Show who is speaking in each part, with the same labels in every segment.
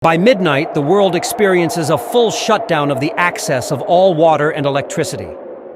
Speaker 1: By midnight, the world experiences a full shutdown of the access of all water and electricity.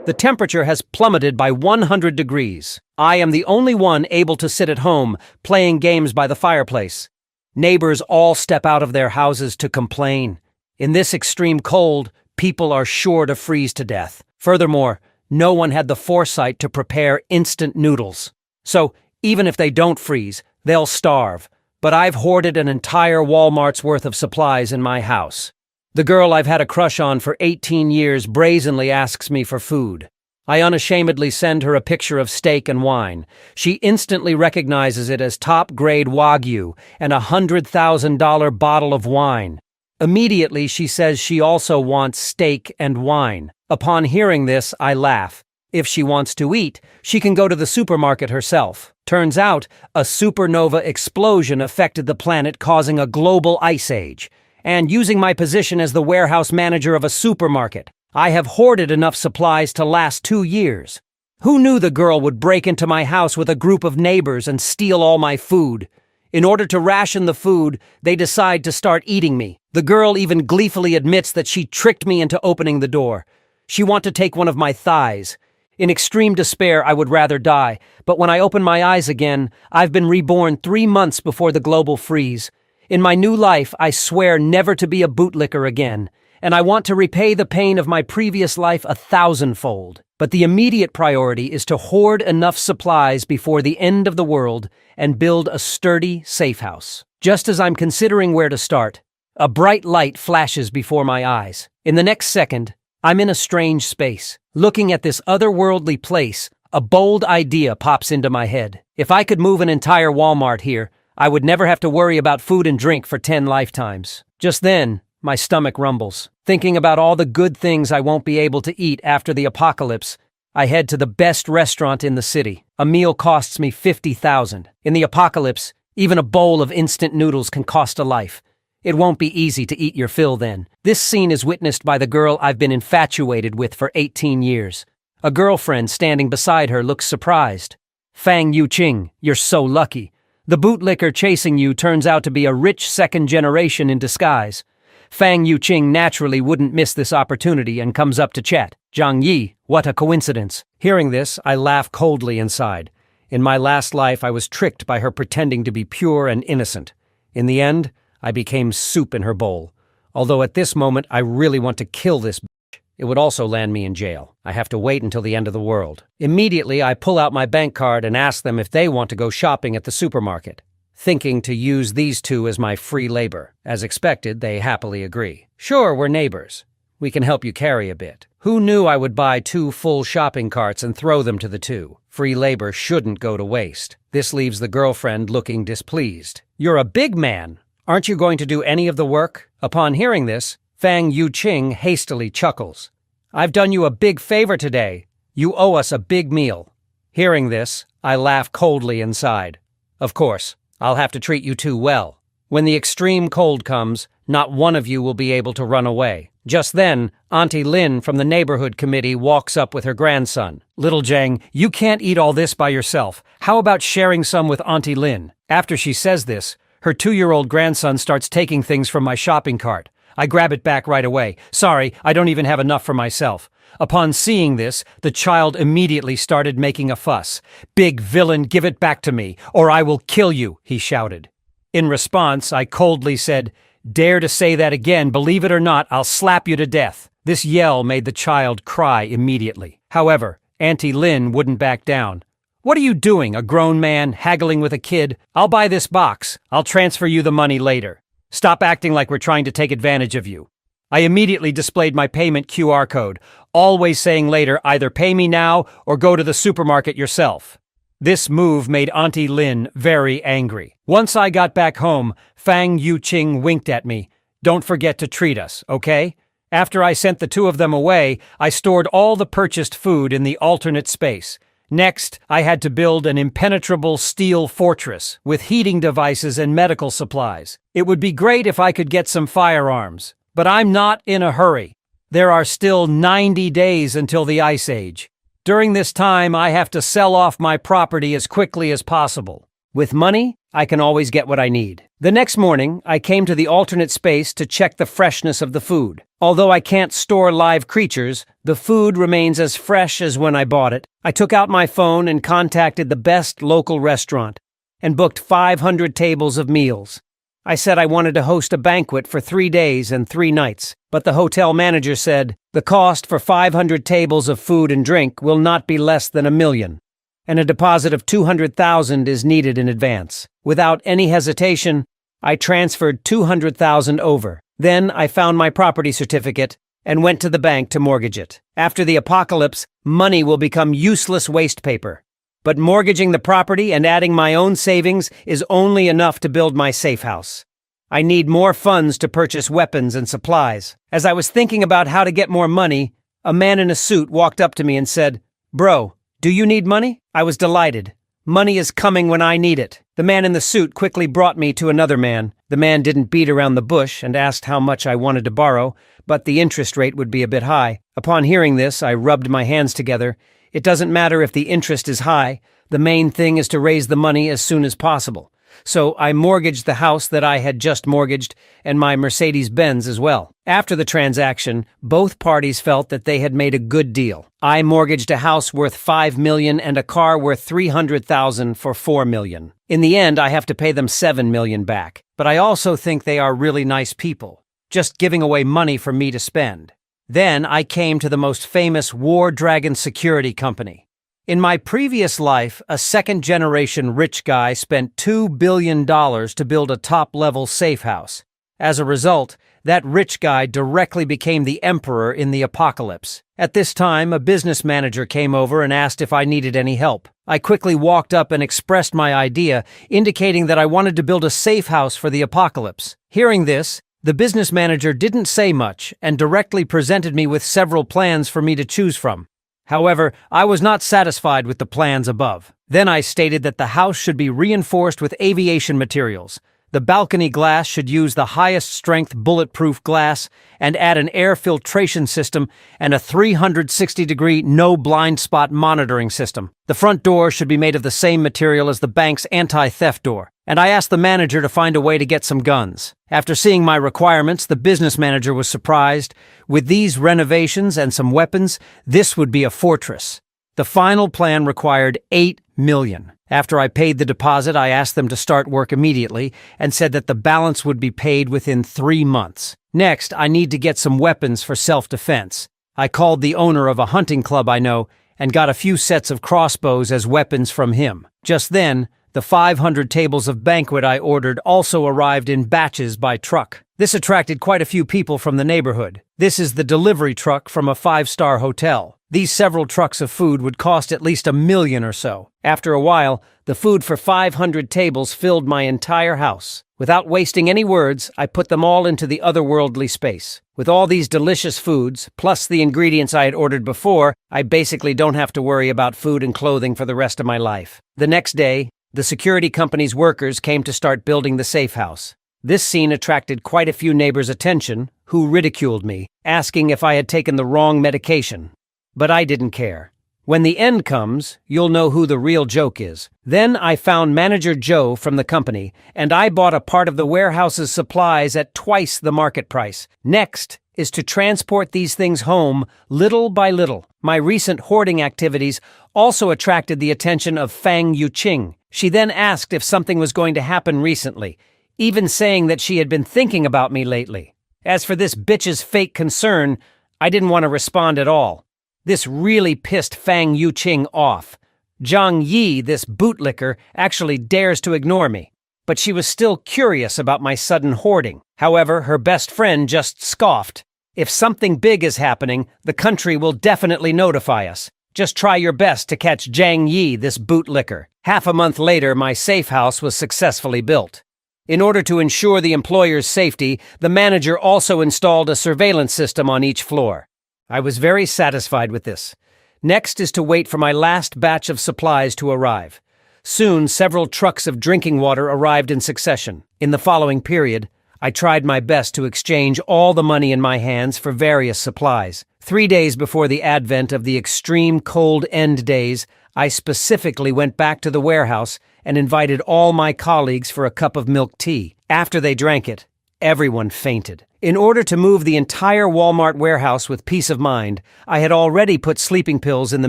Speaker 1: The temperature has plummeted by 100 degrees. I am the only one able to sit at home, playing games by the fireplace. Neighbors all step out of their houses to complain. In this extreme cold, people are sure to freeze to death. Furthermore, no one had the foresight to prepare instant noodles. So, even if they don't freeze, they'll starve. But I've hoarded an entire Walmart's worth of supplies in my house. The girl I've had a crush on for 18 years brazenly asks me for food. I unashamedly send her a picture of steak and wine. She instantly recognizes it as top-grade Wagyu and a $100,000 bottle of wine. Immediately, she says she also wants steak and wine. Upon hearing this, I laugh. If she wants to eat, she can go to the supermarket herself. Turns out, a supernova explosion affected the planet, causing a global ice age. And using my position as the warehouse manager of a supermarket, I have hoarded enough supplies to last 2 years. Who knew the girl would break into my house with a group of neighbors and steal all my food? In order to ration the food, they decide to start eating me. The girl even gleefully admits that she tricked me into opening the door. She wants to take one of my thighs. In extreme despair, I would rather die, but when I open my eyes again, I've been reborn 3 months before the global freeze. In my new life, I swear never to be a bootlicker again, and I want to repay the pain of my previous life 1,000-fold. But the immediate priority is to hoard enough supplies before the end of the world and build a sturdy, safe house. Just as I'm considering where to start, a bright light flashes before my eyes. In the next second, I'm in a strange space. Looking at this otherworldly place, a bold idea pops into my head. If I could move an entire Walmart here, I would never have to worry about food and drink for 10 lifetimes. Just then, my stomach rumbles. Thinking about all the good things I won't be able to eat after the apocalypse, I head to the best restaurant in the city. A meal costs me $50,000. In the apocalypse, even a bowl of instant noodles can cost a life. It won't be easy to eat your fill then. This scene is witnessed by the girl I've been infatuated with for 18 years. A girlfriend standing beside her looks surprised. Fang Yuqing, you're so lucky. The bootlicker chasing you turns out to be a rich second generation in disguise. Fang Yuqing naturally wouldn't miss this opportunity and comes up to chat. Zhang Yi, what a coincidence. Hearing this, I laugh coldly inside. In my last life, I was tricked by her pretending to be pure and innocent. In the end, I became soup in her bowl. Although at this moment, I really want to kill this bitch. It would also land me in jail. I have to wait until the end of the world. Immediately, I pull out my bank card and ask them if they want to go shopping at the supermarket, thinking to use these two as my free labor. As expected, they happily agree. Sure, we're neighbors. We can help you carry a bit. Who knew I would buy 2 full shopping carts and throw them to the two? Free labor shouldn't go to waste. This leaves the girlfriend looking displeased. You're a big man. Aren't you going to do any of the work? Upon hearing this, Fang Yuqing hastily chuckles. I've done you a big favor today. You owe us a big meal. Hearing this, I laugh coldly inside. Of course, I'll have to treat you two well. When the extreme cold comes, not one of you will be able to run away. Just then, Auntie Lin from the neighborhood committee walks up with her grandson. Little Zhang, you can't eat all this by yourself. How about sharing some with Auntie Lin? After she says this, her 2-year-old grandson starts taking things from my shopping cart. I grab it back right away. Sorry, I don't even have enough for myself. Upon seeing this, the child immediately started making a fuss. Big villain, give it back to me, or I will kill you, he shouted. In response, I coldly said, dare to say that again, believe it or not, I'll slap you to death. This yell made the child cry immediately. However, Auntie Lin wouldn't back down. What are you doing, a grown man haggling with a kid? I'll buy this box. I'll transfer you the money later. Stop acting like we're trying to take advantage of you. I immediately displayed my payment QR code, always saying later, either pay me now or go to the supermarket yourself. This move made Auntie Lin very angry. Once I got back home, Fang Yuqing winked at me. Don't forget to treat us, okay? After I sent the two of them away, I stored all the purchased food in the alternate space. Next, I had to build an impenetrable steel fortress with heating devices and medical supplies. It would be great if I could get some firearms, but I'm not in a hurry. There are still 90 days until the Ice Age. During this time, I have to sell off my property as quickly as possible. With money, I can always get what I need. The next morning, I came to the alternate space to check the freshness of the food. Although I can't store live creatures, the food remains as fresh as when I bought it. I took out my phone and contacted the best local restaurant and booked 500 tables of meals. I said I wanted to host a banquet for 3 days and 3 nights, but the hotel manager said, the cost for 500 tables of food and drink will not be less than $1 million, and a deposit of $200,000 is needed in advance. Without any hesitation, I transferred $200,000 over. Then I found my property certificate and went to the bank to mortgage it. After the apocalypse, money will become useless waste paper. But mortgaging the property and adding my own savings is only enough to build my safe house. I need more funds to purchase weapons and supplies. As I was thinking about how to get more money, a man in a suit walked up to me and said, "Bro, do you need money?" I was delighted. Money is coming when I need it. The man in the suit quickly brought me to another man. The man didn't beat around the bush and asked how much I wanted to borrow, but the interest rate would be a bit high. Upon hearing this, I rubbed my hands together. It doesn't matter if the interest is high. The main thing is to raise the money as soon as possible. So I mortgaged the house that I had just mortgaged and my Mercedes-Benz as well. After the transaction, both parties felt that they had made a good deal. I mortgaged a house worth $5 million and a car worth $300,000 for $4 million. In the end, I have to pay them $7 million back. But I also think they are really nice people, just giving away money for me to spend. Then I came to the most famous War Dragon security company. In my previous life, a second-generation rich guy spent $2 billion to build a top-level safe house. As a result, that rich guy directly became the emperor in the apocalypse. At this time, a business manager came over and asked if I needed any help. I quickly walked up and expressed my idea, indicating that I wanted to build a safe house for the apocalypse. Hearing this, the business manager didn't say much and directly presented me with several plans for me to choose from. However, I was not satisfied with the plans above. Then I stated that the house should be reinforced with aviation materials. The balcony glass should use the highest strength bulletproof glass and add an air filtration system and a 360-degree no blind spot monitoring system. The front door should be made of the same material as the bank's anti-theft door, and I asked the manager to find a way to get some guns. After seeing my requirements, the business manager was surprised. With these renovations and some weapons, this would be a fortress. The final plan required $8 million. After I paid the deposit, I asked them to start work immediately and said that the balance would be paid within 3 months. Next, I need to get some weapons for self-defense. I called the owner of a hunting club I know and got a few sets of crossbows as weapons from him. Just then, the 500 tables of banquet I ordered also arrived in batches by truck. This attracted quite a few people from the neighborhood. This is the delivery truck from a 5-star hotel. These several trucks of food would cost at least $1 million or so. After a while, the food for 500 tables filled my entire house. Without wasting any words, I put them all into the otherworldly space. With all these delicious foods, plus the ingredients I had ordered before, I basically don't have to worry about food and clothing for the rest of my life. The next day, the security company's workers came to start building the safe house. This scene attracted quite a few neighbors' attention, who ridiculed me, asking if I had taken the wrong medication. But I didn't care. When the end comes, you'll know who the real joke is. Then I found Manager Joe from the company, and I bought a part of the warehouse's supplies at twice the market price. Next is to transport these things home little by little. My recent hoarding activities also attracted the attention of Fang Yuqing. She then asked if something was going to happen recently, even saying that she had been thinking about me lately. As for this bitch's fake concern, I didn't want to respond at all. This really pissed Fang Yuqing off. Zhang Yi, this bootlicker, actually dares to ignore me. But she was still curious about my sudden hoarding. However, her best friend just scoffed. If something big is happening, the country will definitely notify us. Just try your best to catch Zhang Yi, this bootlicker. Half a month later, my safe house was successfully built. In order to ensure the employer's safety, the manager also installed a surveillance system on each floor. I was very satisfied with this. Next is to wait for my last batch of supplies to arrive. Soon, several trucks of drinking water arrived in succession. In the following period, I tried my best to exchange all the money in my hands for various supplies. 3 days before the advent of the extreme cold end days, I specifically went back to the warehouse and invited all my colleagues for a cup of milk tea. After they drank it, everyone fainted. In order to move the entire Walmart warehouse with peace of mind, I had already put sleeping pills in the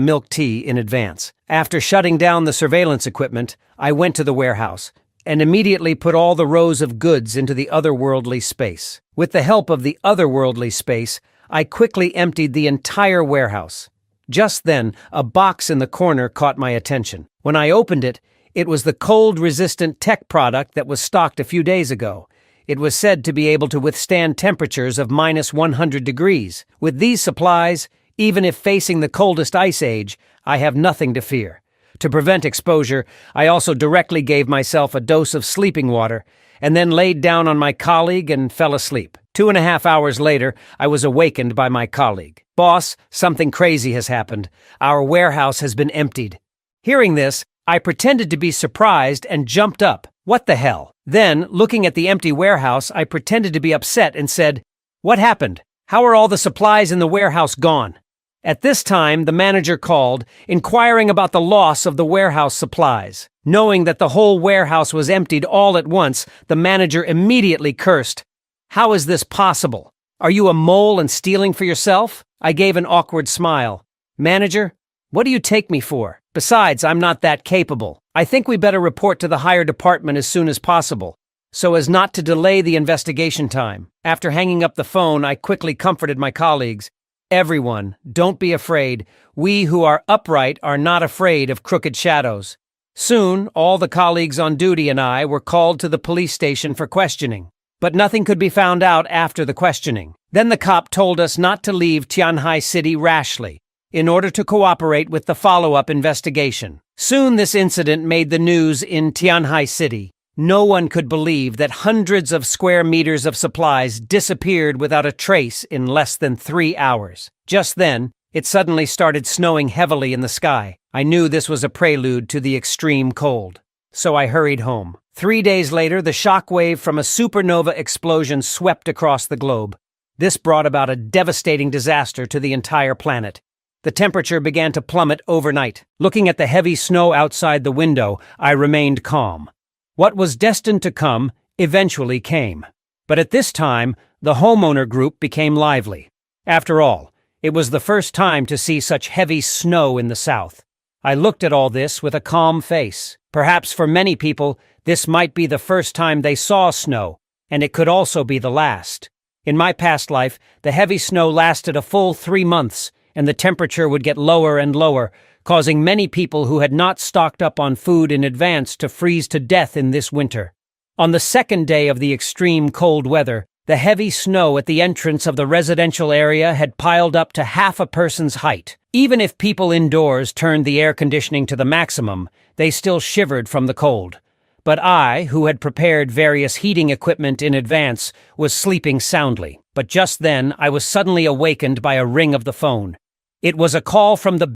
Speaker 1: milk tea in advance. After shutting down the surveillance equipment, I went to the warehouse and immediately put all the rows of goods into the otherworldly space. With the help of the otherworldly space, I quickly emptied the entire warehouse. Just then, a box in the corner caught my attention. When I opened it, it was the cold-resistant tech product that was stocked a few days ago. It was said to be able to withstand temperatures of minus 100 degrees. With these supplies, even if facing the coldest ice age, I have nothing to fear. To prevent exposure, I also directly gave myself a dose of sleeping water, and then laid down on my colleague and fell asleep. 2.5 hours later, I was awakened by my colleague. "Boss, something crazy has happened. Our warehouse has been emptied." Hearing this, I pretended to be surprised and jumped up. "What the hell?" Then, looking at the empty warehouse, I pretended to be upset and said, "What happened? How are all the supplies in the warehouse gone?" At this time, the manager called, inquiring about the loss of the warehouse supplies. Knowing that the whole warehouse was emptied all at once, the manager immediately cursed. "How is this possible? Are you a mole and stealing for yourself?" I gave an awkward smile. "Manager, what do you take me for? Besides, I'm not that capable. I think we better report to the higher department as soon as possible, so as not to delay the investigation time." After hanging up the phone, I quickly comforted my colleagues. "Everyone, don't be afraid. We who are upright are not afraid of crooked shadows." Soon, all the colleagues on duty and I were called to the police station for questioning. But nothing could be found out after the questioning. Then the cop told us not to leave Tianhai City rashly, in order to cooperate with the follow-up investigation. Soon this incident made the news in Tianhai City. No one could believe that hundreds of square meters of supplies disappeared without a trace in less than 3 hours. Just then, it suddenly started snowing heavily in the sky. I knew this was a prelude to the extreme cold. So I hurried home. 3 days later, the shockwave from a supernova explosion swept across the globe. This brought about a devastating disaster to the entire planet. The temperature began to plummet overnight. Looking at the heavy snow outside the window, I remained calm. What was destined to come eventually came. But at this time, the homeowner group became lively. After all, it was the first time to see such heavy snow in the South. I looked at all this with a calm face. Perhaps for many people, this might be the first time they saw snow, and it could also be the last. In my past life, the heavy snow lasted a full 3 months, and the temperature would get lower and lower, causing many people who had not stocked up on food in advance to freeze to death in this winter. On the second day of the extreme cold weather, the heavy snow at the entrance of the residential area had piled up to half a person's height. Even if people indoors turned the air conditioning to the maximum, they still shivered from the cold. But I, who had prepared various heating equipment in advance, was sleeping soundly. But just then, I was suddenly awakened by a ring of the phone. It was a call from the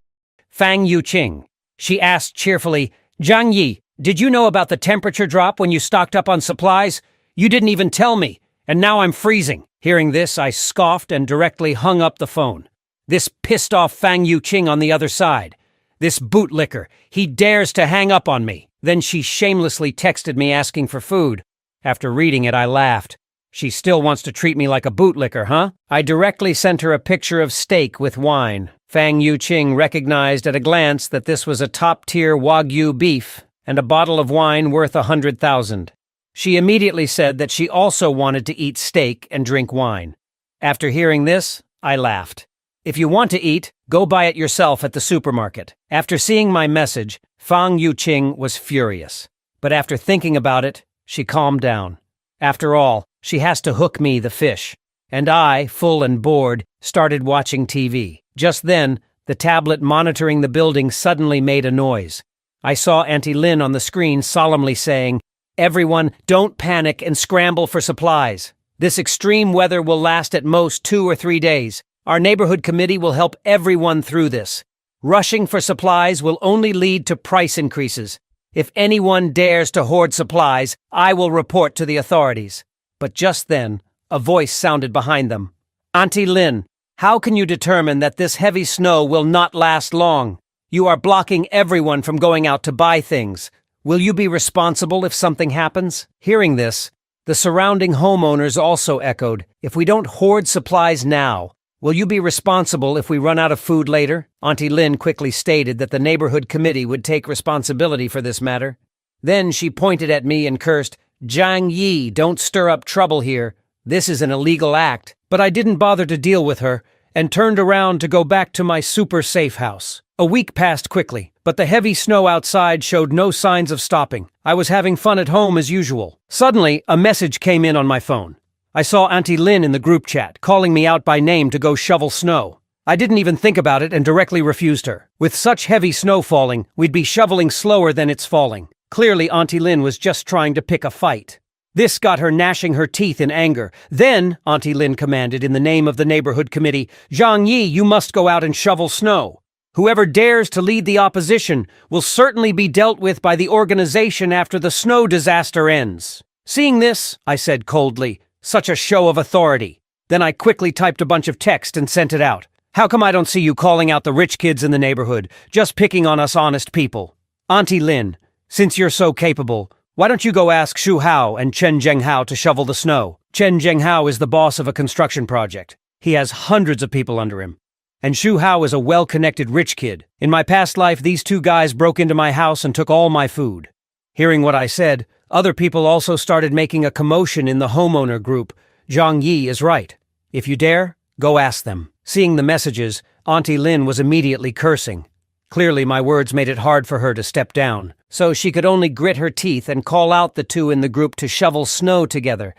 Speaker 1: Fang Yuqing. She asked cheerfully, "Zhang Yi, did you know about the temperature drop when you stocked up on supplies? You didn't even tell me, and now I'm freezing." Hearing this, I scoffed and directly hung up the phone. This pissed off Fang Yuqing on the other side. This bootlicker, he dares to hang up on me. Then she shamelessly texted me asking for food. After reading it, I laughed. She still wants to treat me like a bootlicker, huh? I directly sent her a picture of steak with wine. Fang Yuqing recognized at a glance that this was a top-tier Wagyu beef and a bottle of wine worth 100,000. She immediately said that she also wanted to eat steak and drink wine. After hearing this, I laughed. If you want to eat, go buy it yourself at the supermarket. After seeing my message, Fang Yuqing was furious. But after thinking about it, she calmed down. After all, she has to hook me, the fish. And I, full and bored, started watching TV. Just then, the tablet monitoring the building suddenly made a noise. I saw Auntie Lin on the screen solemnly saying, "Everyone, don't panic and scramble for supplies. This extreme weather will last at most 2 or 3 days. Our neighborhood committee will help everyone through this. Rushing for supplies will only lead to price increases. If anyone dares to hoard supplies, I will report to the authorities." But just then, a voice sounded behind them. "Auntie Lin, how can you determine that this heavy snow will not last long? You are blocking everyone from going out to buy things. Will you be responsible if something happens? Hearing this, the surrounding homeowners also echoed, if we don't hoard supplies now, will you be responsible if we run out of food later? Auntie Lin quickly stated that the neighborhood committee would take responsibility for this matter. Then she pointed at me and cursed, Zhang Yi, don't stir up trouble here. This is an illegal act. But I didn't bother to deal with her and turned around to go back to my super safe house. A week passed quickly, but the heavy snow outside showed no signs of stopping. I was having fun at home as usual. Suddenly, a message came in on my phone. I saw Auntie Lin in the group chat, calling me out by name to go shovel snow. I didn't even think about it and directly refused her. With such heavy snow falling, we'd be shoveling slower than it's falling. Clearly, Auntie Lin was just trying to pick a fight. This got her gnashing her teeth in anger. Then, Auntie Lin commanded in the name of the neighborhood committee, Zhang Yi, you must go out and shovel snow. Whoever dares to lead the opposition will certainly be dealt with by the organization after the snow disaster ends. Seeing this, I said coldly, such a show of authority. Then I quickly typed a bunch of text and sent it out. How come I don't see you calling out the rich kids in the neighborhood, just picking on us honest people? Auntie Lin, since you're so capable, why don't you go ask Xu Hao and Chen Zhenghao to shovel the snow? Chen Zhenghao is the boss of a construction project. He has hundreds of people under him. And Xu Hao is a well-connected rich kid. In my past life, these two guys broke into my house and took all my food. Hearing what I said, other people also started making a commotion in the homeowner group. Zhang Yi is right. If you dare, go ask them. Seeing the messages, Auntie Lin was immediately cursing. Clearly, my words made it hard for her to step down, so she could only grit her teeth and call out the two in the group to shovel snow together.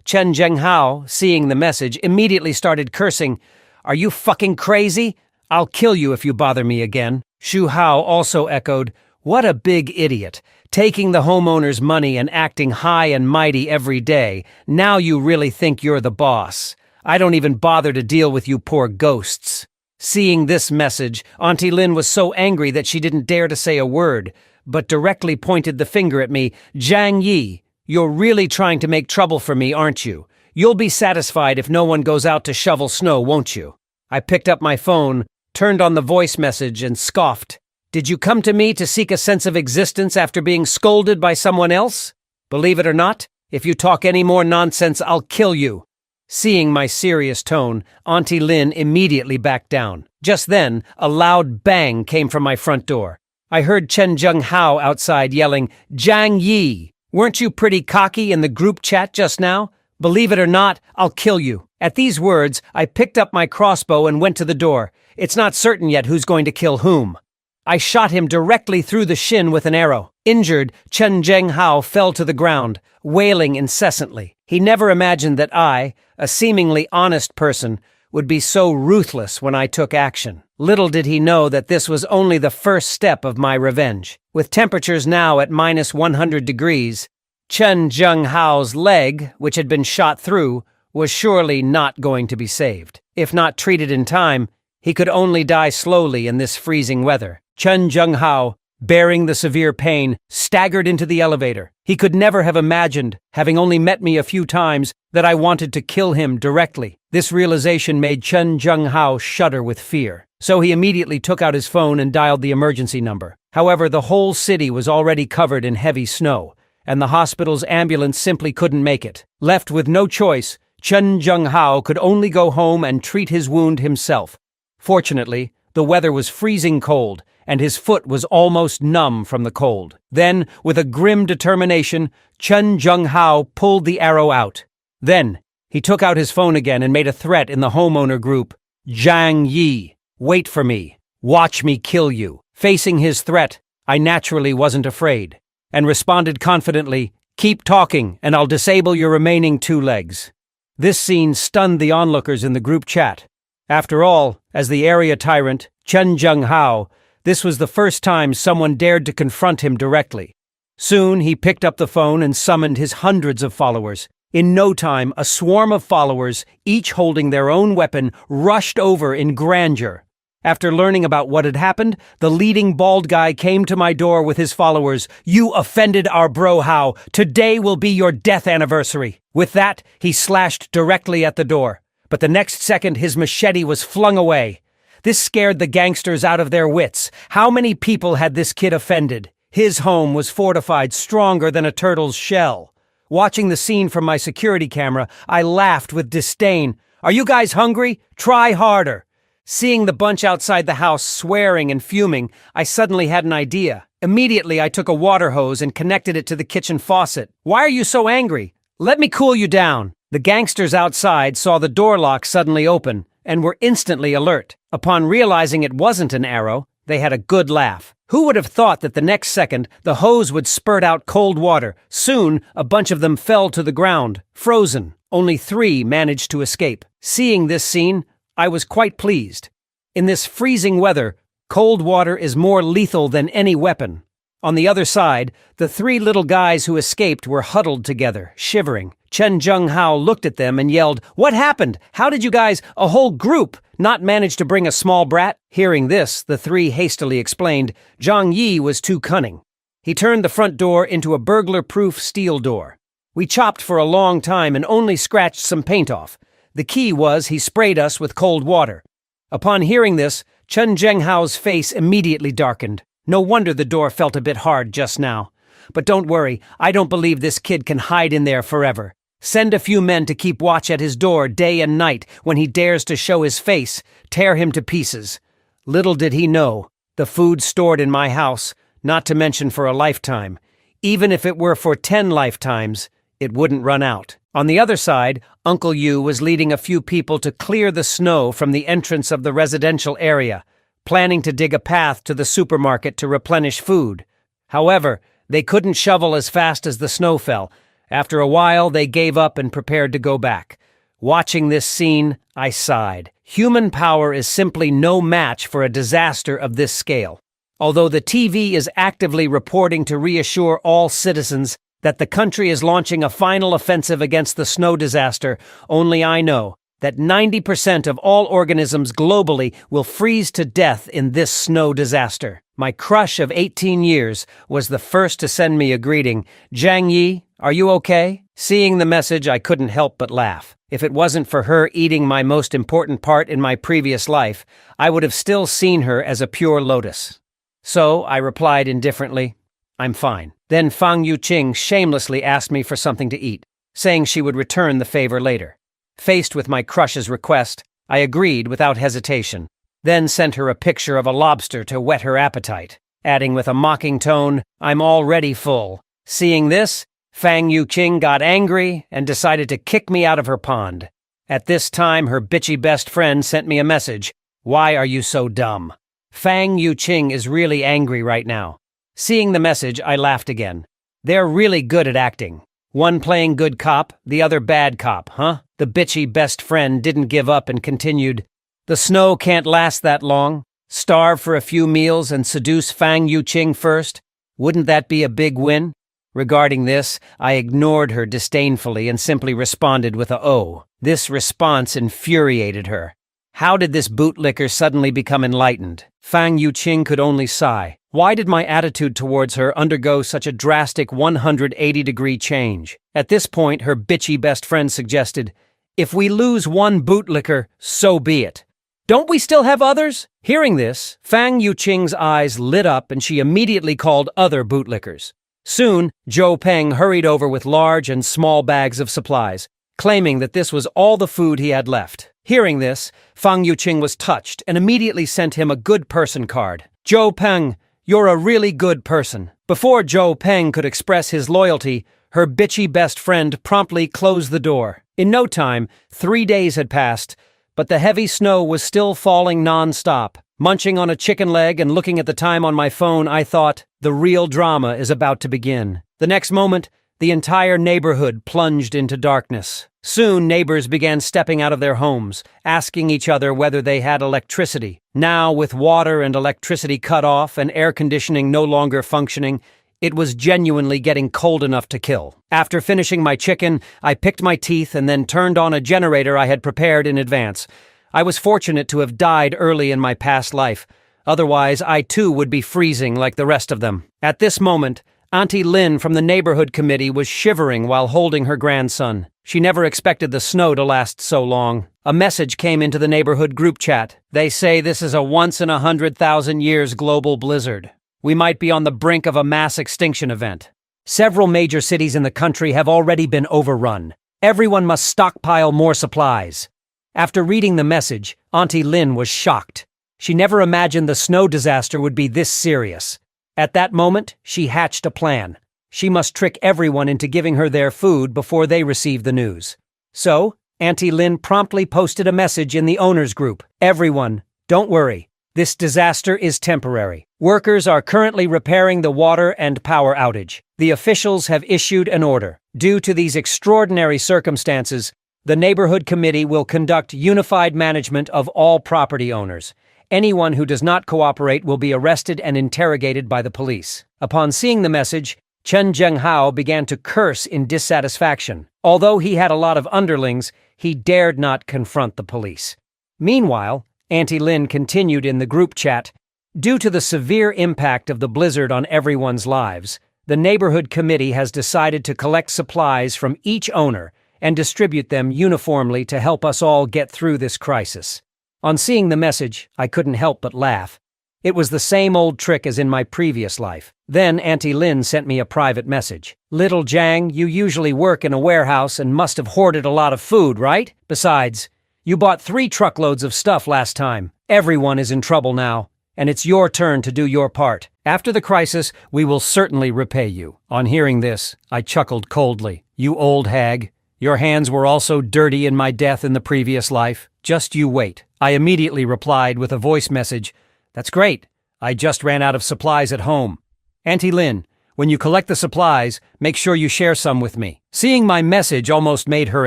Speaker 1: Chen Zhenghao, seeing the message, immediately started cursing, Are you fucking crazy? I'll kill you if you bother me again. Xu Hao also echoed, What a big idiot. Taking the homeowner's money and acting high and mighty every day. Now you really think you're the boss. I don't even bother to deal with you poor ghosts. Seeing this message, Auntie Lin was so angry that she didn't dare to say a word, but directly pointed the finger at me. Zhang Yi, you're really trying to make trouble for me, aren't you? You'll be satisfied if no one goes out to shovel snow, won't you? I picked up my phone, turned on the voice message, and scoffed. Did you come to me to seek a sense of existence after being scolded by someone else? Believe it or not, if you talk any more nonsense, I'll kill you. Seeing my serious tone, Auntie Lin immediately backed down. Just then, a loud bang came from my front door. I heard Chen Zhenghao outside yelling, Zhang Yi, weren't you pretty cocky in the group chat just now? Believe it or not, I'll kill you. At these words, I picked up my crossbow and went to the door. It's not certain yet who's going to kill whom. I shot him directly through the shin with an arrow. Injured, Chen Zhenghao fell to the ground, wailing incessantly. He never imagined that I, a seemingly honest person, would be so ruthless when I took action. Little did he know that this was only the first step of my revenge. With temperatures now at -100 degrees, Chen Zhenghao's leg, which had been shot through, was surely not going to be saved. If not treated in time, he could only die slowly in this freezing weather. Chen Zhenghao, bearing the severe pain, staggered into the elevator. He could never have imagined, having only met me a few times, that I wanted to kill him directly. This realization made Chen Zhenghao shudder with fear. So he immediately took out his phone and dialed the emergency number. However, the whole city was already covered in heavy snow, and the hospital's ambulance simply couldn't make it. Left with no choice, Chen Zhenghao could only go home and treat his wound himself. Fortunately, the weather was freezing cold, and his foot was almost numb from the cold. Then, with a grim determination, Chen Zhenghao pulled the arrow out. Then, he took out his phone again and made a threat in the homeowner group. Zhang Yi, wait for me. Watch me kill you. Facing his threat, I naturally wasn't afraid, and responded confidently, keep talking and I'll disable your remaining 2 legs. This scene stunned the onlookers in the group chat. After all, as the area tyrant, Chen Zhenghao, this was the first time someone dared to confront him directly. Soon he picked up the phone and summoned his hundreds of followers. In no time, a swarm of followers, each holding their own weapon, rushed over in grandeur. After learning about what had happened, the leading bald guy came to my door with his followers. You offended our bro Hao. Today will be your death anniversary. With that, he slashed directly at the door. But the next second, his machete was flung away. This scared the gangsters out of their wits. How many people had this kid offended? His home was fortified stronger than a turtle's shell. Watching the scene from my security camera, I laughed with disdain. "Are you guys hungry? Try harder." Seeing the bunch outside the house swearing and fuming, I suddenly had an idea. Immediately, I took a water hose and connected it to the kitchen faucet. "Why are you so angry? Let me cool you down." The gangsters outside saw the door lock suddenly open and were instantly alert. Upon realizing it wasn't an arrow, they had a good laugh. Who would have thought that the next second the hose would spurt out cold water? Soon, a bunch of them fell to the ground, frozen. Only 3 managed to escape. Seeing this scene, I was quite pleased. In this freezing weather, cold water is more lethal than any weapon. On the other side, the 3 little guys who escaped were huddled together, shivering. Chen Zhenghao looked at them and yelled, "What happened? How did you guys, a whole group, not manage to bring a small brat?" Hearing this, the 3 hastily explained, Zhang Yi was too cunning. He turned the front door into a burglar-proof steel door. We chopped for a long time and only scratched some paint off. The key was he sprayed us with cold water. Upon hearing this, Chen Zhenghao's face immediately darkened. No wonder the door felt a bit hard just now. But don't worry, I don't believe this kid can hide in there forever. Send a few men to keep watch at his door day and night. When he dares to show his face, tear him to pieces. Little did he know, the food stored in my house, not to mention for a lifetime. Even if it were for 10 lifetimes, it wouldn't run out. On the other side, Uncle Yu was leading a few people to clear the snow from the entrance of the residential area, planning to dig a path to the supermarket to replenish food. However, they couldn't shovel as fast as the snow fell. After a while, they gave up and prepared to go back. Watching this scene, I sighed. Human power is simply no match for a disaster of this scale. Although the TV is actively reporting to reassure all citizens that the country is launching a final offensive against the snow disaster, only I know that 90% of all organisms globally will freeze to death in this snow disaster. My crush of 18 years was the first to send me a greeting. "Zhang Yi, are you okay?" Seeing the message, I couldn't help but laugh. If it wasn't for her eating my most important part in my previous life, I would have still seen her as a pure lotus. So I replied indifferently, "I'm fine." Then Fang Yuqing shamelessly asked me for something to eat, saying she would return the favor later. Faced with my crush's request, I agreed without hesitation, then sent her a picture of a lobster to whet her appetite, adding with a mocking tone, "I'm already full." Seeing this, Fang Yuqing got angry and decided to kick me out of her pond. At this time, her bitchy best friend sent me a message. "Why are you so dumb?" Fang Yuqing is really angry right now. Seeing the message, I laughed again. They're really good at acting. One playing good cop, the other bad cop, huh? The bitchy best friend didn't give up and continued, "The snow can't last that long. Starve for a few meals and seduce Fang Yuqing first? Wouldn't that be a big win?" Regarding this, I ignored her disdainfully and simply responded with a "oh." This response infuriated her. How did this bootlicker suddenly become enlightened? Fang Yuqing could only sigh. Why did my attitude towards her undergo such a drastic 180-degree change? At this point, her bitchy best friend suggested, "If we lose one bootlicker, so be it. Don't we still have others?" Hearing this, Fang Yuqing's eyes lit up and she immediately called other bootlickers. Soon, Zhou Peng hurried over with large and small bags of supplies, claiming that this was all the food he had left. Hearing this, Fang Yuqing was touched and immediately sent him a good person card. "Zhou Peng, you're a really good person." Before Zhou Peng could express his loyalty, her bitchy best friend promptly closed the door. In no time, 3 days had passed, but the heavy snow was still falling non-stop. Munching on a chicken leg and looking at the time on my phone, I thought, the real drama is about to begin. The next moment, the entire neighborhood plunged into darkness. Soon, neighbors began stepping out of their homes, asking each other whether they had electricity. Now, with water and electricity cut off and air conditioning no longer functioning, it was genuinely getting cold enough to kill. After finishing my chicken, I picked my teeth and then turned on a generator I had prepared in advance. I was fortunate to have died early in my past life. Otherwise, I too would be freezing like the rest of them. At this moment, Auntie Lin from the neighborhood committee was shivering while holding her grandson. She never expected the snow to last so long. A message came into the neighborhood group chat. They say this is a once-in-100,000 years global blizzard. We might be on the brink of a mass extinction event. Several major cities in the country have already been overrun. Everyone must stockpile more supplies. After reading the message, Auntie Lin was shocked. She never imagined the snow disaster would be this serious. At that moment, she hatched a plan. She must trick everyone into giving her their food before they receive the news. So, Auntie Lin promptly posted a message in the owners group. Everyone, don't worry. This disaster is temporary. Workers are currently repairing the water and power outage. The officials have issued an order. Due to these extraordinary circumstances, the neighborhood committee will conduct unified management of all property owners. Anyone who does not cooperate will be arrested and interrogated by the police. Upon seeing the message, Chen Zhenghao began to curse in dissatisfaction. Although he had a lot of underlings, he dared not confront the police. Meanwhile, Auntie Lin continued in the group chat. Due to the severe impact of the blizzard on everyone's lives, the neighborhood committee has decided to collect supplies from each owner and distribute them uniformly to help us all get through this crisis. On seeing the message, I couldn't help but laugh. It was the same old trick as in my previous life. Then Auntie Lin sent me a private message. Little Jiang, you usually work in a warehouse and must have hoarded a lot of food, right? Besides, you bought 3 truckloads of stuff last time. Everyone is in trouble now, and it's your turn to do your part. After the crisis, we will certainly repay you. On hearing this, I chuckled coldly. You old hag. Your hands were also dirty in my death in the previous life. Just you wait. I immediately replied with a voice message. That's great. I just ran out of supplies at home. Auntie Lin, when you collect the supplies, make sure you share some with me. Seeing my message almost made her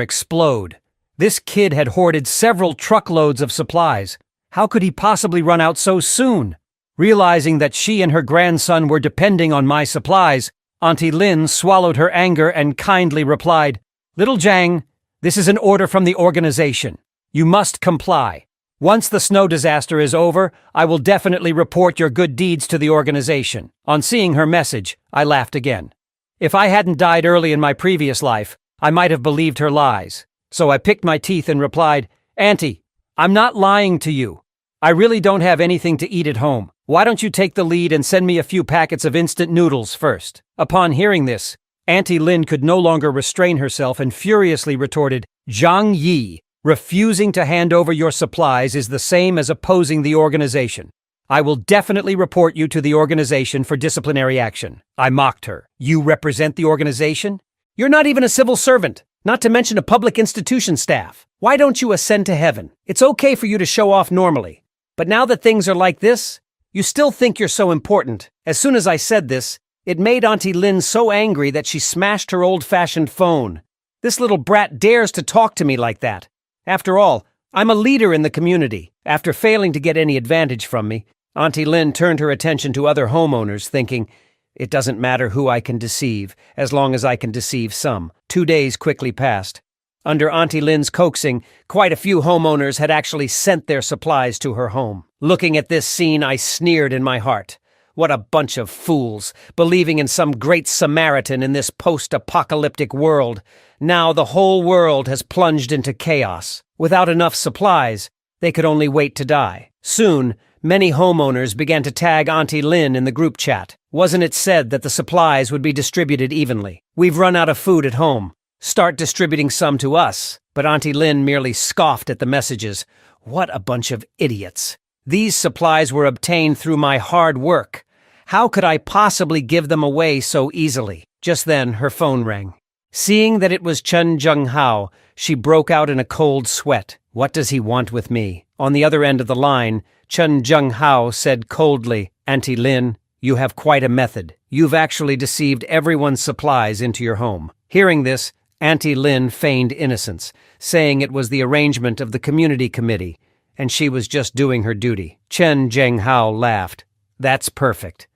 Speaker 1: explode. This kid had hoarded several truckloads of supplies. How could he possibly run out so soon? Realizing that she and her grandson were depending on my supplies, Auntie Lin swallowed her anger and kindly replied, Little Jiang, this is an order from the organization. You must comply. Once the snow disaster is over, I will definitely report your good deeds to the organization. On seeing her message, I laughed again. If I hadn't died early in my previous life, I might have believed her lies. So I picked my teeth and replied, Auntie, I'm not lying to you. I really don't have anything to eat at home. Why don't you take the lead and send me a few packets of instant noodles first? Upon hearing this, Auntie Lin could no longer restrain herself and furiously retorted, Zhang Yi, refusing to hand over your supplies is the same as opposing the organization. I will definitely report you to the organization for disciplinary action. I mocked her. You represent the organization? You're not even a civil servant, not to mention a public institution staff. Why don't you ascend to heaven? It's okay for you to show off normally. But now that things are like this, you still think you're so important. As soon as I said this, it made Auntie Lin so angry that she smashed her old-fashioned phone. This little brat dares to talk to me like that. After all, I'm a leader in the community. After failing to get any advantage from me, Auntie Lin turned her attention to other homeowners, thinking, it doesn't matter who I can deceive, as long as I can deceive some. 2 days quickly passed. Under Auntie Lin's coaxing, quite a few homeowners had actually sent their supplies to her home. Looking at this scene, I sneered in my heart. What a bunch of fools, believing in some great Samaritan in this post-apocalyptic world. Now the whole world has plunged into chaos. Without enough supplies, they could only wait to die. Soon, many homeowners began to tag Auntie Lin in the group chat. Wasn't it said that the supplies would be distributed evenly? We've run out of food at home. Start distributing some to us. But Auntie Lin merely scoffed at the messages. What a bunch of idiots. These supplies were obtained through my hard work. How could I possibly give them away so easily? Just then, her phone rang. Seeing that it was Chen Zhenghao, she broke out in a cold sweat. What does he want with me? On the other end of the line, Chen Zhenghao said coldly, Auntie Lin, you have quite a method. You've actually deceived everyone's supplies into your home. Hearing this, Auntie Lin feigned innocence, saying it was the arrangement of the community committee, and she was just doing her duty. Chen Zhenghao laughed. That's perfect.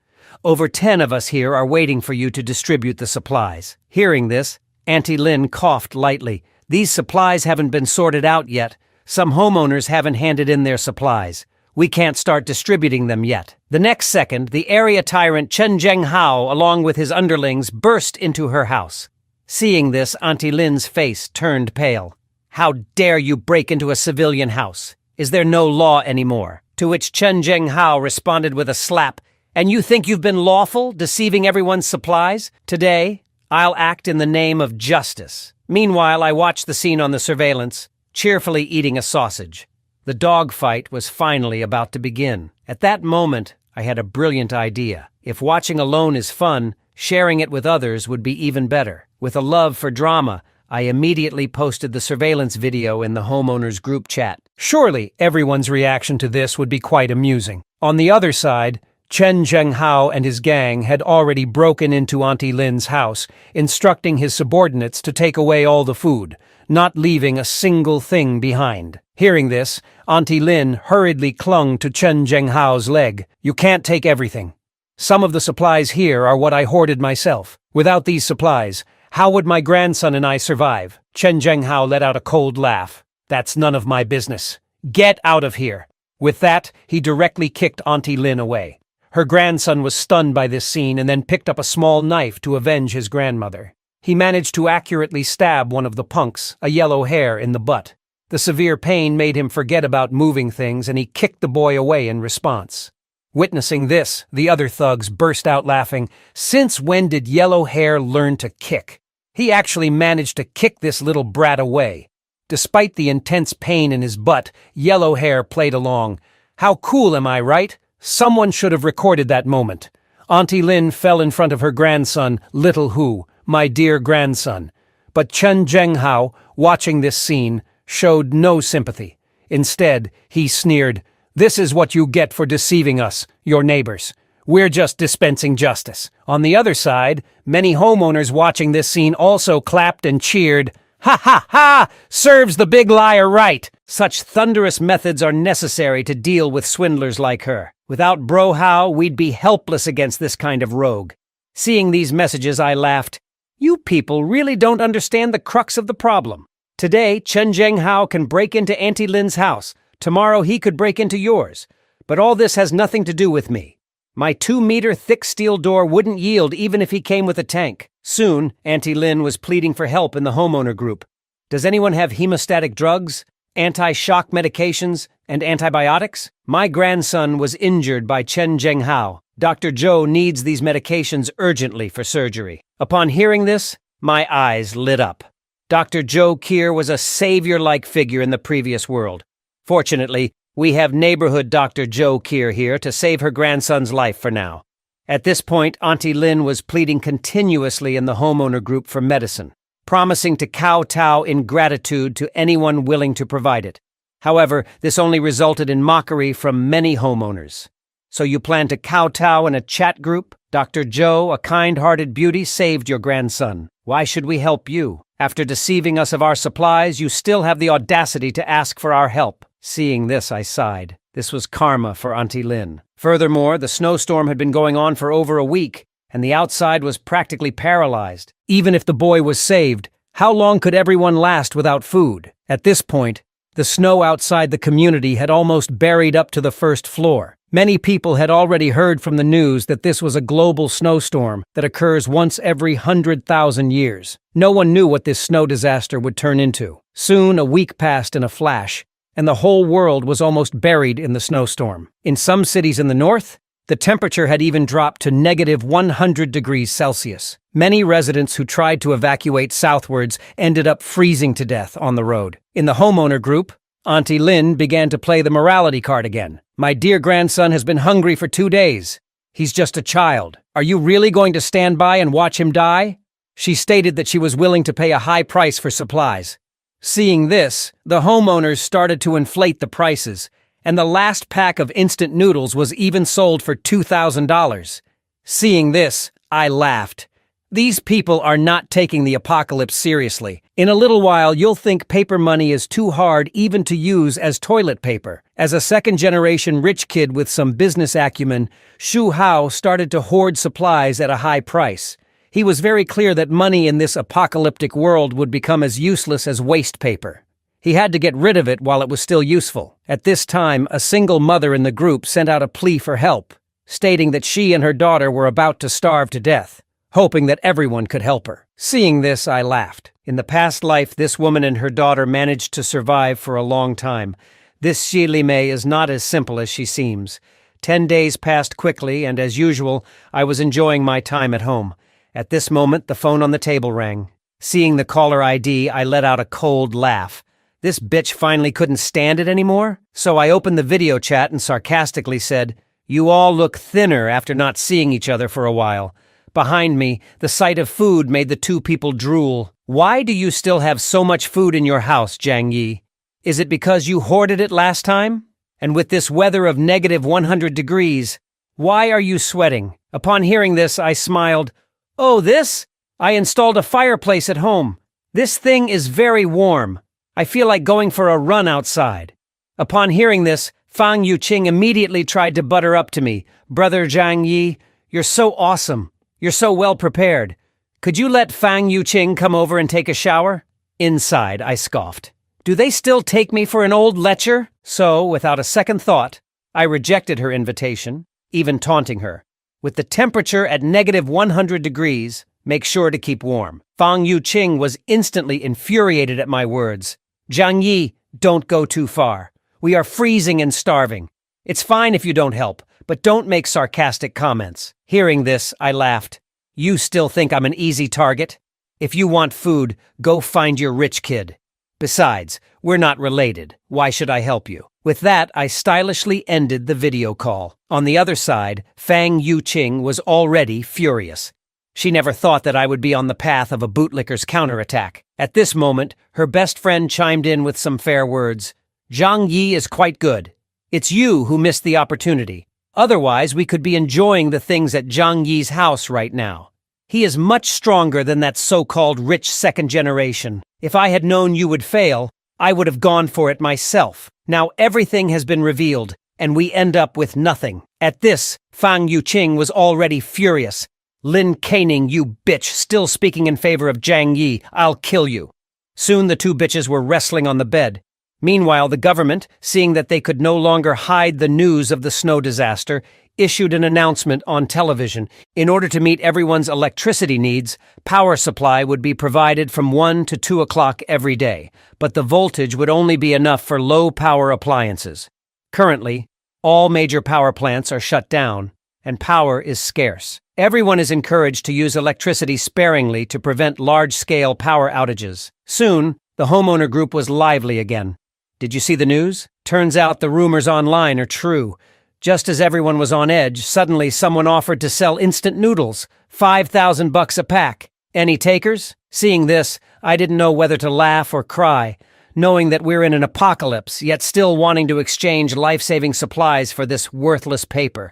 Speaker 1: Over 10 of us here are waiting for you to distribute the supplies. Hearing this, Auntie Lin coughed lightly. These supplies haven't been sorted out yet. Some homeowners haven't handed in their supplies. We can't start distributing them yet. The next second, the area tyrant Chen Zhenghao, along with his underlings, burst into her house. Seeing this, Auntie Lin's face turned pale. How dare you break into a civilian house? Is there no law anymore? To which Chen Zhenghao responded with a slap. And you think you've been lawful, deceiving everyone's supplies? Today, I'll act in the name of justice. Meanwhile, I watched the scene on the surveillance, cheerfully eating a sausage. The dogfight was finally about to begin. At that moment, I had a brilliant idea. If watching alone is fun, sharing it with others would be even better. With a love for drama, I immediately posted the surveillance video in the homeowners group chat. Surely, everyone's reaction to this would be quite amusing. On the other side, Chen Zhenghao and his gang had already broken into Auntie Lin's house, instructing his subordinates to take away all the food, not leaving a single thing behind. Hearing this, Auntie Lin hurriedly clung to Chen Zhenghao's leg. You can't take everything. Some of the supplies here are what I hoarded myself. Without these supplies, how would my grandson and I survive? Chen Zhenghao let out a cold laugh. That's none of my business. Get out of here. With that, he directly kicked Auntie Lin away. Her grandson was stunned by this scene and then picked up a small knife to avenge his grandmother. He managed to accurately stab one of the punks, a yellow hair, in the butt. The severe pain made him forget about moving things and he kicked the boy away in response. Witnessing this, the other thugs burst out laughing. Since when did Yellow Hair learn to kick? He actually managed to kick this little brat away. Despite the intense pain in his butt, Yellow Hair played along. How cool am I, right? Someone should have recorded that moment. Auntie Lin fell in front of her grandson, Little Hu, my dear grandson. But Chen Zhenghao, watching this scene, showed no sympathy. Instead, he sneered, "This is what you get for deceiving us, your neighbors. We're just dispensing justice." On the other side, many homeowners watching this scene also clapped and cheered. "Ha ha ha! Serves the big liar right!" Such thunderous methods are necessary to deal with swindlers like her. Without Bro Hao, we'd be helpless against this kind of rogue. Seeing these messages, I laughed. You people really don't understand the crux of the problem. Today, Chen Zhenghao can break into Auntie Lin's house. Tomorrow he could break into yours. But all this has nothing to do with me. My 2-meter thick steel door wouldn't yield even if he came with a tank. Soon, Auntie Lin was pleading for help in the homeowner group. Does anyone have hemostatic drugs, anti-shock medications, and antibiotics? My grandson was injured by Chen Zhenghao. Dr. Zhou needs these medications urgently for surgery. Upon hearing this, my eyes lit up. Dr. Zhou Kier was a savior-like figure in the previous world. Fortunately, we have neighborhood Dr. Zhou Kier here to save her grandson's life for now. At this point, Auntie Lin was pleading continuously in the homeowner group for medicine, promising to kowtow in gratitude to anyone willing to provide it. However, this only resulted in mockery from many homeowners. So you plan to kowtow in a chat group? Dr. Zhou, a kind-hearted beauty, saved your grandson. Why should we help you? After deceiving us of our supplies, you still have the audacity to ask for our help. Seeing this, I sighed. This was karma for Auntie Lin. Furthermore, the snowstorm had been going on for over a week, and the outside was practically paralyzed. Even if the boy was saved, how long could everyone last without food? At this point, the snow outside the community had almost buried up to the first floor. Many people had already heard from the news that this was a global snowstorm that occurs once every 100,000 years. No one knew what this snow disaster would turn into. Soon, a week passed in a flash, and the whole world was almost buried in the snowstorm. In some cities in the north, the temperature had even dropped to -100 degrees Celsius. Many residents who tried to evacuate southwards ended up freezing to death on the road. In the homeowner group, Auntie Lin began to play the morality card again. My dear grandson has been hungry for 2 days. He's just a child. Are you really going to stand by and watch him die? She stated that she was willing to pay a high price for supplies. Seeing this, the homeowners started to inflate the prices, and the last pack of instant noodles was even sold for $2,000. Seeing this, I laughed. These people are not taking the apocalypse seriously. In a little while, you'll think paper money is too hard even to use as toilet paper. As a second-generation rich kid with some business acumen, Shu Hao started to hoard supplies at a high price. He was very clear that money in this apocalyptic world would become as useless as waste paper. He had to get rid of it while it was still useful. At this time, a single mother in the group sent out a plea for help, stating that she and her daughter were about to starve to death, hoping that everyone could help her. Seeing this, I laughed. In the past life, this woman and her daughter managed to survive for a long time. This Xi Li Mei is not as simple as she seems. 10 days passed quickly, and as usual, I was enjoying my time at home. At this moment, the phone on the table rang. Seeing the caller ID, I let out a cold laugh. This bitch finally couldn't stand it anymore? So I opened the video chat and sarcastically said, "You all look thinner after not seeing each other for a while." Behind me, the sight of food made the two people drool. "Why do you still have so much food in your house, Jiang Yi? Is it because you hoarded it last time? And with this weather of negative 100 degrees, why are you sweating?" Upon hearing this, I smiled. "Oh, this? I installed a fireplace at home. This thing is very warm. I feel like going for a run outside." Upon hearing this, Fang Yuqing immediately tried to butter up to me. "Brother Jiang Yi, you're so awesome. You're so well prepared. Could you let Fang Yuqing come over and take a shower?" Inside, I scoffed. Do they still take me for an old lecher? So, without a second thought, I rejected her invitation, even taunting her. With the temperature at negative 100 degrees, make sure to keep warm. Fang Yuqing was instantly infuriated at my words. "Jiang Yi, don't go too far. We are freezing and starving. It's fine if you don't help, but don't make sarcastic comments." Hearing this, I laughed. "You still think I'm an easy target? If you want food, go find your rich kid. Besides, we're not related. Why should I help you?" With that, I stylishly ended the video call. On the other side, Fang Yuqing was already furious. She never thought that I would be on the path of a bootlicker's counterattack. At this moment, her best friend chimed in with some fair words. "Jiang Yi is quite good. It's you who missed the opportunity. Otherwise, we could be enjoying the things at Jiang Yi's house right now. He is much stronger than that so-called rich second generation. If I had known you would fail, I would have gone for it myself. Now everything has been revealed, and we end up with nothing." At this, Fang Yuqing was already furious. "Lin Caning, you bitch, still speaking in favor of Jiang Yi. I'll kill you." Soon the two bitches were wrestling on the bed. Meanwhile, the government, seeing that they could no longer hide the news of the snow disaster, issued an announcement on television. In order to meet everyone's electricity needs, power supply would be provided from 1 to 2 o'clock every day, but the voltage would only be enough for low-power appliances. Currently, all major power plants are shut down, and power is scarce. Everyone is encouraged to use electricity sparingly to prevent large-scale power outages. Soon, the homeowner group was lively again. Did you see the news? Turns out the rumors online are true. Just as everyone was on edge, suddenly someone offered to sell instant noodles, $5,000 a pack. Any takers? Seeing this, I didn't know whether to laugh or cry, knowing that we're in an apocalypse, yet still wanting to exchange life-saving supplies for this worthless paper.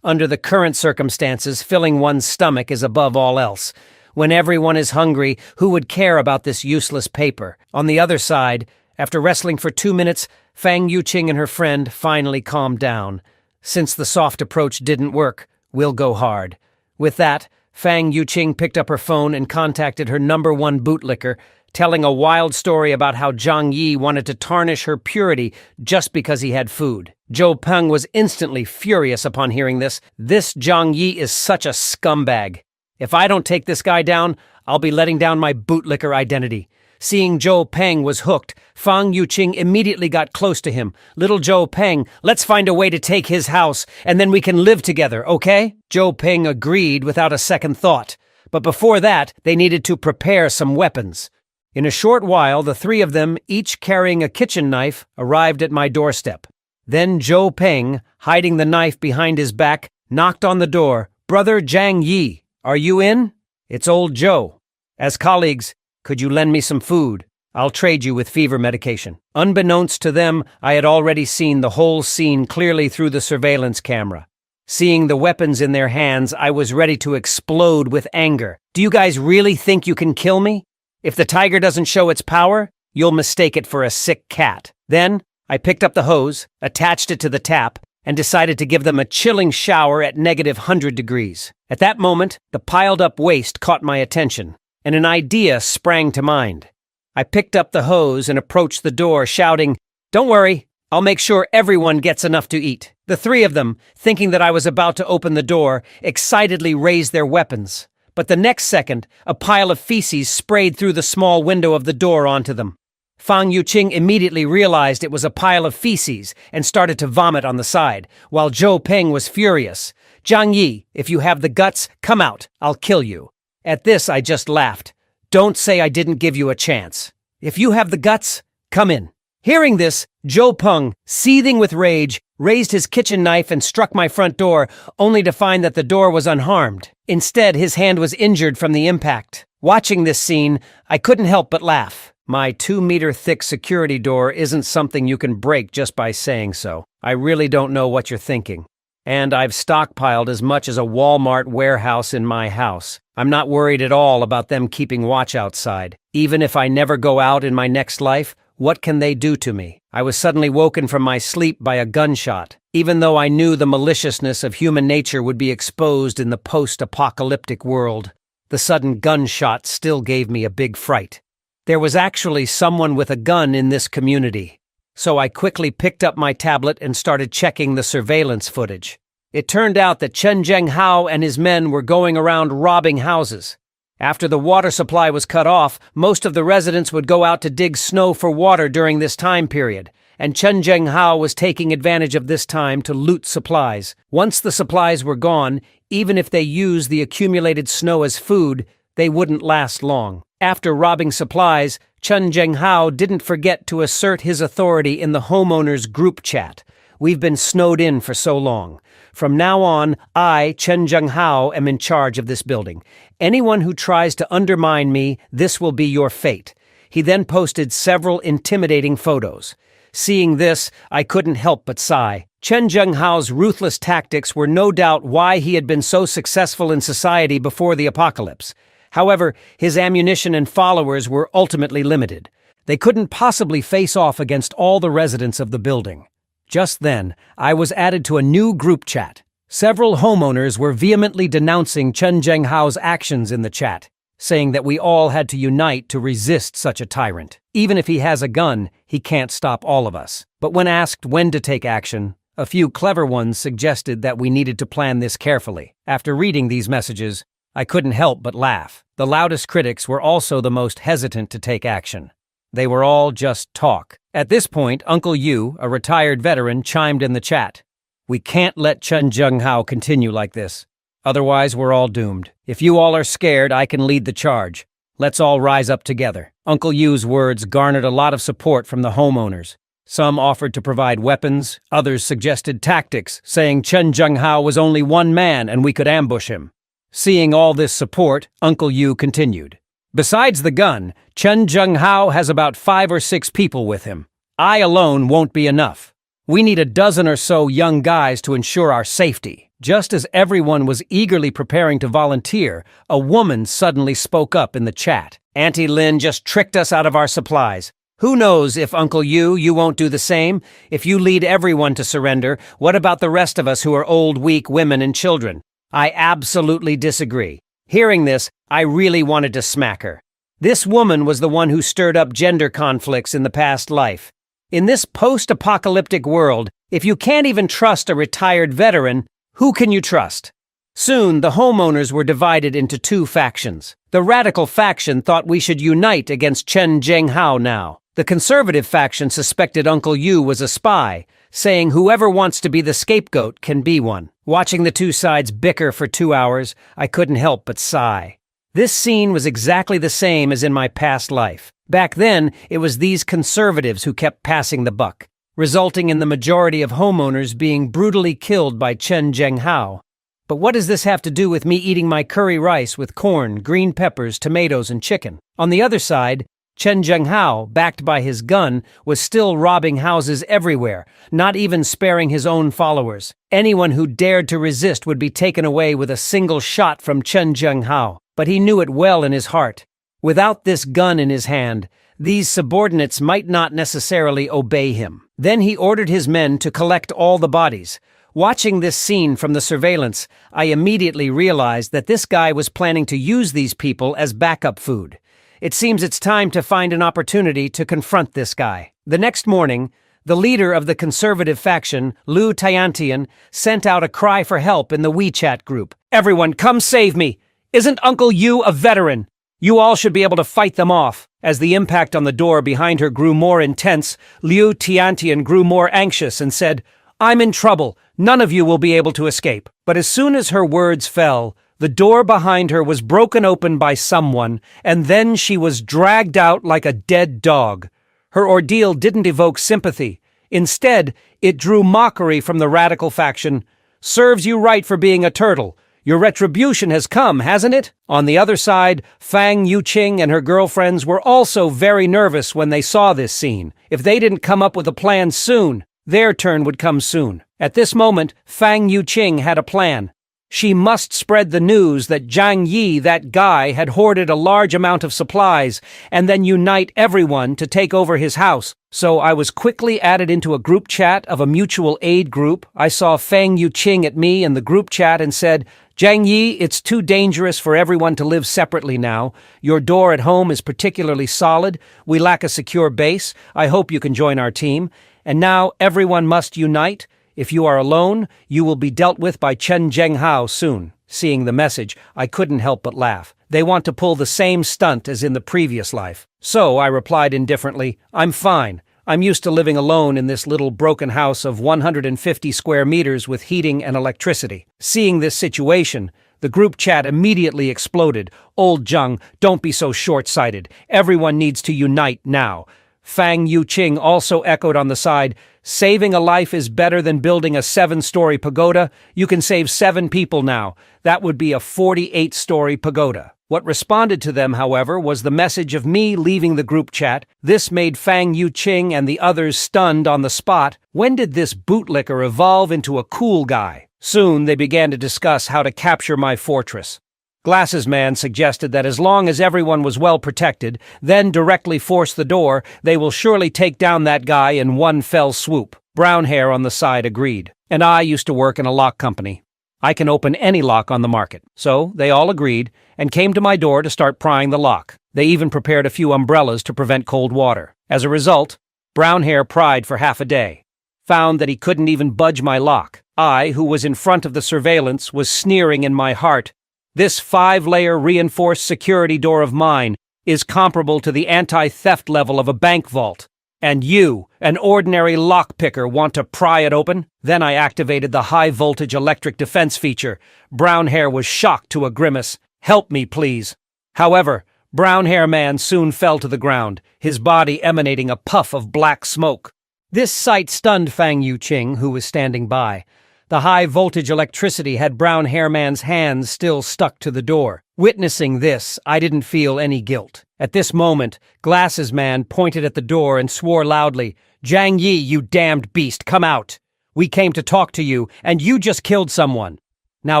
Speaker 1: Under the current circumstances, filling one's stomach is above all else. When everyone is hungry, who would care about this useless paper? On the other side, after wrestling for 2 minutes, Fang Yuqing and her friend finally calmed down. Since the soft approach didn't work, we'll go hard. With that, Fang Yuqing picked up her phone and contacted her #1 bootlicker, telling a wild story about how Jiang Yi wanted to tarnish her purity just because he had food. Zhou Peng was instantly furious upon hearing this. This Jiang Yi is such a scumbag. If I don't take this guy down, I'll be letting down my bootlicker identity. Seeing Zhou Peng was hooked, Fang Yuqing immediately got close to him. "Little Zhou Peng, let's find a way to take his house, and then we can live together, okay?" Zhou Peng agreed without a second thought. But before that, they needed to prepare some weapons. In a short while, the three of them, each carrying a kitchen knife, arrived at my doorstep. Then Zhou Peng, hiding the knife behind his back, knocked on the door. "Brother Jiang Yi, are you in? It's old Zhou. As colleagues, could you lend me some food? I'll trade you with fever medication." Unbeknownst to them, I had already seen the whole scene clearly through the surveillance camera. Seeing the weapons in their hands, I was ready to explode with anger. "Do you guys really think you can kill me? If the tiger doesn't show its power, you'll mistake it for a sick cat." Then, I picked up the hose, attached it to the tap, and decided to give them a chilling shower at negative 100 degrees. At that moment, the piled-up waste caught my attention, and an idea sprang to mind. I picked up the hose and approached the door, shouting, "Don't worry, I'll make sure everyone gets enough to eat." The three of them, thinking that I was about to open the door, excitedly raised their weapons. But the next second, a pile of feces sprayed through the small window of the door onto them. Fang Yuqing immediately realized it was a pile of feces and started to vomit on the side, while Zhou Peng was furious. "Zhang Yi, if you have the guts, come out. I'll kill you." At this, I just laughed. "Don't say I didn't give you a chance. If you have the guts, come in." Hearing this, Zhou Peng, seething with rage, raised his kitchen knife and struck my front door, only to find that the door was unharmed. Instead, his hand was injured from the impact. Watching this scene, I couldn't help but laugh. My 2-meter-thick security door isn't something you can break just by saying so. I really don't know what you're thinking. And I've stockpiled as much as a Walmart warehouse in my house. I'm not worried at all about them keeping watch outside. Even if I never go out in my next life, what can they do to me? I was suddenly woken from my sleep by a gunshot. Even though I knew the maliciousness of human nature would be exposed in the post-apocalyptic world, the sudden gunshot still gave me a big fright. There was actually someone with a gun in this community. So I quickly picked up my tablet and started checking the surveillance footage. It turned out that Chen Zhenghao and his men were going around robbing houses. After the water supply was cut off, most of the residents would go out to dig snow for water during this time period, and Chen Zhenghao was taking advantage of this time to loot supplies. Once the supplies were gone, even if they used the accumulated snow as food, they wouldn't last long. After robbing supplies, Chen Zhenghao didn't forget to assert his authority in the homeowners group chat. "We've been snowed in for so long. From now on, I, Chen Zhenghao, am in charge of this building. Anyone who tries to undermine me, this will be your fate." He then posted several intimidating photos. Seeing this, I couldn't help but sigh. Chen Zhenghao's ruthless tactics were no doubt why he had been so successful in society before the apocalypse. However, his ammunition and followers were ultimately limited. They couldn't possibly face off against all the residents of the building. Just then, I was added to a new group chat. Several homeowners were vehemently denouncing Chen Zhenghao's actions in the chat, saying that we all had to unite to resist such a tyrant. Even if he has a gun, he can't stop all of us. But when asked when to take action, a few clever ones suggested that we needed to plan this carefully. After reading these messages, I couldn't help but laugh. The loudest critics were also the most hesitant to take action. They were all just talk. At this point, Uncle Yu, a retired veteran, chimed in the chat. "We can't let Chen Zhenghao continue like this. Otherwise, we're all doomed. If you all are scared, I can lead the charge. Let's all rise up together." Uncle Yu's words garnered a lot of support from the homeowners. Some offered to provide weapons, others suggested tactics, saying Chen Zhenghao was only one man and we could ambush him. Seeing all this support, Uncle Yu continued. "Besides the gun, Chen Zhenghao has about 5 or 6 people with him. I alone won't be enough. We need a dozen or so young guys to ensure our safety." Just as everyone was eagerly preparing to volunteer, a woman suddenly spoke up in the chat. "Auntie Lin just tricked us out of our supplies. Who knows if Uncle Yu, you won't do the same? If you lead everyone to surrender, what about the rest of us who are old, weak women and children?" I absolutely disagree. Hearing this, I really wanted to smack her. This woman was the one who stirred up gender conflicts in the past life. In this post-apocalyptic world, if you can't even trust a retired veteran, who can you trust? Soon, the homeowners were divided into 2 factions. The radical faction thought we should unite against Chen Zhenghao now. The conservative faction suspected Uncle Yu was a spy, saying whoever wants to be the scapegoat can be one. Watching the 2 sides bicker for 2 hours, I couldn't help but sigh. This scene was exactly the same as in my past life. Back then, it was these conservatives who kept passing the buck, resulting in the majority of homeowners being brutally killed by Chen Zhenghao. But what does this have to do with me eating my curry rice with corn, green peppers, tomatoes, and chicken? On the other side, Chen Zhenghao, backed by his gun, was still robbing houses everywhere, not even sparing his own followers. Anyone who dared to resist would be taken away with a single shot from Chen Zhenghao, but he knew it well in his heart. Without this gun in his hand, these subordinates might not necessarily obey him. Then he ordered his men to collect all the bodies. Watching this scene from the surveillance, I immediately realized that this guy was planning to use these people as backup food. It seems it's time to find an opportunity to confront this guy. The next morning, the leader of the conservative faction, Lu Tiantian, sent out a cry for help in the WeChat group. "Everyone, come save me! Isn't Uncle Yu a veteran? You all should be able to fight them off." As the impact on the door behind her grew more intense, Liu Tiantian grew more anxious and said, "I'm in trouble. None of you will be able to escape." But as soon as her words fell, the door behind her was broken open by someone, and then she was dragged out like a dead dog. Her ordeal didn't evoke sympathy. Instead, it drew mockery from the radical faction. "Serves you right for being a turtle. Your retribution has come, hasn't it?" On the other side, Fang Yuqing and her girlfriends were also very nervous when they saw this scene. If they didn't come up with a plan soon, their turn would come soon. At this moment, Fang Yuqing had a plan. She must spread the news that Zhang Yi, that guy, had hoarded a large amount of supplies, and then unite everyone to take over his house. So I was quickly added into a group chat of a mutual aid group. I saw Fang Yuqing at me in the group chat and said, "Zhang Yi, it's too dangerous for everyone to live separately now. Your door at home is particularly solid. We lack a secure base. I hope you can join our team. And now everyone must unite. If you are alone, you will be dealt with by Chen Zhenghao soon." Seeing the message, I couldn't help but laugh. They want to pull the same stunt as in the previous life. So I replied indifferently, "I'm fine. I'm used to living alone in this little broken house of 150 square meters with heating and electricity." Seeing this situation, the group chat immediately exploded. "Old Zheng, don't be so short-sighted. Everyone needs to unite now." Fang Yuqing also echoed on the side, "Saving a life is better than building a 7-story pagoda. You can save 7 people now. That would be a 48-story pagoda." What responded to them, however, was the message of me leaving the group chat. This made Fang Yuqing and the others stunned on the spot. When did this bootlicker evolve into a cool guy? Soon they began to discuss how to capture my fortress. Glasses Man suggested that as long as everyone was well protected, then directly force the door, they will surely take down that guy in one fell swoop. Brown Hair on the side agreed. And I used to work in a lock company. I can open any lock on the market. So they all agreed and came to my door to start prying the lock. They even prepared a few umbrellas to prevent cold water. As a result, Brown Hair pried for half a day. Found that he couldn't even budge my lock. I, who was in front of the surveillance, was sneering in my heart. This 5-layer reinforced security door of mine is comparable to the anti-theft level of a bank vault. And you, an ordinary lockpicker, want to pry it open? Then I activated the high-voltage electric defense feature. Brown Hair was shocked to a grimace. "Help me, please." However, Brown Hair Man soon fell to the ground, his body emanating a puff of black smoke. This sight stunned Fang Yuqing, who was standing by. The high-voltage electricity had Brown Hair Man's hands still stuck to the door. Witnessing this, I didn't feel any guilt. At this moment, Glasses Man pointed at the door and swore loudly, "Zhang Yi, you damned beast, come out! We came to talk to you, and you just killed someone. Now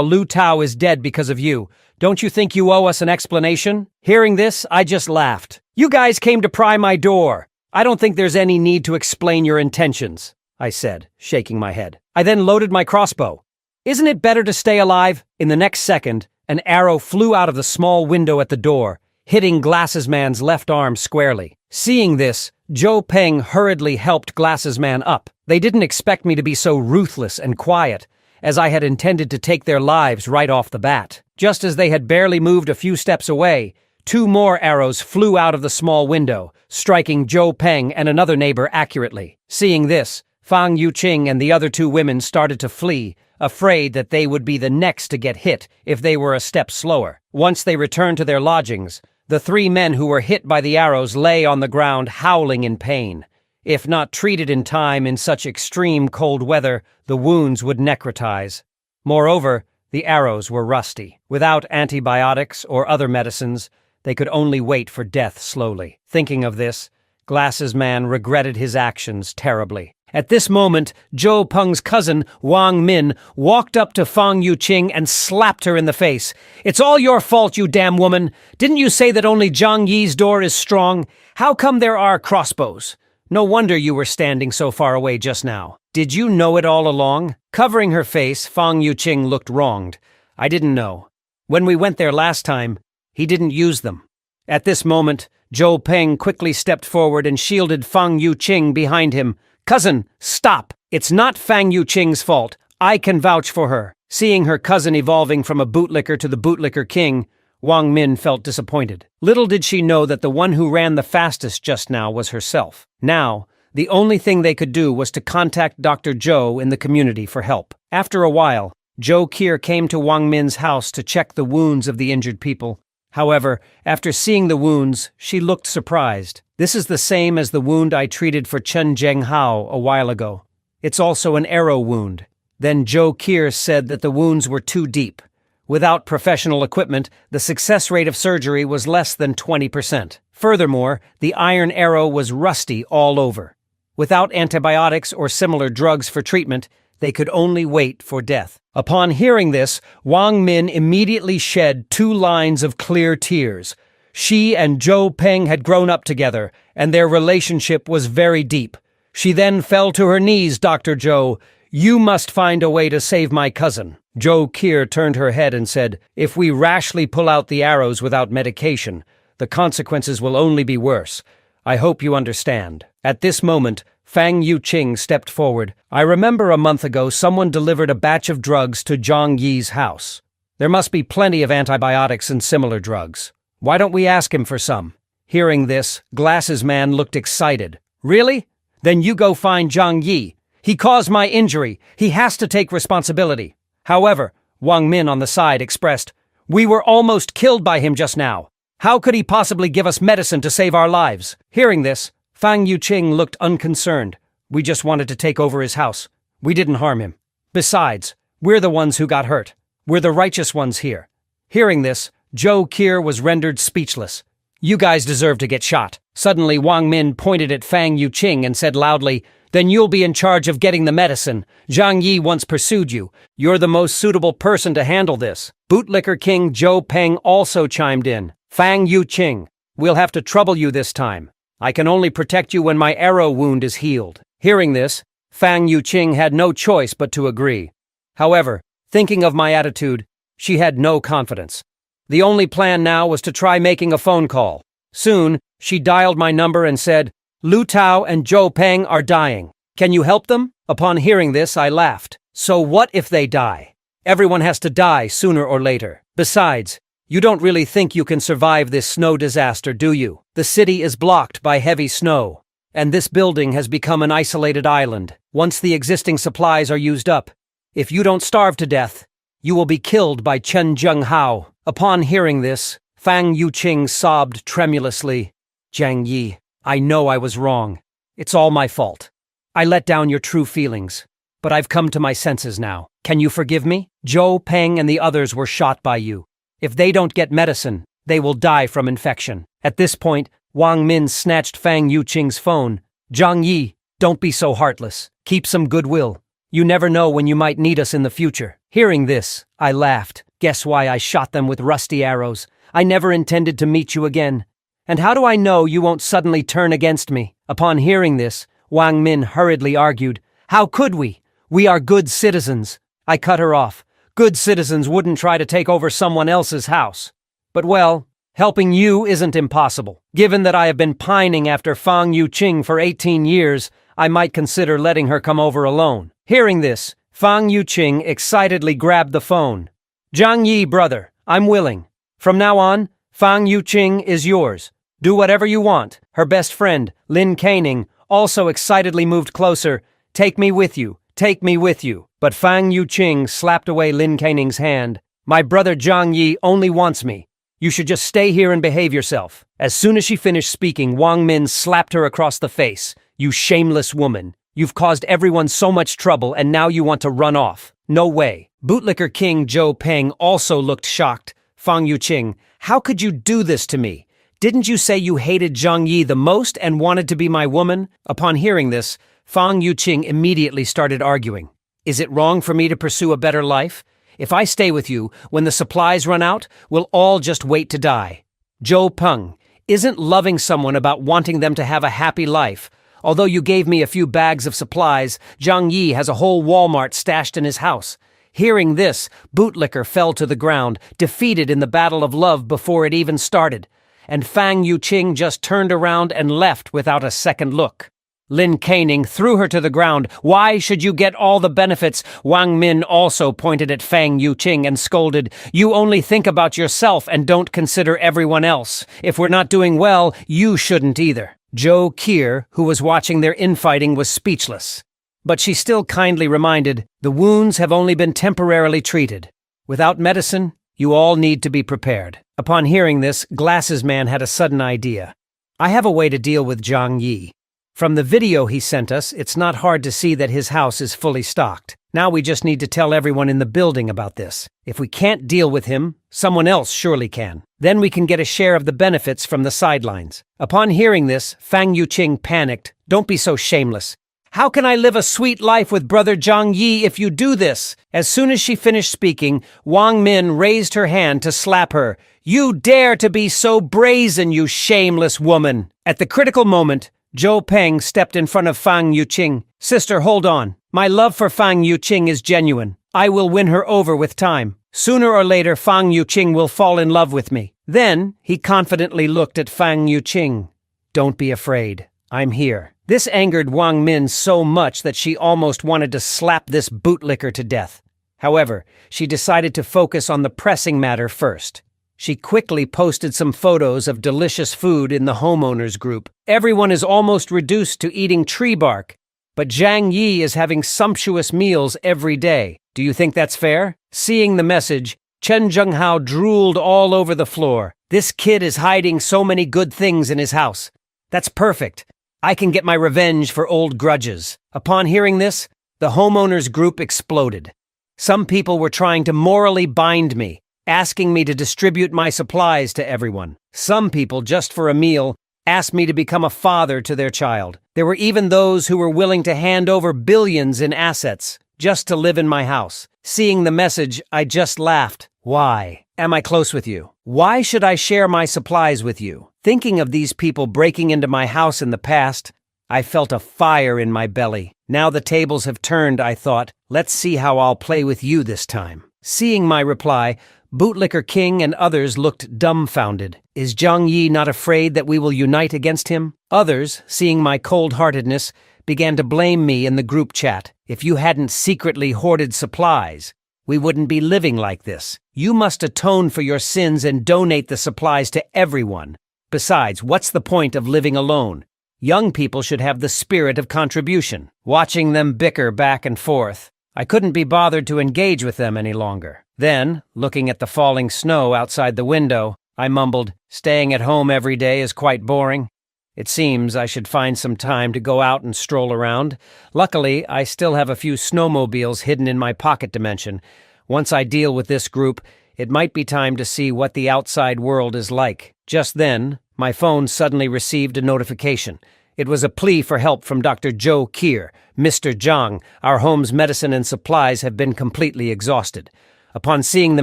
Speaker 1: Lu Tao is dead because of you. Don't you think you owe us an explanation?" Hearing this, I just laughed. "You guys came to pry my door. I don't think there's any need to explain your intentions," I said, shaking my head. I then loaded my crossbow. "Isn't it better to stay alive?" In the next second, an arrow flew out of the small window at the door, hitting Glasses Man's left arm squarely. Seeing this, Zhou Peng hurriedly helped Glasses Man up. They didn't expect me to be so ruthless and quiet, as I had intended to take their lives right off the bat. Just as they had barely moved a few steps away, 2 more arrows flew out of the small window, striking Zhou Peng and another neighbor accurately. Seeing this, Fang Yuqing and the other 2 women started to flee, afraid that they would be the next to get hit if they were a step slower. Once they returned to their lodgings, the 3 men who were hit by the arrows lay on the ground howling in pain. If not treated in time in such extreme cold weather, the wounds would necrotize. Moreover, the arrows were rusty. Without antibiotics or other medicines, they could only wait for death slowly. Thinking of this, Glasses Man regretted his actions terribly. At this moment, Zhou Peng's cousin, Wang Min, walked up to Fang Yuqing and slapped her in the face. "It's all your fault, you damn woman! Didn't you say that only Zhang Yi's door is strong? How come there are crossbows? No wonder you were standing so far away just now. Did you know it all along?" Covering her face, Fang Yuqing looked wronged. "I didn't know. When we went there last time, he didn't use them." At this moment, Zhou Peng quickly stepped forward and shielded Fang Yuqing behind him. "Cousin, stop! It's not Fang Yuqing's fault. I can vouch for her." Seeing her cousin evolving from a bootlicker to the bootlicker king, Wang Min felt disappointed. Little did she know that the one who ran the fastest just now was herself. Now, the only thing they could do was to contact Dr. Zhou in the community for help. After a while, Zhou Kier came to Wang Min's house to check the wounds of the injured people. However, after seeing the wounds, she looked surprised. This is the same as the wound I treated for Chen Zhenghao a while ago. It's also an arrow wound. Then Zhou Kier said that the wounds were too deep. Without professional equipment, the success rate of surgery was less than 20%. Furthermore, the iron arrow was rusty all over. Without antibiotics or similar drugs for treatment, they could only wait for death. Upon hearing this, Wang Min immediately shed 2 lines of clear tears. She and Zhou Peng had grown up together, and their relationship was very deep. She then fell to her knees, Dr. Zhou. You must find a way to save my cousin. Zhou Kier turned her head and said, if we rashly pull out the arrows without medication, the consequences will only be worse. I hope you understand. At this moment, Fang Yuqing stepped forward. I remember a month ago someone delivered a batch of drugs to Zhang Yi's house. There must be plenty of antibiotics and similar drugs. Why don't we ask him for some? Hearing this, Glasses Man looked excited. Really? Then you go find Zhang Yi. He caused my injury. He has to take responsibility. However, Wang Min on the side expressed, we were almost killed by him just now. How could he possibly give us medicine to save our lives? Hearing this, Fang Yuqing looked unconcerned. We just wanted to take over his house. We didn't harm him. Besides, we're the ones who got hurt. We're the righteous ones here. Hearing this, Zhou Kier was rendered speechless. You guys deserve to get shot. Suddenly, Wang Min pointed at Fang Yuqing and said loudly, then you'll be in charge of getting the medicine. Zhang Yi once pursued you. You're the most suitable person to handle this. Bootlicker King Zhou Peng also chimed in. Fang Yuqing, we'll have to trouble you this time. I can only protect you when my arrow wound is healed. Hearing this, Fang Yuqing had no choice but to agree. However, thinking of my attitude, she had no confidence. The only plan now was to try making a phone call. Soon, she dialed my number and said, Lu Tao and Zhou Peng are dying. Can you help them? Upon hearing this, I laughed. So what if they die? Everyone has to die sooner or later. Besides, you don't really think you can survive this snow disaster, do you? The city is blocked by heavy snow, and this building has become an isolated island. Once the existing supplies are used up, if you don't starve to death, you will be killed by Chen Zhenghao. Upon hearing this, Fang Yuqing sobbed tremulously. Zhang Yi, I know I was wrong. It's all my fault. I let down your true feelings, but I've come to my senses now. Can you forgive me? Zhou Peng and the others were shot by you. If they don't get medicine, they will die from infection. At this point, Wang Min snatched Fang Yuqing's phone. Zhang Yi, don't be so heartless. Keep some goodwill. You never know when you might need us in the future. Hearing this, I laughed. Guess why I shot them with rusty arrows? I never intended to meet you again. And how do I know you won't suddenly turn against me? Upon hearing this, Wang Min hurriedly argued, how could we? We are good citizens. I cut her off. Good citizens wouldn't try to take over someone else's house. But well, helping you isn't impossible. Given that I have been pining after Fang Yuqing for 18 years, I might consider letting her come over alone. Hearing this, Fang Yuqing excitedly grabbed the phone. Zhang Yi, brother, I'm willing. From now on, Fang Yuqing is yours. Do whatever you want. Her best friend, Lin Kaining, also excitedly moved closer. Take me with you. Take me with you. But Fang Yuqing slapped away Lin Kaining's hand. My brother Zhang Yi only wants me. You should just stay here and behave yourself. As soon as she finished speaking, Wang Min slapped her across the face. You shameless woman. You've caused everyone so much trouble and now you want to run off. No way. Bootlicker King Zhou Peng also looked shocked. Fang Yuqing, how could you do this to me? Didn't you say you hated Zhang Yi the most and wanted to be my woman? Upon hearing this, Fang Yuqing immediately started arguing. Is it wrong for me to pursue a better life? If I stay with you, when the supplies run out, we'll all just wait to die. Zhou Peng, isn't loving someone about wanting them to have a happy life? Although you gave me a few bags of supplies, Zhang Yi has a whole Walmart stashed in his house. Hearing this, Bootlicker fell to the ground, defeated in the battle of love before it even started. And Fang Yuqing just turned around and left without a second look. Lin Caning threw her to the ground. Why should you get all the benefits? Wang Min also pointed at Fang Yuqing and scolded, You only think about yourself and don't consider everyone else. If we're not doing well, you shouldn't either. Zhou Qier, who was watching their infighting, was speechless. But she still kindly reminded, The wounds have only been temporarily treated. Without medicine, you all need to be prepared. Upon hearing this, Glasses Man had a sudden idea. I have a way to deal with Zhang Yi. From the video he sent us, it's not hard to see that his house is fully stocked. Now we just need to tell everyone in the building about this. If we can't deal with him, someone else surely can. Then we can get a share of the benefits from the sidelines. Upon hearing this, Fang Yuqing panicked. Don't be so shameless. How can I live a sweet life with Brother Zhang Yi if you do this? As soon as she finished speaking, Wang Min raised her hand to slap her. You dare to be so brazen, you shameless woman! At the critical moment, Zhou Peng stepped in front of Fang Yuqing. Sister, hold on. My love for Fang Yuqing is genuine. I will win her over with time. Sooner or later, Fang Yuqing will fall in love with me. Then, he confidently looked at Fang Yuqing. Don't be afraid. I'm here. This angered Wang Min so much that she almost wanted to slap this bootlicker to death. However, she decided to focus on the pressing matter first. She quickly posted some photos of delicious food in the homeowners group. Everyone is almost reduced to eating tree bark, but Zhang Yi is having sumptuous meals every day. Do you think that's fair? Seeing the message, Chen Zhenghao drooled all over the floor. This kid is hiding so many good things in his house. That's perfect. I can get my revenge for old grudges. Upon hearing this, the homeowners group exploded. Some people were trying to morally bind me, asking me to distribute my supplies to everyone. Some people, just for a meal, asked me to become a father to their child. There were even those who were willing to hand over billions in assets just to live in my house. Seeing the message, I just laughed. Why? Am I close with you? Why should I share my supplies with you? Thinking of these people breaking into my house in the past, I felt a fire in my belly. Now the tables have turned, I thought. Let's see how I'll play with you this time. Seeing my reply, Bootlicker King and others looked dumbfounded. Is Zhang Yi not afraid that we will unite against him? Others, seeing my cold-heartedness, began to blame me in the group chat. If you hadn't secretly hoarded supplies, we wouldn't be living like this. You must atone for your sins and donate the supplies to everyone. Besides, what's the point of living alone? Young people should have the spirit of contribution. Watching them bicker back and forth, I couldn't be bothered to engage with them any longer. Then, looking at the falling snow outside the window, I mumbled, Staying at home every day is quite boring. It seems I should find some time to go out and stroll around. Luckily, I still have a few snowmobiles hidden in my pocket dimension. Once I deal with this group, it might be time to see what the outside world is like. Just then, my phone suddenly received a notification. It was a plea for help from Dr. Zhou Qier. Mr. Zhang, our home's medicine and supplies have been completely exhausted. Upon seeing the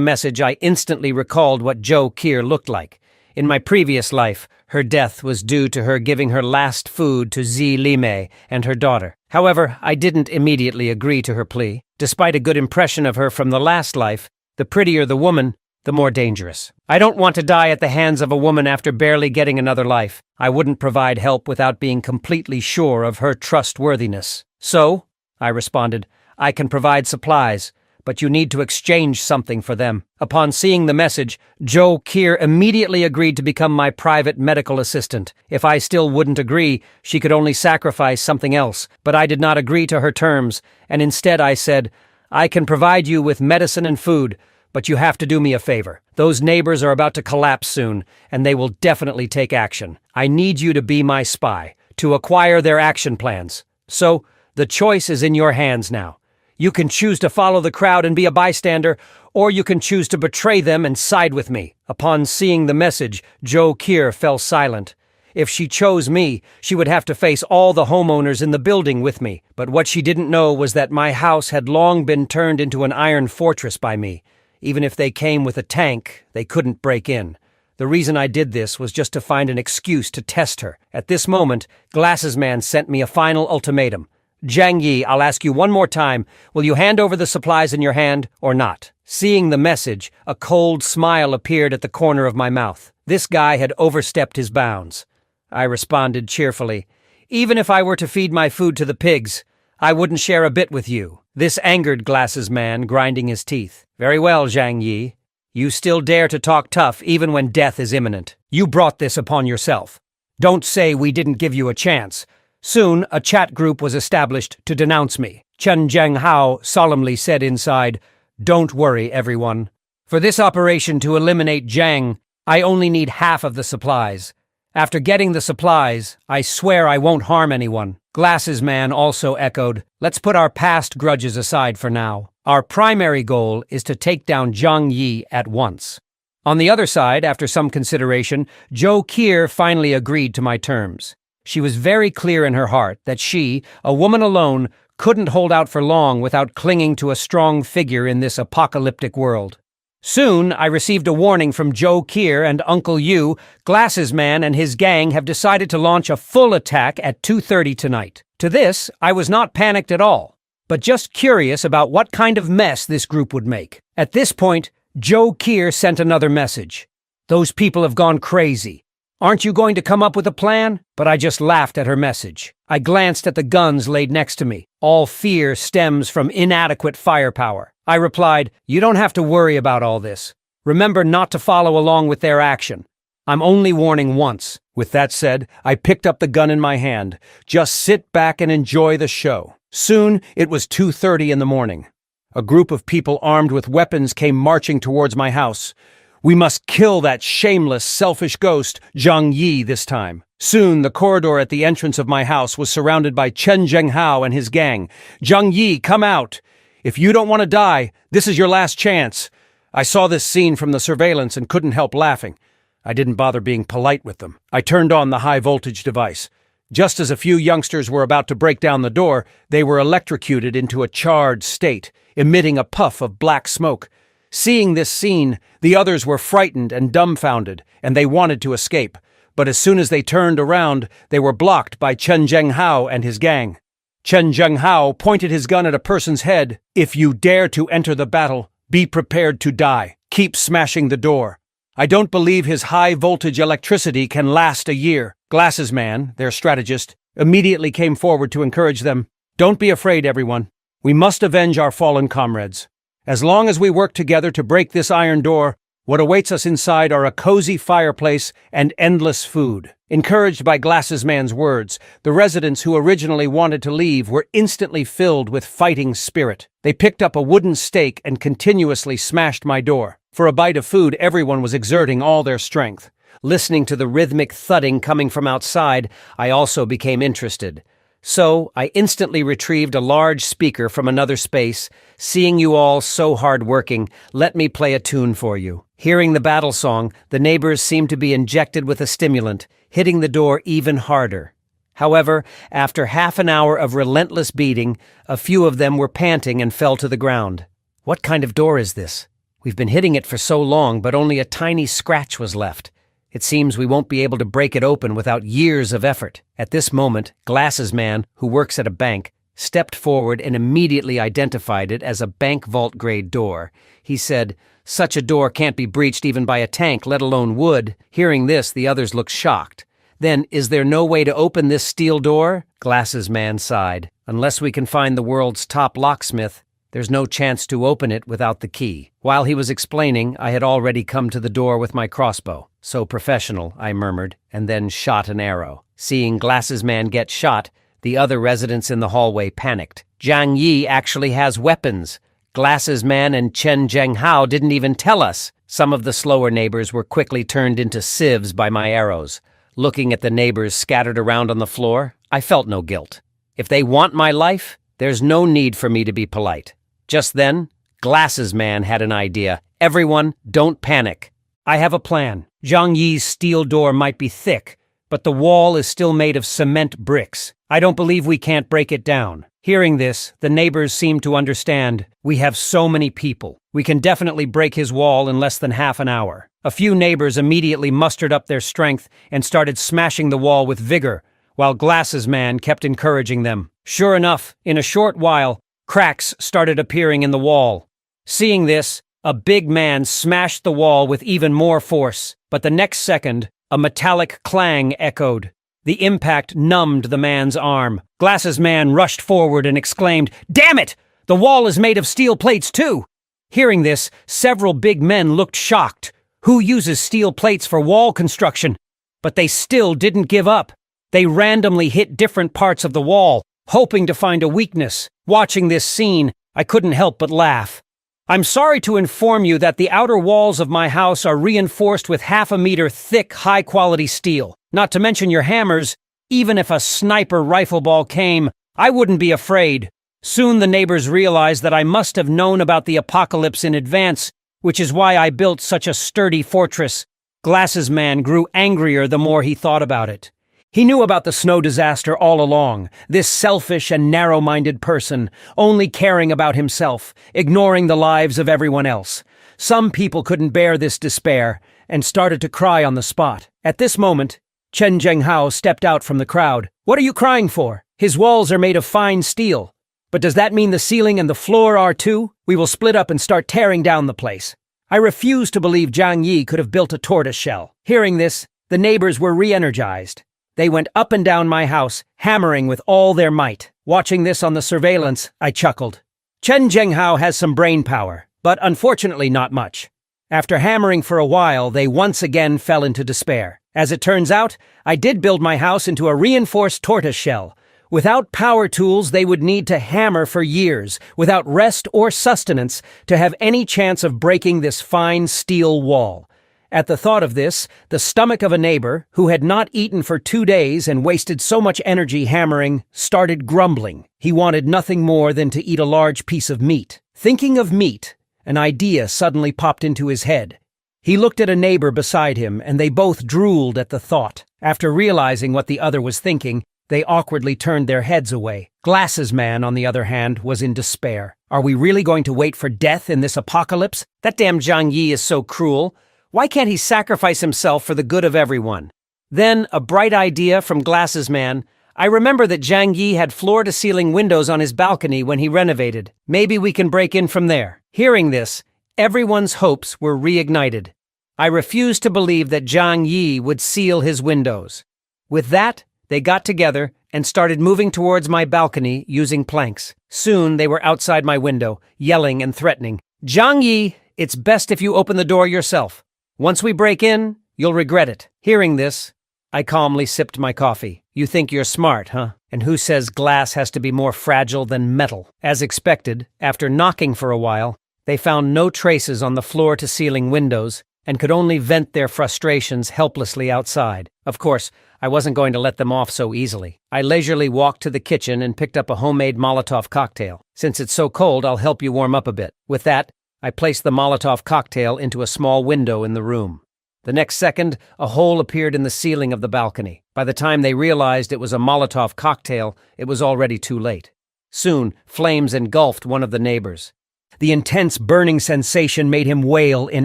Speaker 1: message, I instantly recalled what Zhou Qier looked like. In my previous life, her death was due to her giving her last food to Zi Limei and her daughter. However, I didn't immediately agree to her plea. Despite a good impression of her from the last life, the prettier the woman, the more dangerous. I don't want to die at the hands of a woman after barely getting another life. I wouldn't provide help without being completely sure of her trustworthiness. So, I responded, I can provide supplies, but you need to exchange something for them. Upon seeing the message, Zhou Qier immediately agreed to become my private medical assistant. If I still wouldn't agree, she could only sacrifice something else, but I did not agree to her terms, and instead I said, I can provide you with medicine and food, but you have to do me a favor. Those neighbors are about to collapse soon, and they will definitely take action. I need you to be my spy, to acquire their action plans. So, the choice is in your hands now. You can choose to follow the crowd and be a bystander, or you can choose to betray them and side with me. Upon seeing the message, Zhou Qier fell silent. If she chose me, she would have to face all the homeowners in the building with me. But what she didn't know was that my house had long been turned into an iron fortress by me. Even if they came with a tank, they couldn't break in. The reason I did this was just to find an excuse to test her. At this moment, Glasses Man sent me a final ultimatum. Zhang Yi, I'll ask you one more time, will you hand over the supplies in your hand or not? Seeing the message, a cold smile appeared at the corner of my mouth. This guy had overstepped his bounds. I responded cheerfully, Even if I were to feed my food to the pigs, I wouldn't share a bit with you. This angered Glasses Man, grinding his teeth. Very well, Zhang Yi. You still dare to talk tough even when death is imminent. You brought this upon yourself. Don't say we didn't give you a chance. Soon, a chat group was established to denounce me. Chen Zhenghao solemnly said inside, "Don't worry, everyone. For this operation to eliminate Zhang, I only need half of the supplies. After getting the supplies, I swear I won't harm anyone." Glasses Man also echoed, "Let's put our past grudges aside for now. Our primary goal is to take down Zhang Yi at once." On the other side, after some consideration, Zhou Qier finally agreed to my terms. She was very clear in her heart that she, a woman alone, couldn't hold out for long without clinging to a strong figure in this apocalyptic world. Soon, I received a warning from Zhou Qier and Uncle Yu. Glasses Man and his gang have decided to launch a full attack at 2:30 tonight. To this, I was not panicked at all, but just curious about what kind of mess this group would make. At this point, Zhou Qier sent another message. "Those people have gone crazy. Aren't you going to come up with a plan?" But I just laughed at her message. I glanced at the guns laid next to me. All fear stems from inadequate firepower. I replied, "You don't have to worry about all this. Remember not to follow along with their action. I'm only warning once." With that said, I picked up the gun in my hand. Just sit back and enjoy the show. Soon, it was 2:30 in the morning. A group of people armed with weapons came marching towards my house. We must kill that shameless, selfish ghost, Zhang Yi, this time. Soon, the corridor at the entrance of my house was surrounded by Chen Zhenghao and his gang. "Zhang Yi, come out! If you don't want to die, this is your last chance." I saw this scene from the surveillance and couldn't help laughing. I didn't bother being polite with them. I turned on the high-voltage device. Just as a few youngsters were about to break down the door, they were electrocuted into a charred state, emitting a puff of black smoke. Seeing this scene, the others were frightened and dumbfounded, and they wanted to escape. But as soon as they turned around, they were blocked by Chen Zhenghao and his gang. Chen Zhenghao pointed his gun at a person's head. "If you dare to enter the battle, be prepared to die. Keep smashing the door. I don't believe his high-voltage electricity can last a year." Glasses Man, their strategist, immediately came forward to encourage them. "Don't be afraid, everyone. We must avenge our fallen comrades. As long as we work together to break this iron door, what awaits us inside are a cozy fireplace and endless food." Encouraged by Glasses Man's words, the residents who originally wanted to leave were instantly filled with fighting spirit. They picked up a wooden stake and continuously smashed my door. For a bite of food, everyone was exerting all their strength. Listening to the rhythmic thudding coming from outside, I also became interested. So, I instantly retrieved a large speaker from another space. "Seeing you all so hard-working, let me play a tune for you." Hearing the battle song, the neighbors seemed to be injected with a stimulant, hitting the door even harder. However, after half an hour of relentless beating, a few of them were panting and fell to the ground. "What kind of door is this? We've been hitting it for so long, but only a tiny scratch was left. It seems we won't be able to break it open without years of effort." At this moment, Glasses Man, who works at a bank, stepped forward and immediately identified it as a bank vault-grade door. He said, "Such a door can't be breached even by a tank, let alone wood." Hearing this, the others looked shocked. "Then, is there no way to open this steel door?" Glasses Man sighed. "Unless we can find the world's top locksmith, there's no chance to open it without the key." While he was explaining, I had already come to the door with my crossbow. "So professional," I murmured, and then shot an arrow. Seeing Glasses Man get shot, the other residents in the hallway panicked. "Zhang Yi actually has weapons. Glasses Man and Chen Zhenghao didn't even tell us." Some of the slower neighbors were quickly turned into sieves by my arrows. Looking at the neighbors scattered around on the floor, I felt no guilt. If they want my life, there's no need for me to be polite. Just then, Glasses Man had an idea. "Everyone, don't panic. I have a plan. Zhang Yi's steel door might be thick, but the wall is still made of cement bricks. I don't believe we can't break it down." Hearing this, the neighbors seemed to understand. "We have so many people. We can definitely break his wall in less than half an hour." A few neighbors immediately mustered up their strength and started smashing the wall with vigor, while Glasses Man kept encouraging them. Sure enough, in a short while, cracks started appearing in the wall. Seeing this, a big man smashed the wall with even more force, but the next second, a metallic clang echoed. The impact numbed the man's arm. Glasses Man rushed forward and exclaimed, "Damn it! The wall is made of steel plates too!" Hearing this, several big men looked shocked. Who uses steel plates for wall construction? But they still didn't give up. They randomly hit different parts of the wall, hoping to find a weakness. Watching this scene, I couldn't help but laugh. I'm sorry to inform you that the outer walls of my house are reinforced with half-a-meter thick, high-quality steel. Not to mention your hammers. Even if a sniper rifle ball came, I wouldn't be afraid. Soon the neighbors realized that I must have known about the apocalypse in advance, which is why I built such a sturdy fortress. Glasses Man grew angrier the more he thought about it. He knew about the snow disaster all along, this selfish and narrow-minded person, only caring about himself, ignoring the lives of everyone else. Some people couldn't bear this despair and started to cry on the spot. At this moment, Chen Zhenghao stepped out from the crowd. "What are you crying for? His walls are made of fine steel. But does that mean the ceiling and the floor are too? We will split up and start tearing down the place." I refused to believe Zhang Yi could have built a tortoise shell. Hearing this, the neighbors were re-energized. They went up and down my house, hammering with all their might. Watching this on the surveillance, I chuckled. Chen Zhenghao has some brain power, but unfortunately not much. After hammering for a while, they once again fell into despair. As it turns out, I did build my house into a reinforced tortoise shell. Without power tools, they would need to hammer for years, without rest or sustenance, to have any chance of breaking this fine steel wall. At the thought of this, the stomach of a neighbor, who had not eaten for 2 days and wasted so much energy hammering, started grumbling. He wanted nothing more than to eat a large piece of meat. Thinking of meat, an idea suddenly popped into his head. He looked at a neighbor beside him, and they both drooled at the thought. After realizing what the other was thinking, they awkwardly turned their heads away. Glasses Man, on the other hand, was in despair. Are we really going to wait for death in this apocalypse? That damn Zhang Yi is so cruel. Why can't he sacrifice himself for the good of everyone? Then, a bright idea from Glasses Man. I remember that Zhang Yi had floor-to-ceiling windows on his balcony when he renovated. Maybe we can break in from there. Hearing this, everyone's hopes were reignited. I refused to believe that Zhang Yi would seal his windows. With that, they got together and started moving towards my balcony using planks. Soon they were outside my window, yelling and threatening. "Zhang Yi, it's best if you open the door yourself. Once we break in, you'll regret it." Hearing this, I calmly sipped my coffee. You think you're smart, huh? And who says glass has to be more fragile than metal? As expected, after knocking for a while, they found no traces on the floor-to-ceiling windows and could only vent their frustrations helplessly outside. Of course, I wasn't going to let them off so easily. I leisurely walked to the kitchen and picked up a homemade Molotov cocktail. Since it's so cold, I'll help you warm up a bit. With that, I placed the Molotov cocktail into a small window in the room. The next second, a hole appeared in the ceiling of the balcony. By the time they realized it was a Molotov cocktail, it was already too late. Soon, flames engulfed one of the neighbors. The intense burning sensation made him wail in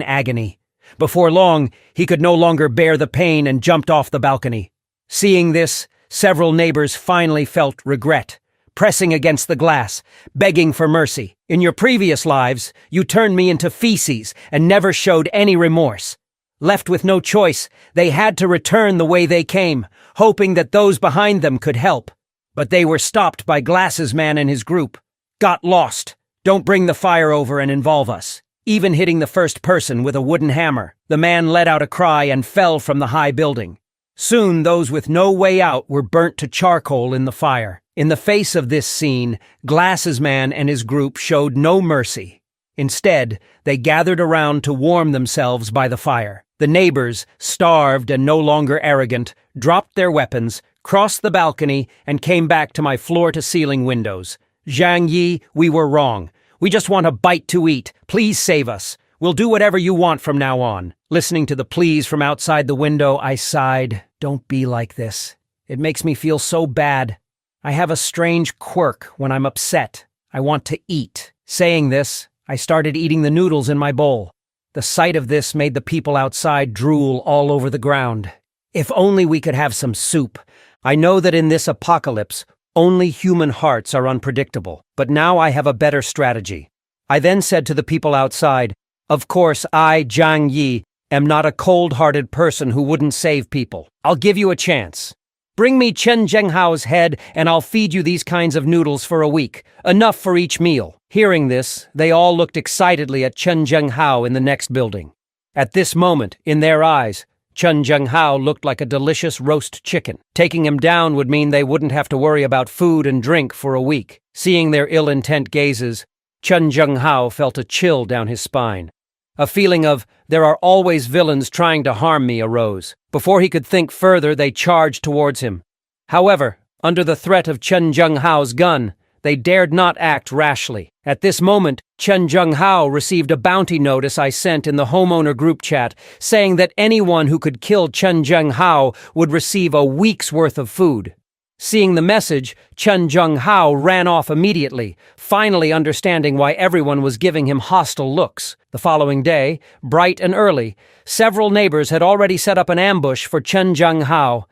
Speaker 1: agony. Before long, he could no longer bear the pain and jumped off the balcony. Seeing this, several neighbors finally felt regret, pressing against the glass, begging for mercy. In your previous lives, you turned me into feces and never showed any remorse. Left with no choice, they had to return the way they came, hoping that those behind them could help. But they were stopped by Glasses Man and his group. Got lost. Don't bring the fire over and involve us. Even hitting the first person with a wooden hammer. The man let out a cry and fell from the high building. Soon those with no way out were burnt to charcoal in the fire. In the face of this scene, Glasses Man and his group showed no mercy. Instead, they gathered around to warm themselves by the fire. The neighbors, starved and no longer arrogant, dropped their weapons, crossed the balcony, and came back to my floor-to-ceiling windows. "Zhang Yi, we were wrong. We just want a bite to eat. Please save us. We'll do whatever you want from now on." Listening to the pleas from outside the window, I sighed. Don't be like this. It makes me feel so bad. I have a strange quirk when I'm upset. I want to eat. Saying this, I started eating the noodles in my bowl. The sight of this made the people outside drool all over the ground. If only we could have some soup. I know that in this apocalypse, only human hearts are unpredictable, but now I have a better strategy. I then said to the people outside, "Of course, I, Zhang Yi, am not a cold-hearted person who wouldn't save people. I'll give you a chance. Bring me Chen Zhenghao's head, and I'll feed you these kinds of noodles for a week, enough for each meal." Hearing this, they all looked excitedly at Chen Zhenghao in the next building. At this moment, in their eyes, Chen Zhenghao looked like a delicious roast chicken. Taking him down would mean they wouldn't have to worry about food and drink for a week. Seeing their ill-intent gazes, Chen Zhenghao felt a chill down his spine. A feeling of, "there are always villains trying to harm me," arose. Before he could think further, they charged towards him. However, under the threat of Chen Zhenghao's gun, they dared not act rashly. At this moment, Chen Zhenghao received a bounty notice I sent in the homeowner group chat, saying that anyone who could kill Chen Zhenghao would receive a week's worth of food. Seeing the message, Chen Zhenghao ran off immediately, finally understanding why everyone was giving him hostile looks. The following day, bright and early, several neighbors had already set up an ambush for Chen Zhenghao.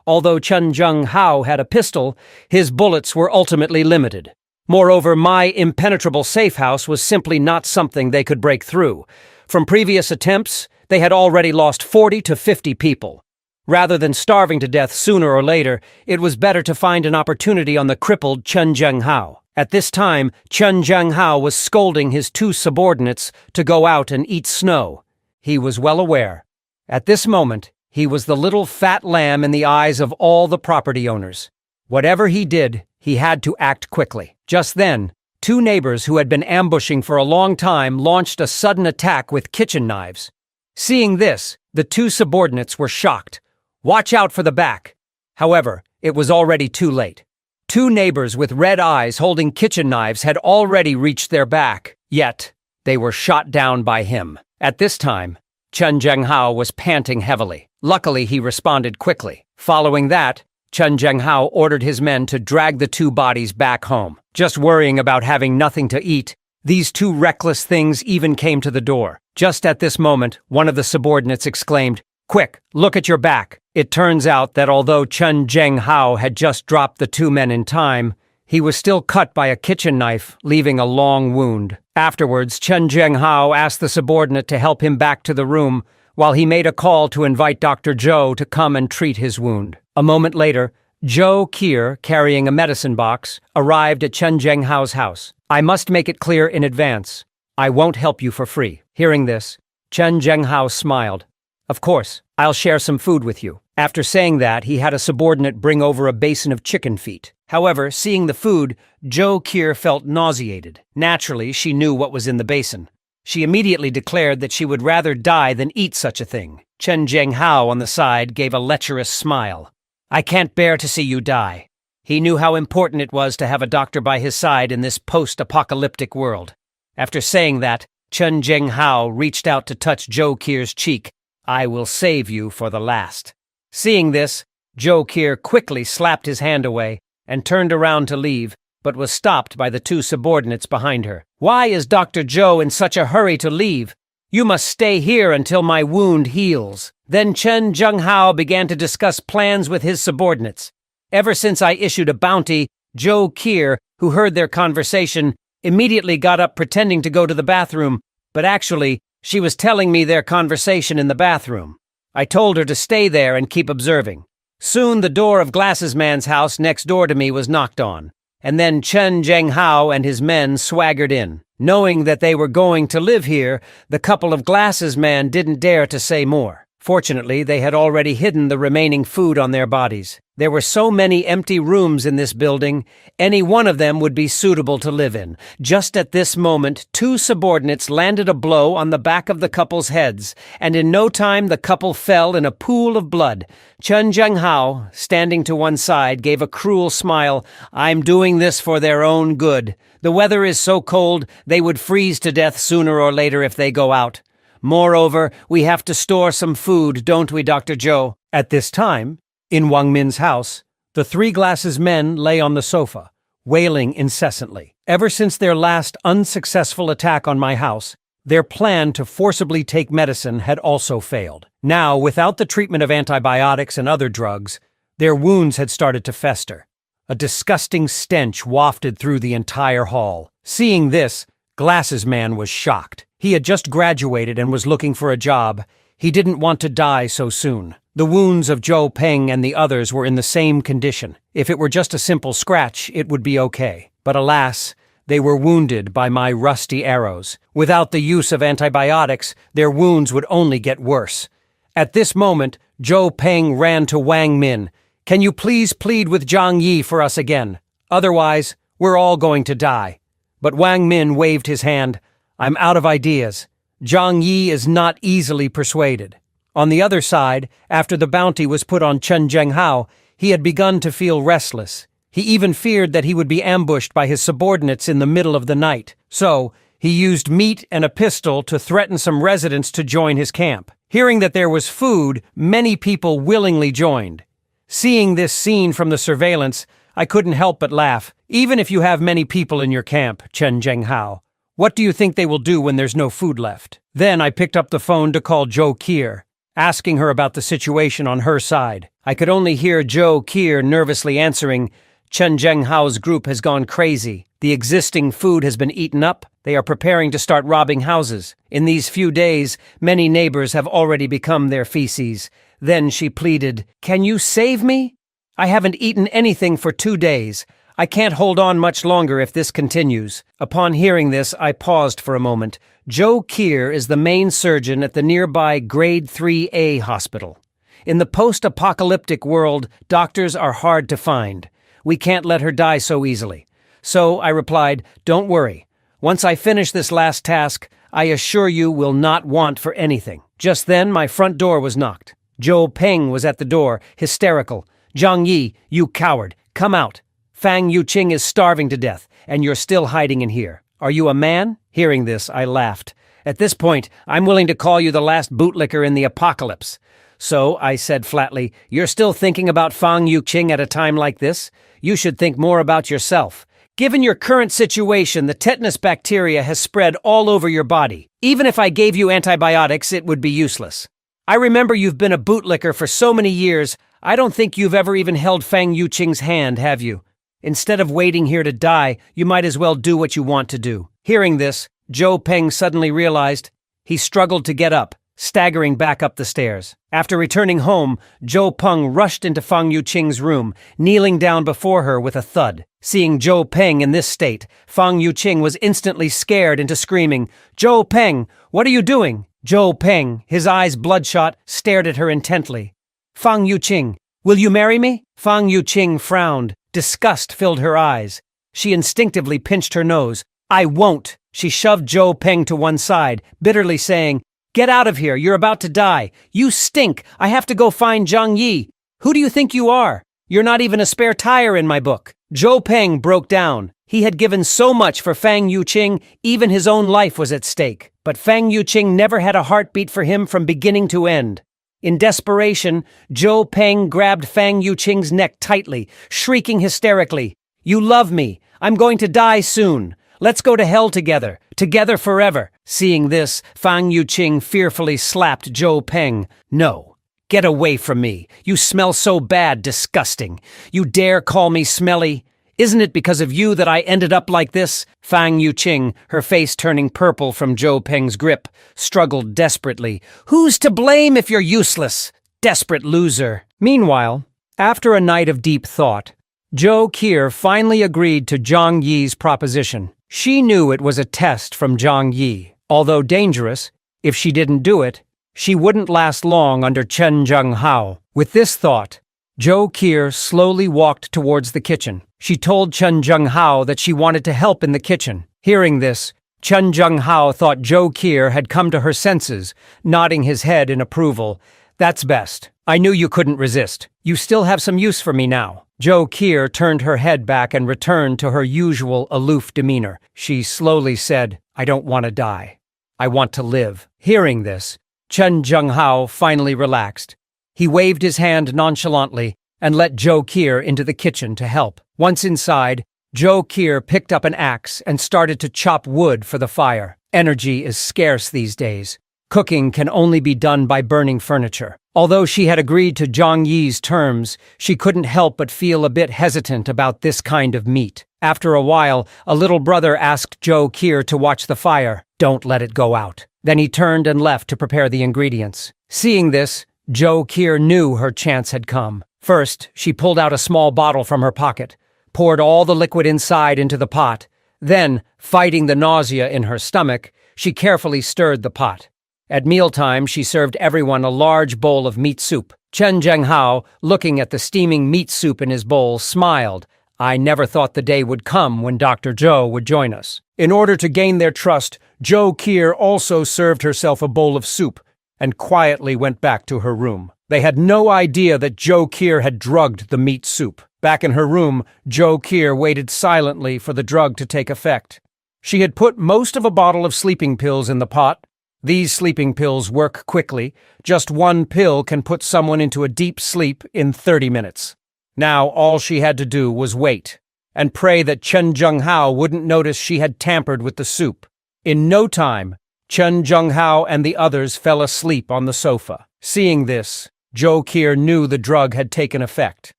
Speaker 1: Although Chen Zhenghao had a pistol, his bullets were ultimately limited. Moreover, my impenetrable safe house was simply not something they could break through. From previous attempts, they had already lost 40 to 50 people. Rather than starving to death sooner or later, it was better to find an opportunity on the crippled Chen Zhenghao. At this time, Chen Zhenghao was scolding his two subordinates to go out and eat snow. He was well aware. At this moment, he was the little fat lamb in the eyes of all the property owners. Whatever he did, he had to act quickly. Just then, two neighbors who had been ambushing for a long time launched a sudden attack with kitchen knives. Seeing this, the two subordinates were shocked. "Watch out for the back." However, it was already too late. Two neighbors with red eyes holding kitchen knives had already reached their back, yet they were shot down by him. At this time, Chen Zhenghao was panting heavily. Luckily, he responded quickly. Following that, Chen Zhenghao ordered his men to drag the two bodies back home. Just worrying about having nothing to eat, these two reckless things even came to the door. Just at this moment, one of the subordinates exclaimed, "Quick, look at your back." It turns out that although Chen Zhenghao had just dropped the two men in time, he was still cut by a kitchen knife, leaving a long wound. Afterwards, Chen Zhenghao asked the subordinate to help him back to the room, while he made a call to invite Dr. Zhou to come and treat his wound. A moment later, Zhou Kier, carrying a medicine box, arrived at Chen Zhenghao's house. "I must make it clear in advance. I won't help you for free." Hearing this, Chen Zhenghao smiled. "Of course, I'll share some food with you." After saying that, he had a subordinate bring over a basin of chicken feet. However, seeing the food, Zhou Kier felt nauseated. Naturally, she knew what was in the basin. She immediately declared that she would rather die than eat such a thing. Chen Zhenghao on the side gave a lecherous smile. "I can't bear to see you die." He knew how important it was to have a doctor by his side in this post-apocalyptic world. After saying that, Chen Zhenghao reached out to touch Zhou Kier's cheek. "I will save you for the last." Seeing this, Zhou Kier quickly slapped his hand away and turned around to leave, but was stopped by the two subordinates behind her. "Why is Dr. Zhou in such a hurry to leave? You must stay here until my wound heals." Then Chen Zhenghao began to discuss plans with his subordinates. Ever since I issued a bounty, Zhou Kier, who heard their conversation, immediately got up pretending to go to the bathroom, but actually, she was telling me their conversation in the bathroom. I told her to stay there and keep observing. Soon the door of Glasses Man's house next door to me was knocked on, and then Chen Zhenghao and his men swaggered in. Knowing that they were going to live here, the couple of Glasses Man didn't dare to say more. Fortunately, they had already hidden the remaining food on their bodies. There were so many empty rooms in this building, any one of them would be suitable to live in. Just at this moment, two subordinates landed a blow on the back of the couple's heads, and in no time the couple fell in a pool of blood. Chen Zhenghao, standing to one side, gave a cruel smile. "I'm doing this for their own good. The weather is so cold, they would freeze to death sooner or later if they go out. Moreover, we have to store some food, don't we, Dr. Zhou?" At this time, in Wang Min's house, the three Glasses men lay on the sofa, wailing incessantly. Ever since their last unsuccessful attack on my house, their plan to forcibly take medicine had also failed. Now, without the treatment of antibiotics and other drugs, their wounds had started to fester. A disgusting stench wafted through the entire hall. Seeing this, Glasses Man was shocked. He had just graduated and was looking for a job. He didn't want to die so soon. The wounds of Zhou Peng and the others were in the same condition. If it were just a simple scratch, it would be okay. But alas, they were wounded by my rusty arrows. Without the use of antibiotics, their wounds would only get worse. At this moment, Zhou Peng ran to Wang Min. "Can you please plead with Zhang Yi for us again? Otherwise, we're all going to die." But Wang Min waved his hand. "I'm out of ideas. Zhang Yi is not easily persuaded." On the other side, after the bounty was put on Chen Zhenghao, he had begun to feel restless. He even feared that he would be ambushed by his subordinates in the middle of the night. So, he used meat and a pistol to threaten some residents to join his camp. Hearing that there was food, many people willingly joined. Seeing this scene from the surveillance, I couldn't help but laugh. Even if you have many people in your camp, Chen Zhenghao, what do you think they will do when there's no food left? Then I picked up the phone to call Zhou Qier, asking her about the situation on her side. I could only hear Zhou Qier nervously answering, "Chen Zhenghao's group has gone crazy. The existing food has been eaten up. They are preparing to start robbing houses. In these few days, many neighbors have already become their feces." Then she pleaded, "Can you save me? I haven't eaten anything for 2 days. I can't hold on much longer if this continues." Upon hearing this, I paused for a moment. Zhou Qier is the main surgeon at the nearby Grade 3A hospital. In the post-apocalyptic world, doctors are hard to find. We can't let her die so easily. So I replied, "Don't worry. Once I finish this last task, I assure you will not want for anything." Just then, my front door was knocked. Zhou Peng was at the door, hysterical. "Zhang Yi, you coward, come out. Fang Yuqing is starving to death, and you're still hiding in here. Are you a man?" Hearing this, I laughed. "At this point, I'm willing to call you the last bootlicker in the apocalypse." "So," I said flatly, "you're still thinking about Fang Yuqing at a time like this? You should think more about yourself. Given your current situation, the tetanus bacteria has spread all over your body. Even if I gave you antibiotics, it would be useless. I remember you've been a bootlicker for so many years. I don't think you've ever even held Fang Yuqing's hand, have you? Instead of waiting here to die, you might as well do what you want to do." Hearing this, Zhou Peng suddenly realized. He struggled to get up, staggering back up the stairs. After returning home, Zhou Peng rushed into Fang Yuqing's room, kneeling down before her with a thud. Seeing Zhou Peng in this state, Fang Yuqing was instantly scared into screaming, "Zhou Peng, what are you doing?" Zhou Peng, his eyes bloodshot, stared at her intently. "Fang Yuqing, will you marry me?" Fang Yuqing frowned. Disgust filled her eyes. She instinctively pinched her nose. "I won't." She shoved Zhou Peng to one side, bitterly saying, "Get out of here, you're about to die. You stink, I have to go find Zhang Yi. Who do you think you are? You're not even a spare tire in my book." Zhou Peng broke down. He had given so much for Fang Yuqing, even his own life was at stake. But Fang Yuqing never had a heartbeat for him from beginning to end. In desperation, Zhou Peng grabbed Fang Yuqing's neck tightly, shrieking hysterically, "You love me. I'm going to die soon. Let's go to hell together forever." Seeing this, Fang Yuqing fearfully slapped Zhou Peng. "No. Get away from me. You smell so bad, disgusting. You dare call me smelly? Isn't it because of you that I ended up like this?" Fang Yuqing, her face turning purple from Zhou Peng's grip, struggled desperately. "Who's to blame if you're useless? Desperate loser." Meanwhile, after a night of deep thought, Zhou Qier finally agreed to Zhang Yi's proposition. She knew it was a test from Zhang Yi. Although dangerous, if she didn't do it, she wouldn't last long under Chen Zhenghao. With this thought, Zhou Qier slowly walked towards the kitchen. She told Chen Zhenghao that she wanted to help in the kitchen. Hearing this, Chen Zhenghao thought Zhou Qier had come to her senses, nodding his head in approval. "That's best. I knew you couldn't resist. You still have some use for me now." Zhou Qier turned her head back and returned to her usual aloof demeanor. She slowly said, "I don't want to die. I want to live." Hearing this, Chen Zhenghao finally relaxed. He waved his hand nonchalantly and let Zhou Qier into the kitchen to help. Once inside, Zhou Qier picked up an axe and started to chop wood for the fire. Energy is scarce these days. Cooking can only be done by burning furniture. Although she had agreed to Zhang Yi's terms, she couldn't help but feel a bit hesitant about this kind of meat. After a while, a little brother asked Joe Kier to watch the fire. Don't let it go out. Then he turned and left to prepare the ingredients. Seeing this, Joe Kier knew her chance had come. First, she pulled out a small bottle from her pocket, poured all the liquid inside into the pot. Then, fighting the nausea in her stomach, she carefully stirred the pot. At mealtime, she served everyone a large bowl of meat soup. Chen Zhenghao, looking at the steaming meat soup in his bowl, smiled. I never thought the day would come when Dr. Zhou would join us. In order to gain their trust, Joe Kier also served herself a bowl of soup and quietly went back to her room. They had no idea that Joe Kier had drugged the meat soup. Back in her room, Joe Kier waited silently for the drug to take effect. She had put most of a bottle of sleeping pills in the pot. These sleeping pills work quickly. Just one pill can put someone into a deep sleep in 30 minutes. Now all she had to do was wait and pray that Chen Zhenghao wouldn't notice she had tampered with the soup. In no time, Chen Zhenghao and the others fell asleep on the sofa. Seeing this, Joe Kier knew the drug had taken effect.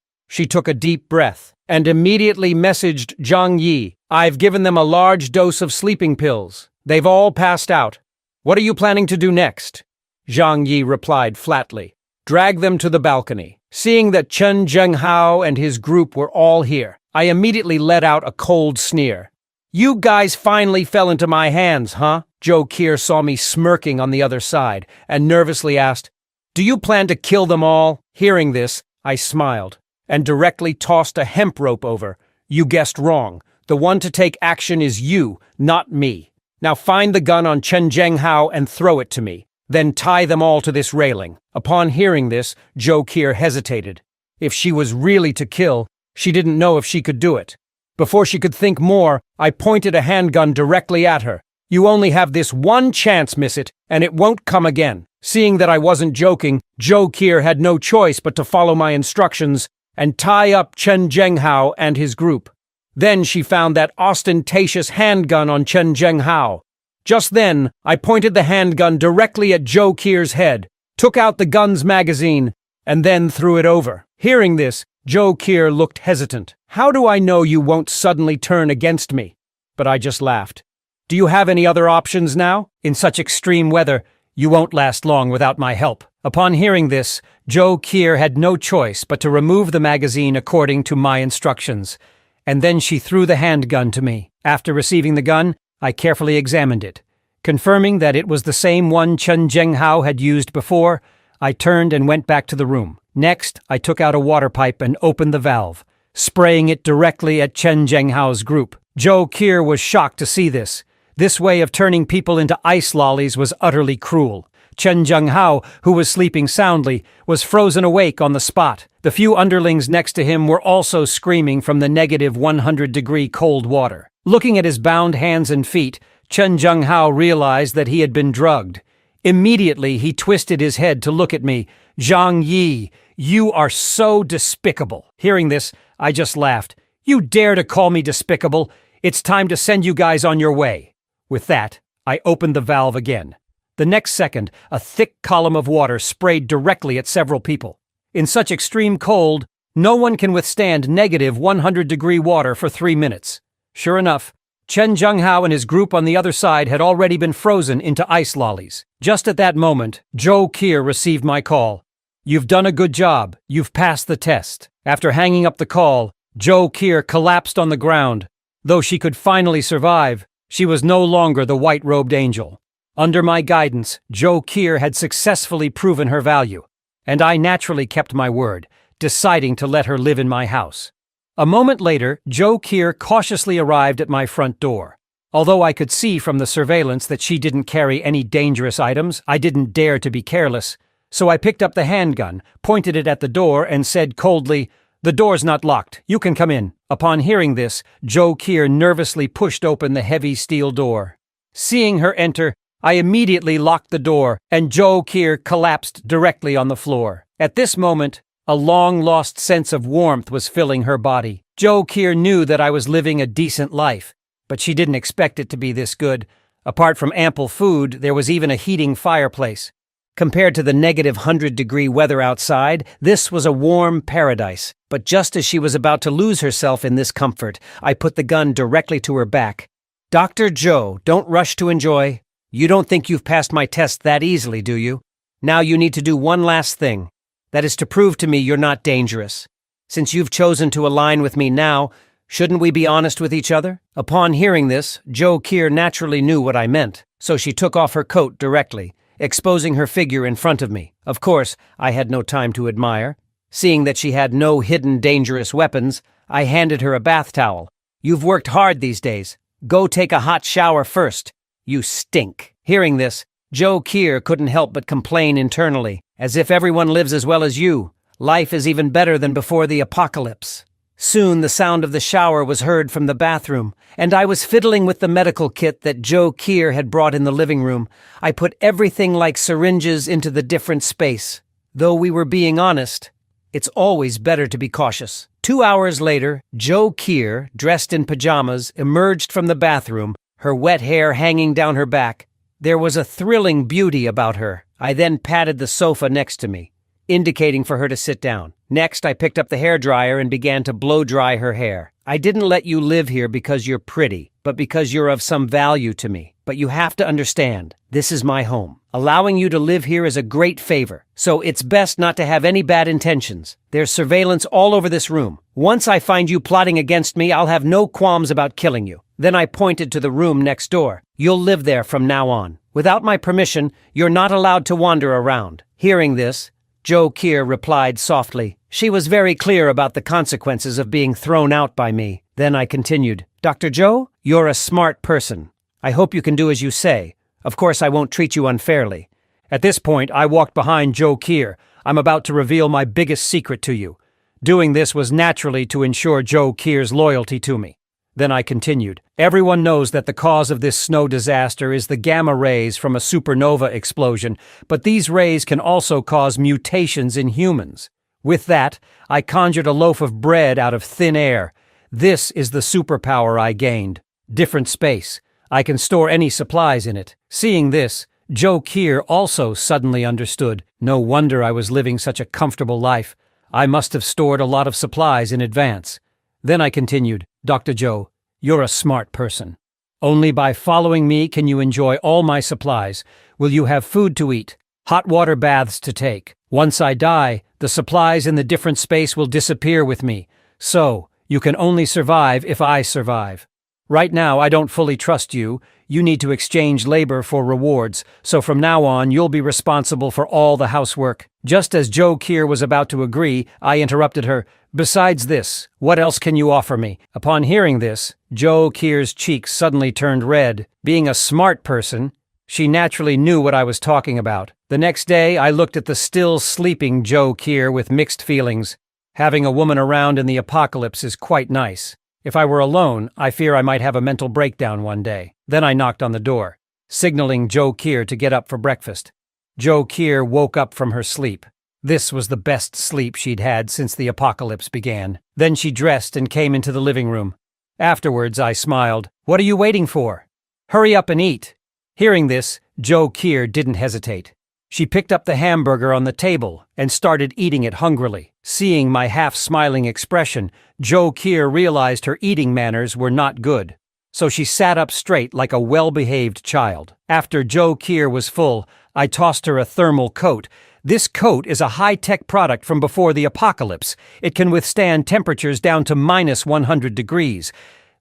Speaker 1: She took a deep breath and immediately messaged Zhang Yi. I've given them a large dose of sleeping pills. They've all passed out. What are you planning to do next? Zhang Yi replied flatly. Drag them to the balcony. Seeing that Chen Zhenghao and his group were all here, I immediately let out a cold sneer. You guys finally fell into my hands, huh? Joe Kier saw me smirking on the other side and nervously asked, Do you plan to kill them all? Hearing this, I smiled and directly tossed a hemp rope over. You guessed wrong. The one to take action is you, not me. Now find the gun on Chen Zhenghao and throw it to me. Then tie them all to this railing. Upon hearing this, Joe Kier hesitated. If she was really to kill, she didn't know if she could do it. Before she could think more, I pointed a handgun directly at her. You only have this one chance, miss it, and it won't come again. Seeing that I wasn't joking, Joe Kier had no choice but to follow my instructions and tie up Chen Zhenghao and his group. Then she found that ostentatious handgun on Chen Zhenghao. Just then, I pointed the handgun directly at Joe Kier's head, took out the gun's magazine, and then threw it over. Hearing this, Joe Kier looked hesitant. How do I know you won't suddenly turn against me? But I just laughed. Do you have any other options now? In such extreme weather, you won't last long without my help. Upon hearing this, Joe Kier had no choice but to remove the magazine according to my instructions. And then she threw the handgun to me. After receiving the gun, I carefully examined it. Confirming that it was the same one Chen Zhenghao had used before, I turned and went back to the room. Next, I took out a water pipe and opened the valve, spraying it directly at Chen Zhenghao's group. Joe Kier was shocked to see this. This way of turning people into ice lollies was utterly cruel. Chen Zhenghao, who was sleeping soundly, was frozen awake on the spot. The few underlings next to him were also screaming from the negative 100-degree cold water. Looking at his bound hands and feet, Chen Zhenghao realized that he had been drugged. Immediately, he twisted his head to look at me. Zhang Yi, you are so despicable. Hearing this, I just laughed. You dare to call me despicable? It's time to send you guys on your way. With that, I opened the valve again. The next second, a thick column of water sprayed directly at several people. In such extreme cold, no one can withstand negative 100-degree water for 3 minutes. Sure enough, Chen Zhenghao and his group on the other side had already been frozen into ice lollies. Just at that moment, Joe Kier received my call. You've done a good job. You've passed the test. After hanging up the call, Joe Kier collapsed on the ground. Though she could finally survive, she was no longer the white-robed angel. Under my guidance, Joe Kier had successfully proven her value, and I naturally kept my word, deciding to let her live in my house. A moment later, Joe Kier cautiously arrived at my front door. Although I could see from the surveillance that she didn't carry any dangerous items, I didn't dare to be careless, so I picked up the handgun, pointed it at the door, and said coldly, "The door's not locked. You can come in." Upon hearing this, Joe Kier nervously pushed open the heavy steel door. Seeing her enter, I immediately locked the door, and Joe Kier collapsed directly on the floor. At this moment, a long-lost sense of warmth was filling her body. Joe Kier knew that I was living a decent life, but she didn't expect it to be this good. Apart from ample food, there was even a heating fireplace. Compared to the -100-degree weather outside, this was a warm paradise. But just as she was about to lose herself in this comfort, I put the gun directly to her back. "Dr. Joe, don't rush to enjoy. You don't think you've passed my test that easily, do you? Now you need to do one last thing. That is to prove to me you're not dangerous. Since you've chosen to align with me now, shouldn't we be honest with each other?" Upon hearing this, Joe Keir naturally knew what I meant, so she took off her coat directly, exposing her figure in front of me. Of course, I had no time to admire. Seeing that she had no hidden dangerous weapons, I handed her a bath towel. "You've worked hard these days. Go take a hot shower first. You stink." Hearing this, Joe Keir couldn't help but complain internally, "As if everyone lives as well as you. Life is even better than before the apocalypse." Soon the sound of the shower was heard from the bathroom, and I was fiddling with the medical kit that Joe Keir had brought in the living room. I put everything like syringes into the different space. Though we were being honest, it's always better to be cautious. 2 hours later, Joe Keir, dressed in pajamas, emerged from the bathroom, her wet hair hanging down her back. There was a thrilling beauty about her. I then patted the sofa next to me, indicating for her to sit down. Next, I picked up the hairdryer and began to blow-dry her hair. "I didn't let you live here because you're pretty, but because you're of some value to me. But you have to understand, this is my home. Allowing you to live here is a great favor, so it's best not to have any bad intentions. There's surveillance all over this room. Once I find you plotting against me, I'll have no qualms about killing you." Then I pointed to the room next door. "You'll live there from now on. Without my permission, you're not allowed to wander around." Hearing this, Joe Keir replied softly. She was very clear about the consequences of being thrown out by me. Then I continued, "Dr. Joe, you're a smart person. I hope you can do as you say. Of course, I won't treat you unfairly." At this point, I walked behind Joe Keir. "I'm about to reveal my biggest secret to you." Doing this was naturally to ensure Joe Keir's loyalty to me. Then I continued, "Everyone knows that the cause of this snow disaster is the gamma rays from a supernova explosion, but these rays can also cause mutations in humans. With that, I conjured a loaf of bread out of thin air. This is the superpower I gained. Different space. I can store any supplies in it." Seeing this, Joe Keir also suddenly understood. No wonder I was living such a comfortable life. I must have stored a lot of supplies in advance. Then I continued, "Dr. Joe, you're a smart person. Only by following me can you enjoy all my supplies. Will you have food to eat, hot water baths to take? Once I die, the supplies in the different space will disappear with me. So, you can only survive if I survive. Right now, I don't fully trust you. You need to exchange labor for rewards, so from now on, you'll be responsible for all the housework." Just as Joe Keir was about to agree, I interrupted her. "Besides this, what else can you offer me?" Upon hearing this, Joe Keir's cheeks suddenly turned red. Being a smart person, she naturally knew what I was talking about. The next day, I looked at the still sleeping Joe Keir with mixed feelings. Having a woman around in the apocalypse is quite nice. If I were alone, I fear I might have a mental breakdown one day. Then I knocked on the door, signaling Joe Keir to get up for breakfast. Joe Keir woke up from her sleep. This was the best sleep she'd had since the apocalypse began. Then she dressed and came into the living room. Afterwards, I smiled. "What are you waiting for? Hurry up and eat." Hearing this, Joe Keir didn't hesitate. She picked up the hamburger on the table and started eating it hungrily. Seeing my half-smiling expression, Joe Keir realized her eating manners were not good. So she sat up straight like a well-behaved child. After Joe Keir was full, I tossed her a thermal coat. This coat is a high-tech product from before the apocalypse. It can withstand temperatures down to -100 degrees.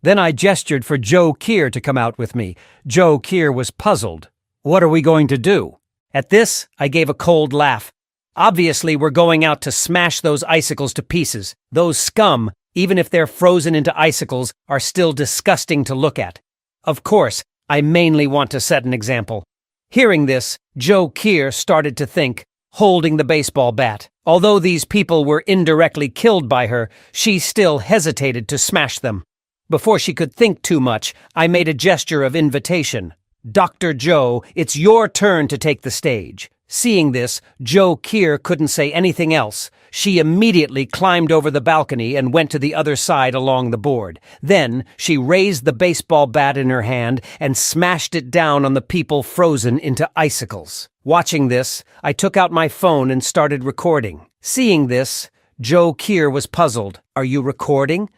Speaker 1: Then I gestured for Joe Keir to come out with me. Joe Keir was puzzled. "What are we going to do?" At this, I gave a cold laugh. "Obviously, we're going out to smash those icicles to pieces. Those scum, even if they're frozen into icicles, are still disgusting to look at. Of course, I mainly want to set an example." Hearing this, Joe Keir started to think, holding the baseball bat. Although these people were indirectly killed by her, she still hesitated to smash them. Before she could think too much, I made a gesture of invitation. "Dr. Joe, it's your turn to take the stage. Seeing this, Joe Kier couldn't say anything else. She immediately climbed over the balcony and went to the other side along the board. Then, she raised the baseball bat in her hand and smashed it down on the people frozen into icicles. Watching this, I took out my phone and started recording. Seeing this, Joe Kier was puzzled. "Are you recording?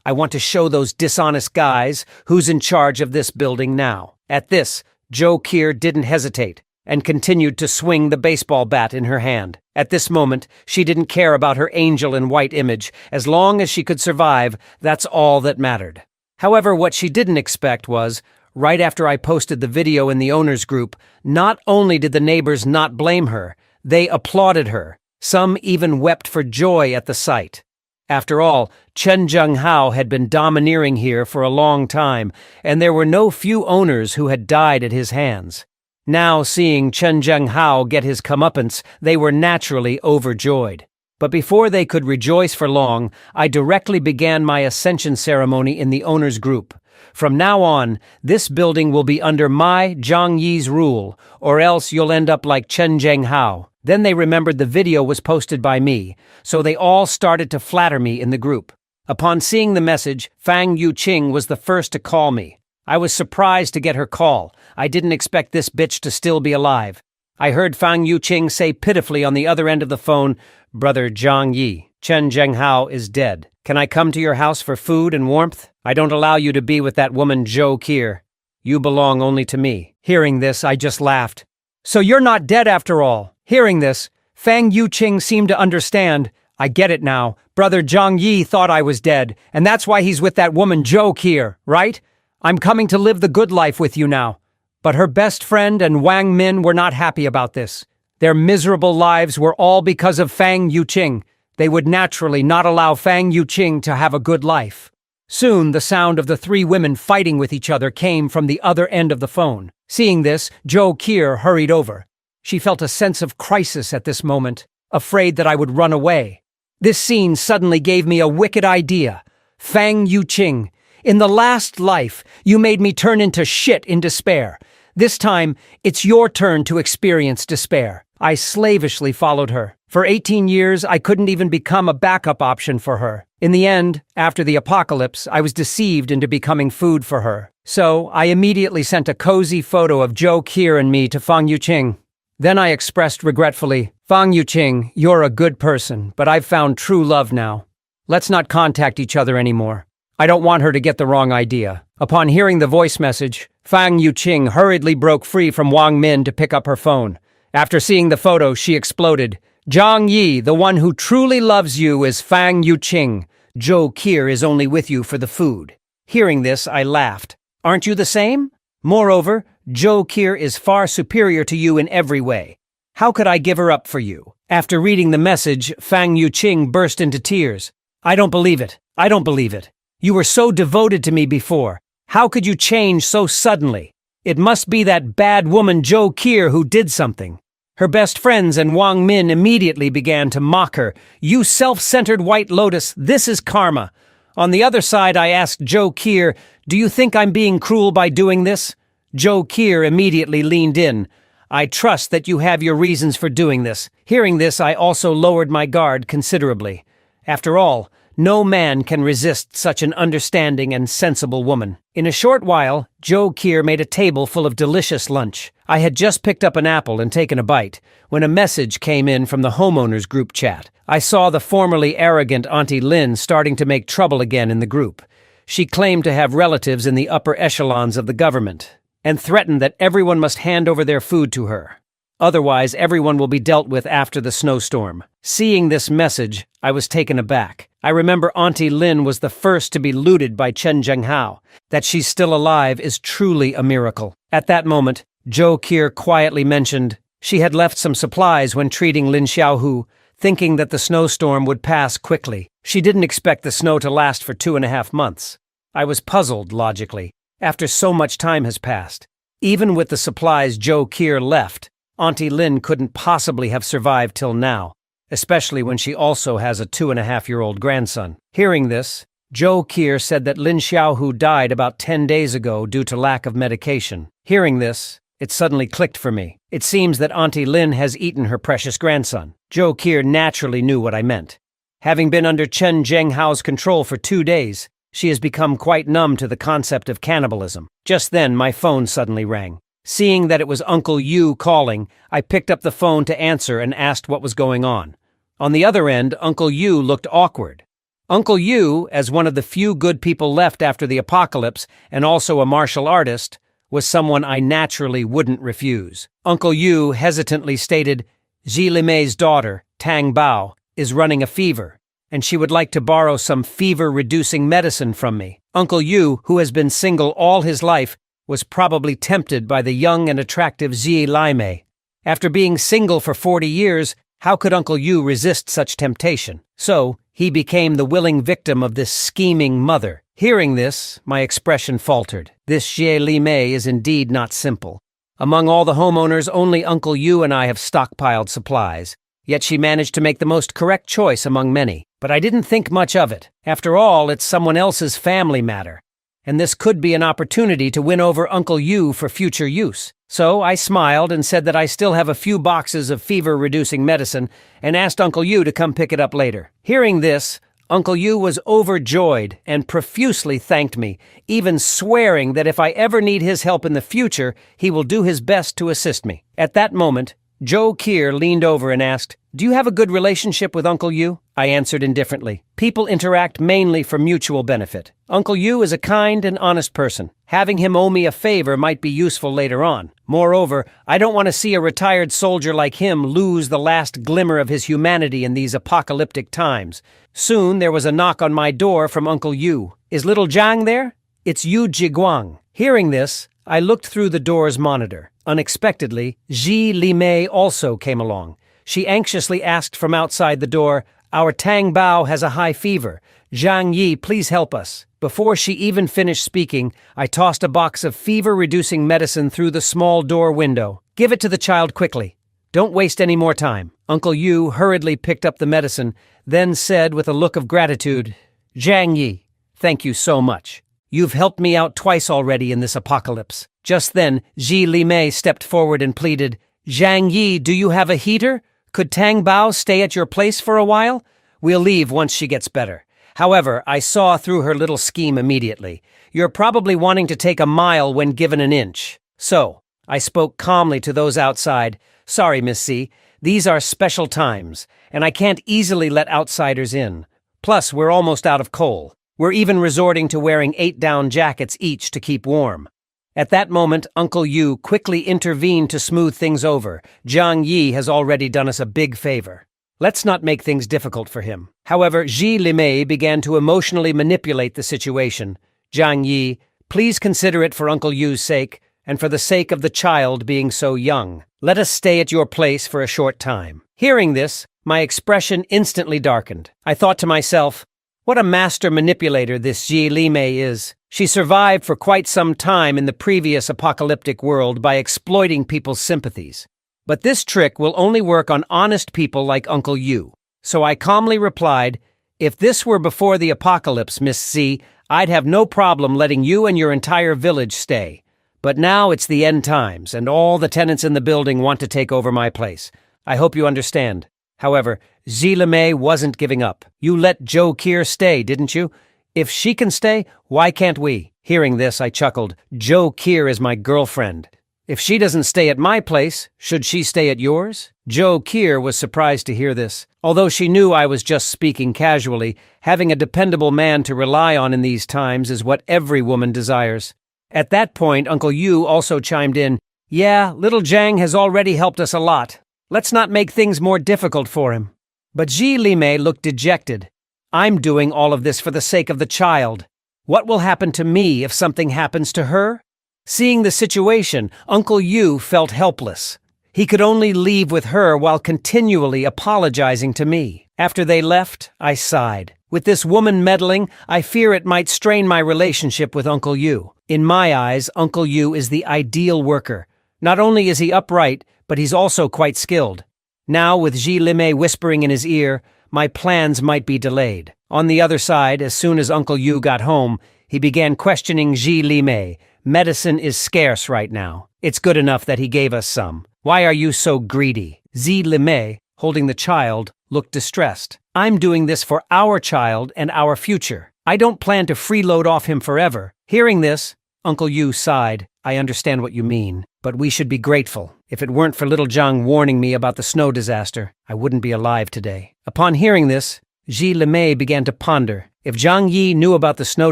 Speaker 1: I want to show those dishonest guys who's in charge of this building now." At this, Joe Kier didn't hesitate and continued to swing the baseball bat in her hand. At this moment, she didn't care about her angel in white image. As long as she could survive, that's all that mattered. However, what she didn't expect was, right after I posted the video in the owners group, not only did the neighbors not blame her, they applauded her. Some even wept for joy at the sight. After all, Chen Zhenghao had been domineering here for a long time, and there were no few owners who had died at his hands. Now, seeing Chen Zhenghao get his comeuppance, they were naturally overjoyed. But before they could rejoice for long, I directly began my ascension ceremony in the owners group. From now on, this building will be under my Zhang Yi's rule, or else you'll end up like Chen Zhenghao. Then they remembered the video was posted by me, so they all started to flatter me in the group. Upon seeing the message, Fang Yuqing was the first to call me. I was surprised to get her call. I didn't expect this bitch to still be alive. I heard Fang Yuqing say pitifully on the other end of the phone, "Brother Zhang Yi, Chen Zhenghao is dead. Can I come to your house for food and warmth? I don't allow you to be with that woman Joe Kier. You belong only to me." Hearing this, I just laughed. "So you're not dead after all." Hearing this, Fang Yuqing seemed to understand. "I get it now. Brother Zhang Yi thought I was dead, and that's why he's with that woman Joe Kier, right? I'm coming to live the good life with you now." But her best friend and Wang Min were not happy about this. Their miserable lives were all because of Fang Yuqing. They would naturally not allow Fang Yuqing to have a good life. Soon, the sound of the three women fighting with each other came from the other end of the phone. Seeing this, Joe Kier hurried over. She felt a sense of crisis at this moment, afraid that I would run away. This scene suddenly gave me a wicked idea. "Fang Yuqing, in the last life, you made me turn into shit in despair. This time, it's your turn to experience despair." I slavishly followed her. For 18 years, I couldn't even become a backup option for her. In the end, after the apocalypse, I was deceived into becoming food for her. So, I immediately sent a cozy photo of Joe Kier and me to Fang Yuqing. Then I expressed regretfully, "Fang Yuqing, you're a good person, but I've found true love now. Let's not contact each other anymore. I don't want her to get the wrong idea." Upon hearing the voice message, Fang Yuqing hurriedly broke free from Wang Min to pick up her phone. After seeing the photo, she exploded. "Zhang Yi, the one who truly loves you is Fang Yuqing. Joe Kier is only with you for the food." Hearing this, I laughed. "Aren't you the same? Moreover, Joe Kier is far superior to you in every way. How could I give her up for you?" After reading the message, Fang Yuqing burst into tears. "I don't believe it. I don't believe it. You were so devoted to me before. How could you change so suddenly? It must be that bad woman Joe Kier who did something." Her best friends and Wang Min immediately began to mock her. "You self-centered white lotus, this is karma." On the other side, I asked Joe Kier, "Do you think I'm being cruel by doing this?" Joe Kier immediately leaned in. "I trust that you have your reasons for doing this." Hearing this, I also lowered my guard considerably. After all, no man can resist such an understanding and sensible woman. In a short while, Joe Kier made a table full of delicious lunch. I had just picked up an apple and taken a bite, when a message came in from the homeowners group chat. I saw the formerly arrogant Auntie Lin starting to make trouble again in the group. She claimed to have relatives in the upper echelons of the government, and threatened that everyone must hand over their food to her. Otherwise, everyone will be dealt with after the snowstorm. Seeing this message, I was taken aback. I remember Auntie Lin was the first to be looted by Chen Zhenghao. That she's still alive is truly a miracle. At that moment, Joe Kier quietly mentioned she had left some supplies when treating Lin Xiaohu, thinking that the snowstorm would pass quickly. She didn't expect the snow to last for 2.5 months. I was puzzled, logically, after so much time has passed. Even with the supplies Joe Kier left, Auntie Lin couldn't possibly have survived till now, especially when she also has a 2.5-year-old grandson. Hearing this, Joe Kier said that Lin Xiaohu died about 10 days ago due to lack of medication. Hearing this, It suddenly clicked for me. It seems that Auntie Lin has eaten her precious grandson. Zhou Qi naturally knew what I meant. Having been under Chen Zhenghao's control for 2 days, she has become quite numb to the concept of cannibalism. Just then, my phone suddenly rang. Seeing that it was Uncle Yu calling, I picked up the phone to answer and asked what was going on. On the other end, Uncle Yu looked awkward. Uncle Yu, as one of the few good people left after the apocalypse and also a martial artist, was someone I naturally wouldn't refuse. Uncle Yu hesitantly stated, Zhi Limei's daughter, Tang Bao, is running a fever, and she would like to borrow some fever-reducing medicine from me. Uncle Yu, who has been single all his life, was probably tempted by the young and attractive Zhi Limei. After being single for 40 years, how could Uncle Yu resist such temptation? So, he became the willing victim of this scheming mother. Hearing this, my expression faltered. This Zhi Limei is indeed not simple. Among all the homeowners, only Uncle Yu and I have stockpiled supplies. Yet she managed to make the most correct choice among many. But I didn't think much of it. After all, it's someone else's family matter. And this could be an opportunity to win over Uncle Yu for future use. So I smiled and said that I still have a few boxes of fever-reducing medicine and asked Uncle Yu to come pick it up later. Hearing this, Uncle Yu was overjoyed and profusely thanked me, even swearing that if I ever need his help in the future, he will do his best to assist me. At that moment, Zhou Qi leaned over and asked, Do you have a good relationship with Uncle Yu? I answered indifferently. People interact mainly for mutual benefit. Uncle Yu is a kind and honest person. Having him owe me a favor might be useful later on. Moreover, I don't want to see a retired soldier like him lose the last glimmer of his humanity in these apocalyptic times. Soon there was a knock on my door from Uncle Yu. Is little Zhang there? It's Yu Jiguang. Hearing this, I looked through the door's monitor. Unexpectedly, Zhi Limei also came along. She anxiously asked from outside the door, Our Tang Bao has a high fever. Zhang Yi, please help us. Before she even finished speaking, I tossed a box of fever-reducing medicine through the small door window. Give it to the child quickly. Don't waste any more time. Uncle Yu hurriedly picked up the medicine, then said with a look of gratitude, Zhang Yi, thank you so much. You've helped me out twice already in this apocalypse. Just then, Zhi Limei stepped forward and pleaded, Zhang Yi, do you have a heater? Could Tang Bao stay at your place for a while? We'll leave once she gets better. However, I saw through her little scheme immediately. You're probably wanting to take a mile when given an inch. So, I spoke calmly to those outside. Sorry, Miss C, these are special times, and I can't easily let outsiders in. Plus, we're almost out of coal. We're even resorting to wearing 8 down jackets each to keep warm. At that moment, Uncle Yu quickly intervened to smooth things over. Zhang Yi has already done us a big favor. Let's not make things difficult for him. However, Zhi Limei began to emotionally manipulate the situation. Zhang Yi, please consider it for Uncle Yu's sake, and for the sake of the child being so young. Let us stay at your place for a short time. Hearing this, my expression instantly darkened. I thought to myself, what a master manipulator this Zhi Limei is. She survived for quite some time in the previous apocalyptic world by exploiting people's sympathies. But this trick will only work on honest people like Uncle Yu. So I calmly replied, if this were before the apocalypse, Miss C, I'd have no problem letting you and your entire village stay. But now it's the end times, and all the tenants in the building want to take over my place. I hope you understand. However, Zhi Limei wasn't giving up. You let Zhou Qi stay, didn't you? If she can stay, why can't we? Hearing this, I chuckled. Zhou Qi is my girlfriend. If she doesn't stay at my place, should she stay at yours? Zhou Qi was surprised to hear this. Although she knew I was just speaking casually, having a dependable man to rely on in these times is what every woman desires. At that point, Uncle Yu also chimed in, Yeah, little Zhang has already helped us a lot. Let's not make things more difficult for him. But Zhi Limei looked dejected. I'm doing all of this for the sake of the child. What will happen to me if something happens to her? Seeing the situation, Uncle Yu felt helpless. He could only leave with her while continually apologizing to me. After they left, I sighed. With this woman meddling, I fear it might strain my relationship with Uncle Yu. In my eyes, Uncle Yu is the ideal worker. Not only is he upright, but he's also quite skilled. Now, with Zhi Limei whispering in his ear, my plans might be delayed. On the other side, as soon as Uncle Yu got home, he began questioning Zhi Limei. Medicine is scarce right now. It's good enough that he gave us some. Why are you so greedy? Zi Limei, holding the child, looked distressed. I'm doing this for our child and our future. I don't plan to freeload off him forever. Hearing this, Uncle Yu sighed. I understand what you mean, but we should be grateful. If it weren't for little Zhang warning me about the snow disaster, I wouldn't be alive today. Upon hearing this, Zi Limei began to ponder. If Zhang Yi knew about the snow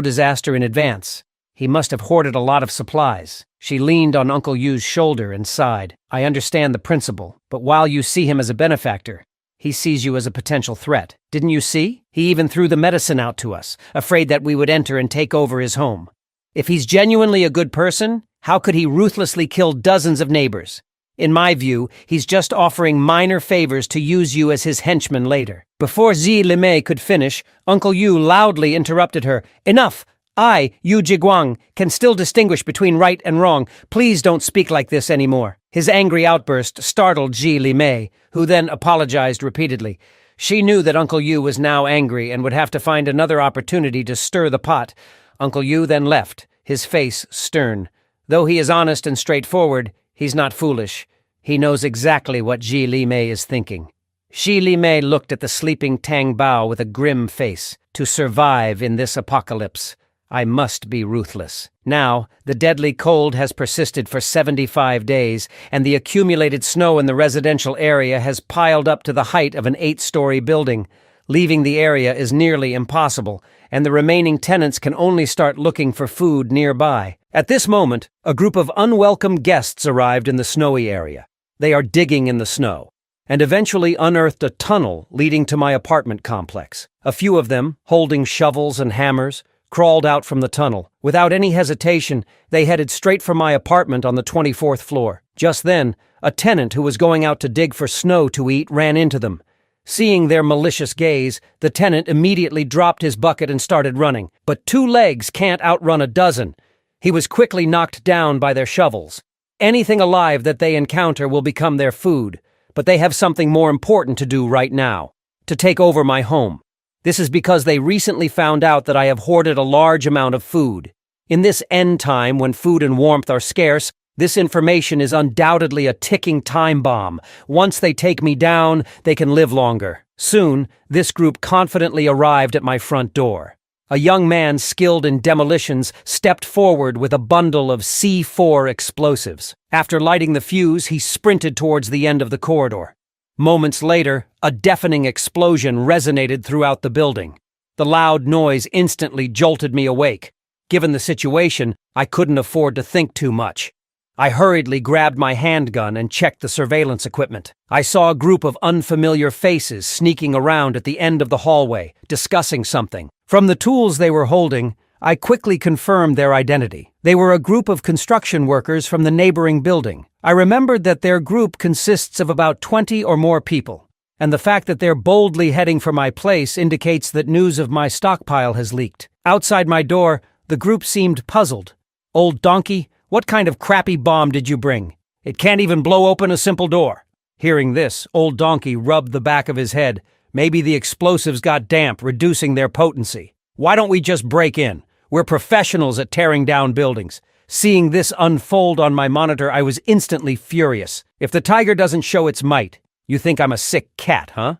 Speaker 1: disaster in advance, he must have hoarded a lot of supplies. She leaned on Uncle Yu's shoulder and sighed. I understand the principle, but while you see him as a benefactor, he sees you as a potential threat. Didn't you see? He even threw the medicine out to us, afraid that we would enter and take over his home. If he's genuinely a good person, how could he ruthlessly kill dozens of neighbors? In my view, he's just offering minor favors to use you as his henchman later. Before Zi Limei could finish, Uncle Yu loudly interrupted her. Enough! I, Yu Jiguang, can still distinguish between right and wrong. Please don't speak like this anymore. His angry outburst startled Zi Limei, who then apologized repeatedly. She knew that Uncle Yu was now angry and would have to find another opportunity to stir the pot. Uncle Yu then left, his face stern. Though he is honest and straightforward, he's not foolish. He knows exactly what Zi Limei is thinking. Zi Limei looked at the sleeping Tang Bao with a grim face. To survive in this apocalypse, I must be ruthless. Now, the deadly cold has persisted for 75 days, and the accumulated snow in the residential area has piled up to the height of an 8-story building. Leaving the area is nearly impossible, and the remaining tenants can only start looking for food nearby. At this moment, a group of unwelcome guests arrived in the snowy area. They are digging in the snow, and eventually unearthed a tunnel leading to my apartment complex. A few of them, holding shovels and hammers, crawled out from the tunnel. Without any hesitation, they headed straight for my apartment on the 24th floor. Just then, a tenant who was going out to dig for snow to eat ran into them. Seeing their malicious gaze, the tenant immediately dropped his bucket and started running. But 2 legs can't outrun a dozen. He was quickly knocked down by their shovels. Anything alive that they encounter will become their food, but they have something more important to do right now: to take over my home. This is because they recently found out that I have hoarded a large amount of food. In this end time when food and warmth are scarce, this information is undoubtedly a ticking time bomb. Once they take me down, they can live longer. Soon, this group confidently arrived at my front door. A young man skilled in demolitions stepped forward with a bundle of C4 explosives. After lighting the fuse, he sprinted towards the end of the corridor. Moments later, a deafening explosion resonated throughout the building. The loud noise instantly jolted me awake. Given the situation, I couldn't afford to think too much. I hurriedly grabbed my handgun and checked the surveillance equipment. I saw a group of unfamiliar faces sneaking around at the end of the hallway, discussing something. From the tools they were holding, I quickly confirmed their identity. They were a group of construction workers from the neighboring building. I remembered that their group consists of about 20 or more people, and the fact that they're boldly heading for my place indicates that news of my stockpile has leaked. Outside my door, the group seemed puzzled. Old donkey, what kind of crappy bomb did you bring? It can't even blow open a simple door. Hearing this, Old Donkey rubbed the back of his head. Maybe the explosives got damp, reducing their potency. Why don't we just break in? We're professionals at tearing down buildings. Seeing this unfold on my monitor, I was instantly furious. If the tiger doesn't show its might, you think I'm a sick cat, huh?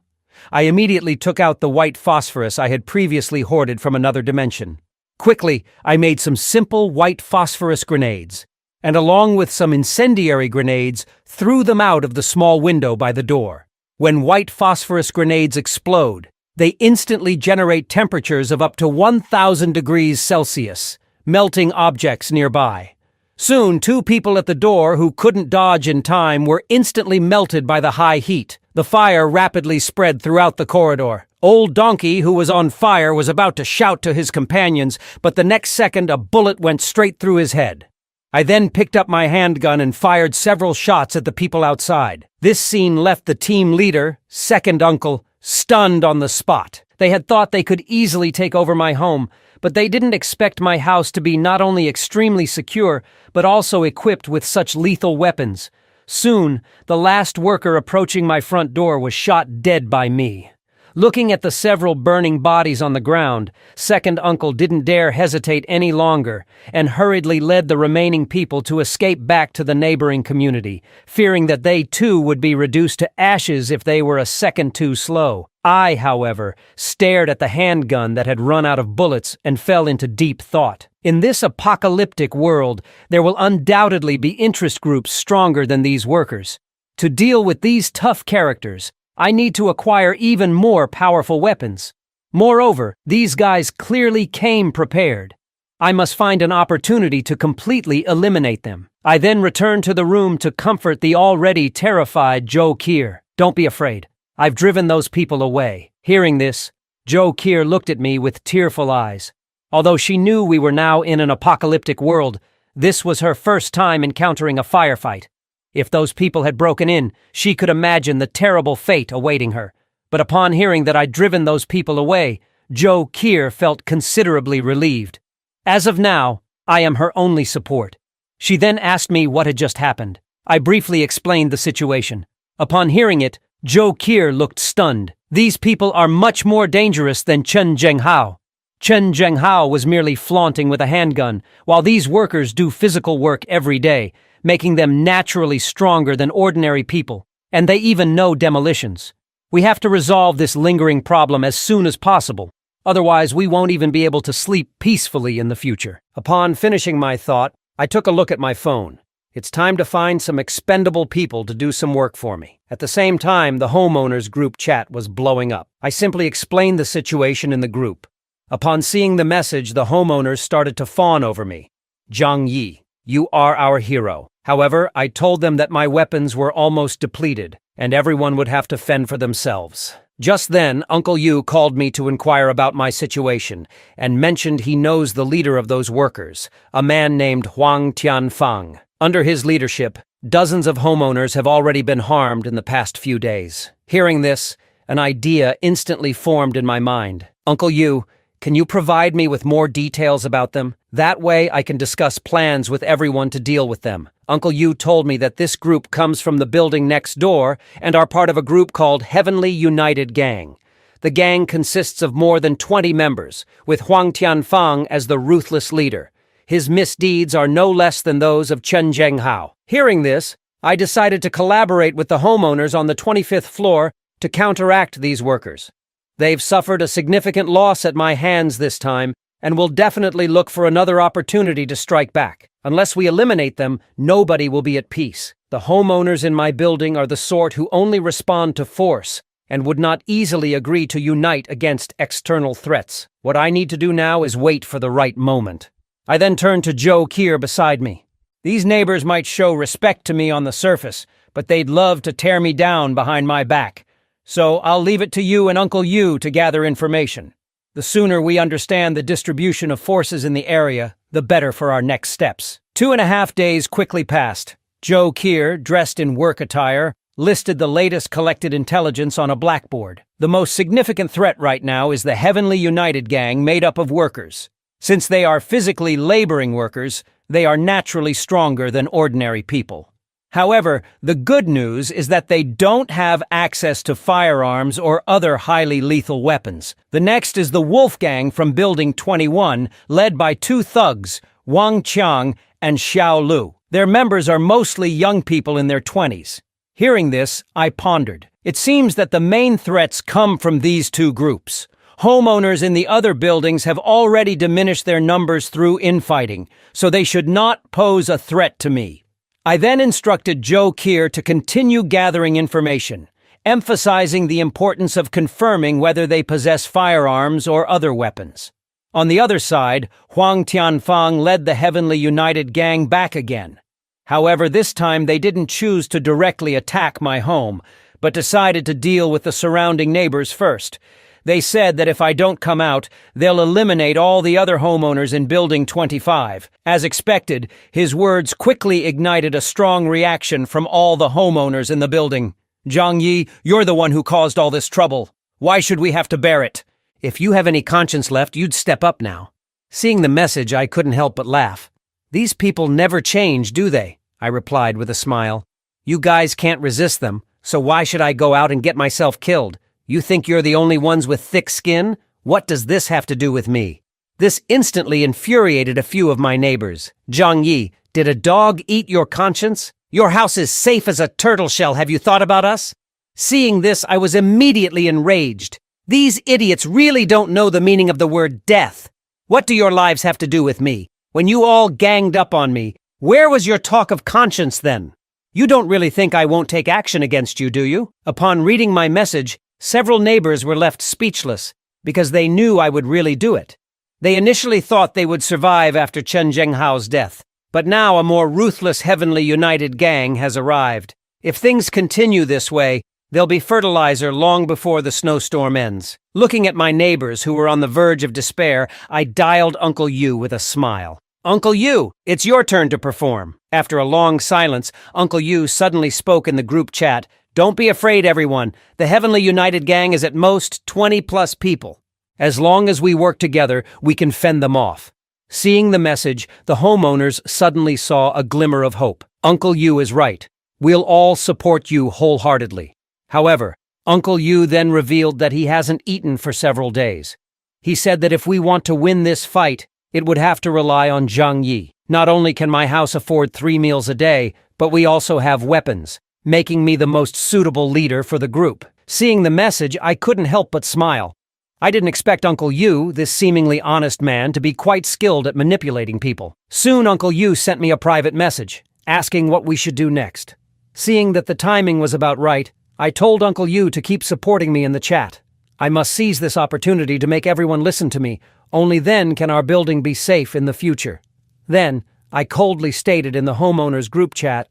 Speaker 1: I immediately took out the white phosphorus I had previously hoarded from another dimension. Quickly, I made some simple white phosphorus grenades, and along with some incendiary grenades, threw them out of the small window by the door. When white phosphorus grenades explode, they instantly generate temperatures of up to 1,000 degrees Celsius, melting objects nearby. Soon, 2 people at the door who couldn't dodge in time were instantly melted by the high heat. The fire rapidly spread throughout the corridor. Old Donkey, who was on fire, was about to shout to his companions, but the next second a bullet went straight through his head. I then picked up my handgun and fired several shots at the people outside. This scene left the team leader, Second Uncle, stunned on the spot. They had thought they could easily take over my home, but they didn't expect my house to be not only extremely secure, but also equipped with such lethal weapons. Soon, the last worker approaching my front door was shot dead by me. Looking at the several burning bodies on the ground, second uncle didn't dare hesitate any longer and hurriedly led the remaining people to escape back to the neighboring community, fearing that they too would be reduced to ashes if they were a second too slow. I, however, stared at the handgun that had run out of bullets and fell into deep thought. In this apocalyptic world, there will undoubtedly be interest groups stronger than these workers. To deal with these tough characters, I need to acquire even more powerful weapons. Moreover, these guys clearly came prepared. I must find an opportunity to completely eliminate them. I then returned to the room to comfort the already terrified Joe Kier. Don't be afraid. I've driven those people away. Hearing this, Joe Kier looked at me with tearful eyes. Although she knew we were now in an apocalyptic world, this was her first time encountering a firefight. If those people had broken in, she could imagine the terrible fate awaiting her. But upon hearing that I'd driven those people away, Joe Kier felt considerably relieved. As of now, I am her only support. She then asked me what had just happened. I briefly explained the situation. Upon hearing it, Joe Kier looked stunned. These people are much more dangerous than Chen Zhenghao. Chen Zhenghao was merely flaunting with a handgun, while these workers do physical work every day, making them naturally stronger than ordinary people, and they even know demolitions. We have to resolve this lingering problem as soon as possible, otherwise we won't even be able to sleep peacefully in the future. Upon finishing my thought, I took a look at my phone. It's time to find some expendable people to do some work for me. At the same time, the homeowners group chat was blowing up. I simply explained the situation in the group. Upon seeing the message, the homeowners started to fawn over me. Zhang Yi, you are our hero. However, I told them that my weapons were almost depleted, and everyone would have to fend for themselves. Just then, Uncle Yu called me to inquire about my situation, and mentioned he knows the leader of those workers, a man named Huang Tianfang. Under his leadership, dozens of homeowners have already been harmed in the past few days. Hearing this, an idea instantly formed in my mind. Uncle Yu, can you provide me with more details about them? That way I can discuss plans with everyone to deal with them. Uncle Yu told me that this group comes from the building next door and are part of a group called Heavenly United Gang. The gang consists of more than 20 members, with Huang Tianfang as the ruthless leader. His misdeeds are no less than those of Chen Zhenghao. Hearing this, I decided to collaborate with the homeowners on the 25th floor to counteract these workers. They've suffered a significant loss at my hands this time, and will definitely look for another opportunity to strike back. Unless we eliminate them, nobody will be at peace. The homeowners in my building are the sort who only respond to force, and would not easily agree to unite against external threats. What I need to do now is wait for the right moment. I then turned to Joe Kier beside me. These neighbors might show respect to me on the surface, but they'd love to tear me down behind my back. So I'll leave it to you and Uncle Yu to gather information. The sooner we understand the distribution of forces in the area, the better for our next steps. 2.5 days quickly passed. Joe Kier, dressed in work attire, listed the latest collected intelligence on a blackboard. The most significant threat right now is the Heavenly United Gang made up of workers. Since they are physically laboring workers, they are naturally stronger than ordinary people. However, the good news is that they don't have access to firearms or other highly lethal weapons. The next is the Wolf Gang from Building 21, led by 2 thugs, Wang Qiang and Xiao Lu. Their members are mostly young people in their 20s. Hearing this, I pondered. It seems that the main threats come from these 2 groups. Homeowners in the other buildings have already diminished their numbers through infighting, so they should not pose a threat to me. I then instructed Joe Kier to continue gathering information, emphasizing the importance of confirming whether they possess firearms or other weapons. On the other side, Huang Tianfang led the Heavenly United Gang back again. However, this time they didn't choose to directly attack my home, but decided to deal with the surrounding neighbors first. They said that if I don't come out, they'll eliminate all the other homeowners in Building 25. As expected, his words quickly ignited a strong reaction from all the homeowners in the building. Zhang Yi, you're the one who caused all this trouble. Why should we have to bear it? If you have any conscience left, you'd step up now. Seeing the message, I couldn't help but laugh. These people never change, do they? I replied with a smile. You guys can't resist them, so why should I go out and get myself killed? You think you're the only ones with thick skin? What does this have to do with me? This instantly infuriated a few of my neighbors. Zhang Yi, did a dog eat your conscience? Your house is safe as a turtle shell, have you thought about us? Seeing this, I was immediately enraged. These idiots really don't know the meaning of the word death. What do your lives have to do with me? When you all ganged up on me, where was your talk of conscience then? You don't really think I won't take action against you, do you? Upon reading my message, several neighbors were left speechless because they knew I would really do it. They initially thought they would survive after Chen Zhenghao's death, but now a more ruthless Heavenly United gang has arrived. If things continue this way, there'll be fertilizer long before the snowstorm ends. Looking at my neighbors who were on the verge of despair, I dialed Uncle Yu with a smile. Uncle Yu, it's your turn to perform. After a long silence, Uncle Yu suddenly spoke in the group chat. Don't be afraid, everyone. The Heavenly United gang is at most 20+ people. As long as we work together, we can fend them off. Seeing the message, the homeowners suddenly saw a glimmer of hope. Uncle Yu is right. We'll all support you wholeheartedly. However, Uncle Yu then revealed that he hasn't eaten for several days. He said that if we want to win this fight, it would have to rely on Zhang Yi. Not only can my house afford 3 meals a day, but we also have weapons, making me the most suitable leader for the group. Seeing the message, I couldn't help but smile. I didn't expect Uncle Yu, this seemingly honest man, to be quite skilled at manipulating people. Soon Uncle Yu sent me a private message, asking what we should do next. Seeing that the timing was about right, I told Uncle Yu to keep supporting me in the chat. I must seize this opportunity to make everyone listen to me. Only then can our building be safe in the future. Then, I coldly stated in the homeowners group chat,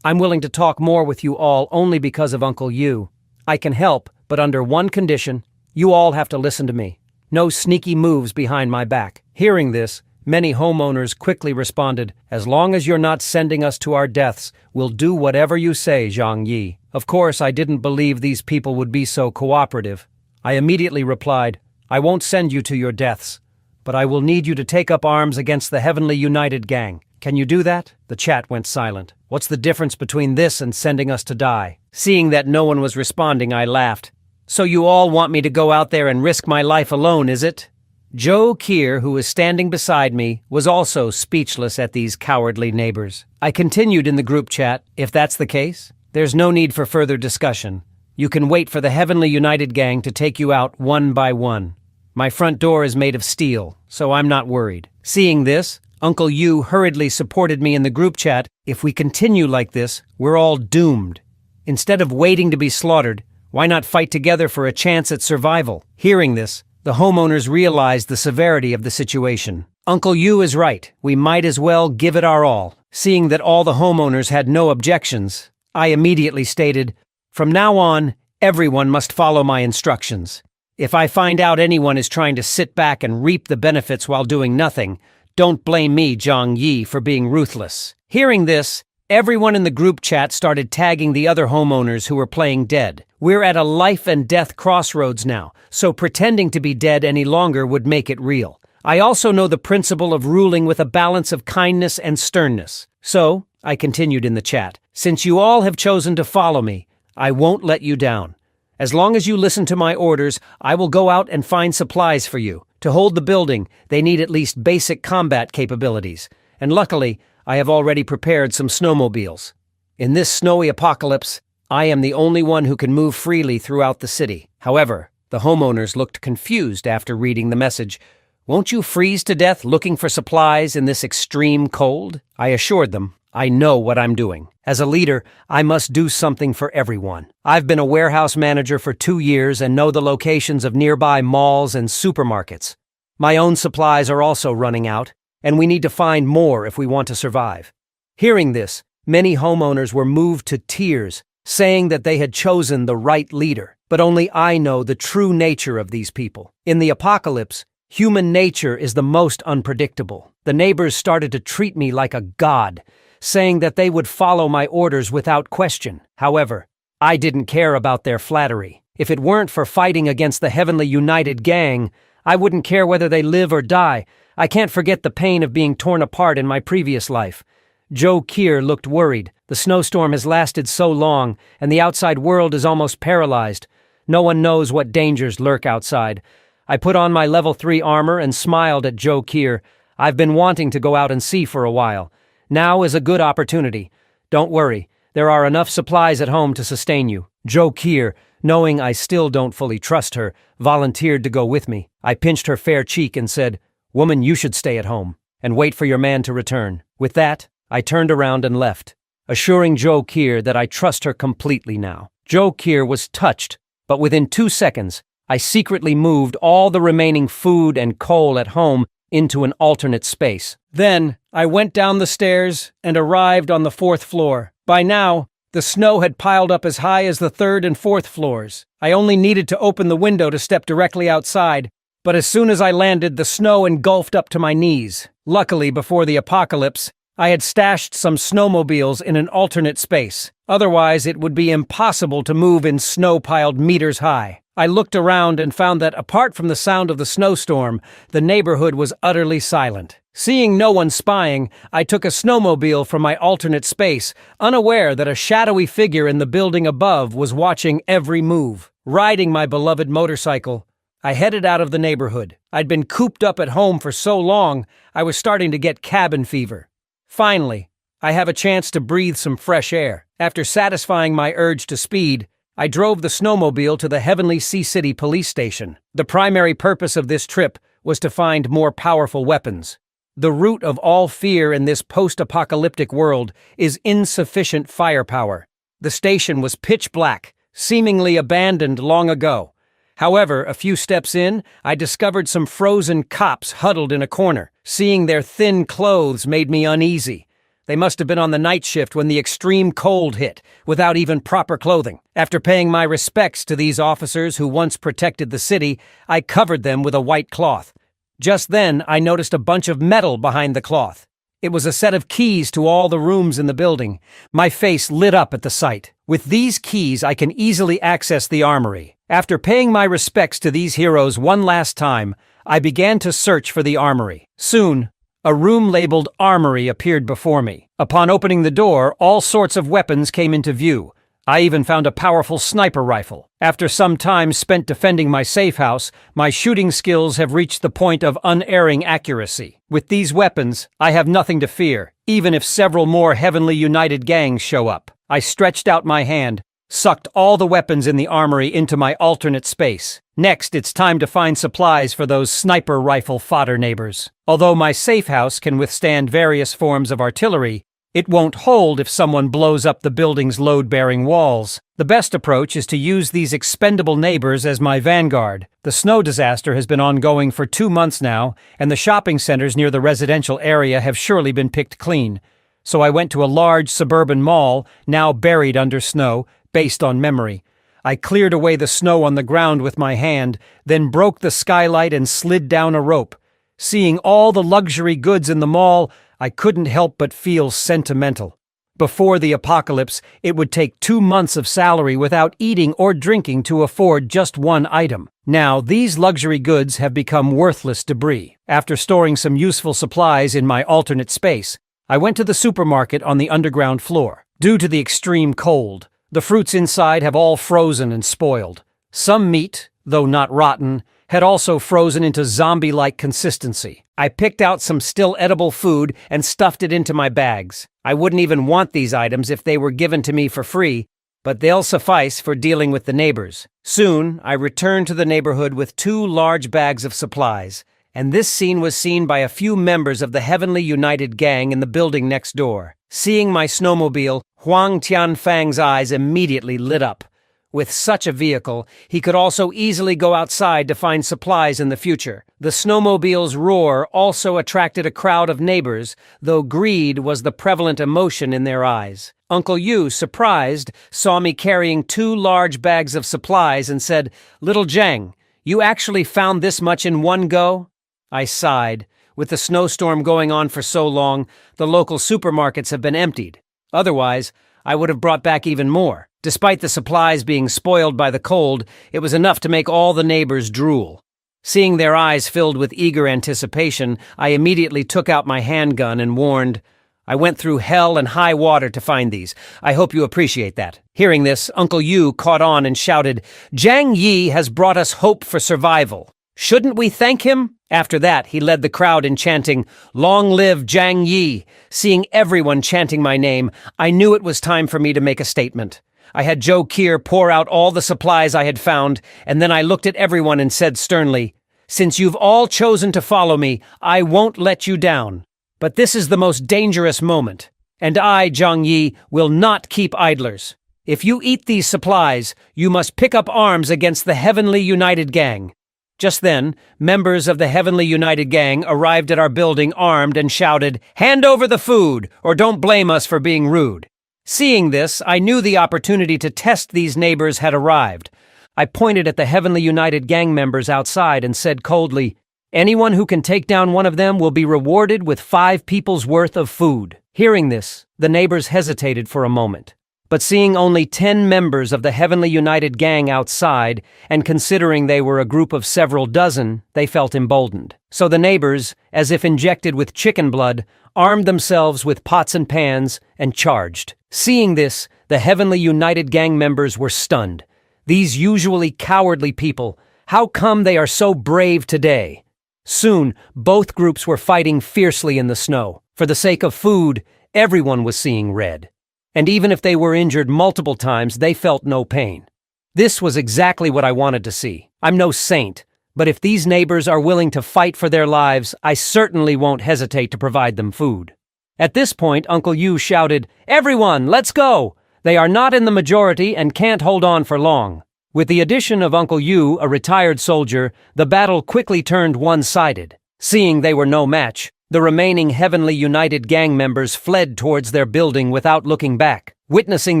Speaker 1: I'm willing to talk more with you all only because of Uncle Yu. I can help, but under one condition. You all have to listen to me. No sneaky moves behind my back. Hearing this, many homeowners quickly responded, as long as you're not sending us to our deaths, we'll do whatever you say, Zhang Yi. Of course, I didn't believe these people would be so cooperative. I immediately replied, I won't send you to your deaths, but I will need you to take up arms against the Heavenly United gang. Can you do that? The chat went silent. What's the difference between this and sending us to die? Seeing that no one was responding, I laughed. So you all want me to go out there and risk my life alone, is it? Joe Kier, who was standing beside me, was also speechless at these cowardly neighbors. I continued in the group chat, if that's the case, there's no need for further discussion. You can wait for the Heavenly United gang to take you out one by one. My front door is made of steel, so I'm not worried. Seeing this, Uncle Yu hurriedly supported me in the group chat. If we continue like this, we're all doomed. Instead of waiting to be slaughtered, why not fight together for a chance at survival? Hearing this, the homeowners realized the severity of the situation. Uncle Yu is right. We might as well give it our all. Seeing that all the homeowners had no objections, I immediately stated, from now on, everyone must follow my instructions. If I find out anyone is trying to sit back and reap the benefits while doing nothing, don't blame me, Zhang Yi, for being ruthless. Hearing this, everyone in the group chat started tagging the other homeowners who were playing dead. We're at a life and death crossroads now, so pretending to be dead any longer would make it real. I also know the principle of ruling with a balance of kindness and sternness. So, I continued in the chat, since you all have chosen to follow me, I won't let you down. As long as you listen to my orders, I will go out and find supplies for you. To hold the building, they need at least basic combat capabilities. And luckily, I have already prepared some snowmobiles. In this snowy apocalypse, I am the only one who can move freely throughout the city. However, the homeowners looked confused after reading the message. Won't you freeze to death looking for supplies in this extreme cold? I assured them, I know what I'm doing. As a leader, I must do something for everyone. I've been a warehouse manager for 2 years and know the locations of nearby malls and supermarkets. My own supplies are also running out, and we need to find more if we want to survive. Hearing this, many homeowners were moved to tears, saying that they had chosen the right leader. But only I know the true nature of these people. In the apocalypse, human nature is the most unpredictable. The neighbors started to treat me like a god, saying that they would follow my orders without question. However, I didn't care about their flattery. If it weren't for fighting against the Heavenly United gang, I wouldn't care whether they live or die. I can't forget the pain of being torn apart in my previous life. Joe Kier looked worried. The snowstorm has lasted so long, and the outside world is almost paralyzed. No one knows what dangers lurk outside. I put on my level 3 armor and smiled at Joe Keir. I've been wanting to go out and see for a while. Now is a good opportunity. Don't worry, there are enough supplies at home to sustain you. Joe Keir, knowing I still don't fully trust her, volunteered to go with me. I pinched her fair cheek and said, "Woman, you should stay at home and wait for your man to return." With that, I turned around and left, assuring Joe Keir that I trust her completely now. Joe Keir was touched, but within 2 seconds, I secretly moved all the remaining food and coal at home into an alternate space. Then, I went down the stairs and arrived on the 4th floor. By now, the snow had piled up as high as the 3rd and 4th floors. I only needed to open the window to step directly outside, but as soon as I landed, the snow engulfed up to my knees. Luckily, before the apocalypse, I had stashed some snowmobiles in an alternate space. Otherwise, it would be impossible to move in snow piled meters high. I looked around and found that, apart from the sound of the snowstorm, the neighborhood was utterly silent. Seeing no one spying, I took a snowmobile from my alternate space, unaware that a shadowy figure in the building above was watching every move. Riding my beloved motorcycle, I headed out of the neighborhood. I'd been cooped up at home for so long, I was starting to get cabin fever. Finally, I have a chance to breathe some fresh air. After satisfying my urge to speed, I drove the snowmobile to the Heavenly Sea City police station. The primary purpose of this trip was to find more powerful weapons. The root of all fear in this post-apocalyptic world is insufficient firepower. The station was pitch black, seemingly abandoned long ago. However, a few steps in, I discovered some frozen cops huddled in a corner. Seeing their thin clothes made me uneasy. They must have been on the night shift when the extreme cold hit, without even proper clothing. After paying my respects to these officers who once protected the city, I covered them with a white cloth. Just then, I noticed a bunch of metal behind the cloth. It was a set of keys to all the rooms in the building. My face lit up at the sight. With these keys, I can easily access the armory. After paying my respects to these heroes one last time, I began to search for the armory. Soon, a room labeled Armory appeared before me. Upon opening the door, all sorts of weapons came into view. I even found a powerful sniper rifle. After some time spent defending my safe house, my shooting skills have reached the point of unerring accuracy. With these weapons, I have nothing to fear, even if several more Heavenly United gangs show up. I stretched out my hand, sucked all the weapons in the armory into my alternate space. Next, it's time to find supplies for those sniper rifle fodder neighbors. Although my safe house can withstand various forms of artillery, it won't hold if someone blows up the building's load-bearing walls. The best approach is to use these expendable neighbors as my vanguard. The snow disaster has been ongoing for 2 months now, and the shopping centers near the residential area have surely been picked clean. So I went to a large suburban mall, now buried under snow, based on memory. I cleared away the snow on the ground with my hand, then broke the skylight and slid down a rope. Seeing all the luxury goods in the mall, I couldn't help but feel sentimental. Before the apocalypse, it would take 2 months of salary without eating or drinking to afford just one item. Now, these luxury goods have become worthless debris. After storing some useful supplies in my alternate space, I went to the supermarket on the underground floor. Due to the extreme cold, the fruits inside have all frozen and spoiled. Some meat, though not rotten, had also frozen into zombie-like consistency. I picked out some still edible food and stuffed it into my bags. I wouldn't even want these items if they were given to me for free, but they'll suffice for dealing with the neighbors. Soon, I returned to the neighborhood with 2 large bags of supplies, and this scene was seen by a few members of the Heavenly United gang in the building next door. Seeing my snowmobile, Huang Tianfang's eyes immediately lit up. With such a vehicle, he could also easily go outside to find supplies in the future. The snowmobile's roar also attracted a crowd of neighbors, though greed was the prevalent emotion in their eyes. Uncle Yu, surprised, saw me carrying 2 large bags of supplies and said, "Little Zhang, you actually found this much in one go?" I sighed. With the snowstorm going on for so long, the local supermarkets have been emptied. Otherwise, I would have brought back even more. Despite the supplies being spoiled by the cold, it was enough to make all the neighbors drool. Seeing their eyes filled with eager anticipation, I immediately took out my handgun and warned, I went through hell and high water to find these. I hope you appreciate that." Hearing this, Uncle Yu caught on and shouted, "Zhang Yi has brought us hope for survival. Shouldn't we thank him?" After that, he led the crowd in chanting, "Long live Zhang Yi." Seeing everyone chanting my name, I knew it was time for me to make a statement. I had Joe Keir pour out all the supplies I had found, and then I looked at everyone and said sternly, "Since you've all chosen to follow me, I won't let you down. But this is the most dangerous moment, and I, Zhang Yi, will not keep idlers. If you eat these supplies, you must pick up arms against the Heavenly United Gang." Just then, members of the Heavenly United Gang arrived at our building armed and shouted, "Hand over the food, or don't blame us for being rude." Seeing this, I knew the opportunity to test these neighbors had arrived. I pointed at the Heavenly United Gang members outside and said coldly, "Anyone who can take down one of them will be rewarded with 5 people's worth of food." Hearing this, the neighbors hesitated for a moment. But seeing only 10 members of the Heavenly United Gang outside, and considering they were a group of several dozen, they felt emboldened. So the neighbors, as if injected with chicken blood, armed themselves with pots and pans and charged. Seeing this, the Heavenly United Gang members were stunned. These usually cowardly people, how come they are so brave today? Soon, both groups were fighting fiercely in the snow. For the sake of food, everyone was seeing red. And even if they were injured multiple times, they felt no pain. This was exactly what I wanted to see. I'm no saint, but if these neighbors are willing to fight for their lives, I certainly won't hesitate to provide them food. At this point, Uncle Yu shouted, "Everyone, let's go! They are not in the majority and can't hold on for long." With the addition of Uncle Yu, a retired soldier, the battle quickly turned one-sided. Seeing they were no match, the remaining Heavenly United Gang members fled towards their building without looking back. Witnessing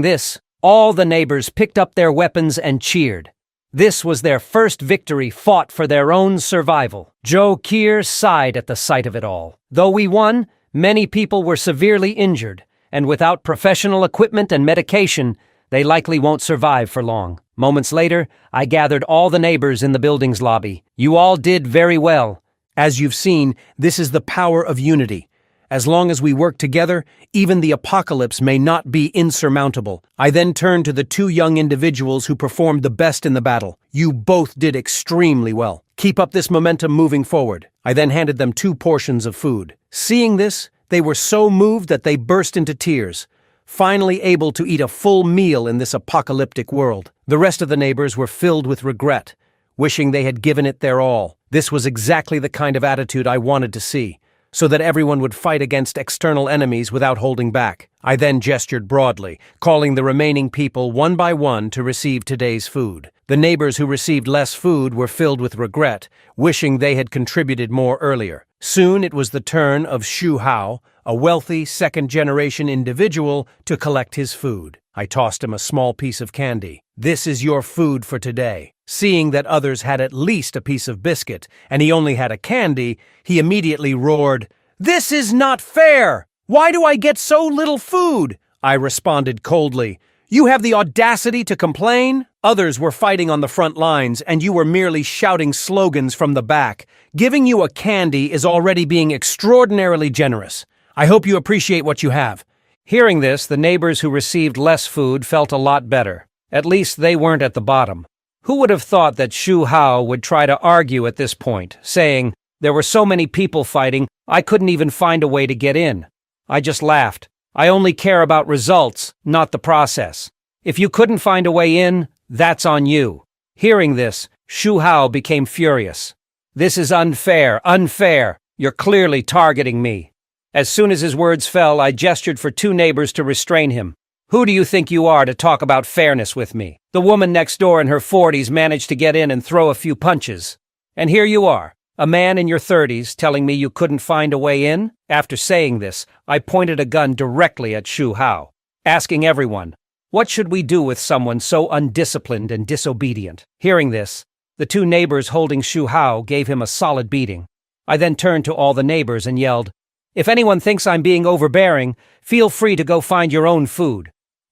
Speaker 1: this, all the neighbors picked up their weapons and cheered. This was their first victory fought for their own survival. Joe Keir sighed at the sight of it all. Though we won, many people were severely injured, and without professional equipment and medication, they likely won't survive for long. Moments later, I gathered all the neighbors in the building's lobby. "You all did very well. As you've seen, this is the power of unity. As long as we work together, even the apocalypse may not be insurmountable." I then turned to the 2 young individuals who performed the best in the battle. "You both did extremely well. Keep up this momentum moving forward." I then handed them 2 portions of food. Seeing this, they were so moved that they burst into tears, finally able to eat a full meal in this apocalyptic world. The rest of the neighbors were filled with regret, wishing they had given it their all. This was exactly the kind of attitude I wanted to see, so that everyone would fight against external enemies without holding back. I then gestured broadly, calling the remaining people one by one to receive today's food. The neighbors who received less food were filled with regret, wishing they had contributed more earlier. Soon it was the turn of Shu Hao, a wealthy second-generation individual, to collect his food. I tossed him a small piece of candy. "This is your food for today." Seeing that others had at least a piece of biscuit, and he only had a candy, he immediately roared, "This is not fair! Why do I get so little food?" I responded coldly, "You have the audacity to complain?" Others were fighting on the front lines, and you were merely shouting slogans from the back. Giving you a candy is already being extraordinarily generous. I hope you appreciate what you have. Hearing this, the neighbors who received less food felt a lot better. At least they weren't at the bottom. Who would have thought that Shu Hao would try to argue at this point, saying, "There were so many people fighting, I couldn't even find a way to get in." I just laughed. I only care about results, not the process. If you couldn't find a way in, that's on you. Hearing this, Shu Hao became furious. "This is unfair, unfair. You're clearly targeting me." As soon as his words fell, I gestured for 2 neighbors to restrain him. "Who do you think you are to talk about fairness with me?" The woman next door in her 40s managed to get in and throw a few punches. And here you are, a man in your 30s telling me you couldn't find a way in? After saying this, I pointed a gun directly at Shu Hao, asking everyone, what should we do with someone so undisciplined and disobedient? Hearing this, the 2 neighbors holding Shu Hao gave him a solid beating. I then turned to all the neighbors and yelled, "If anyone thinks I'm being overbearing, feel free to go find your own food.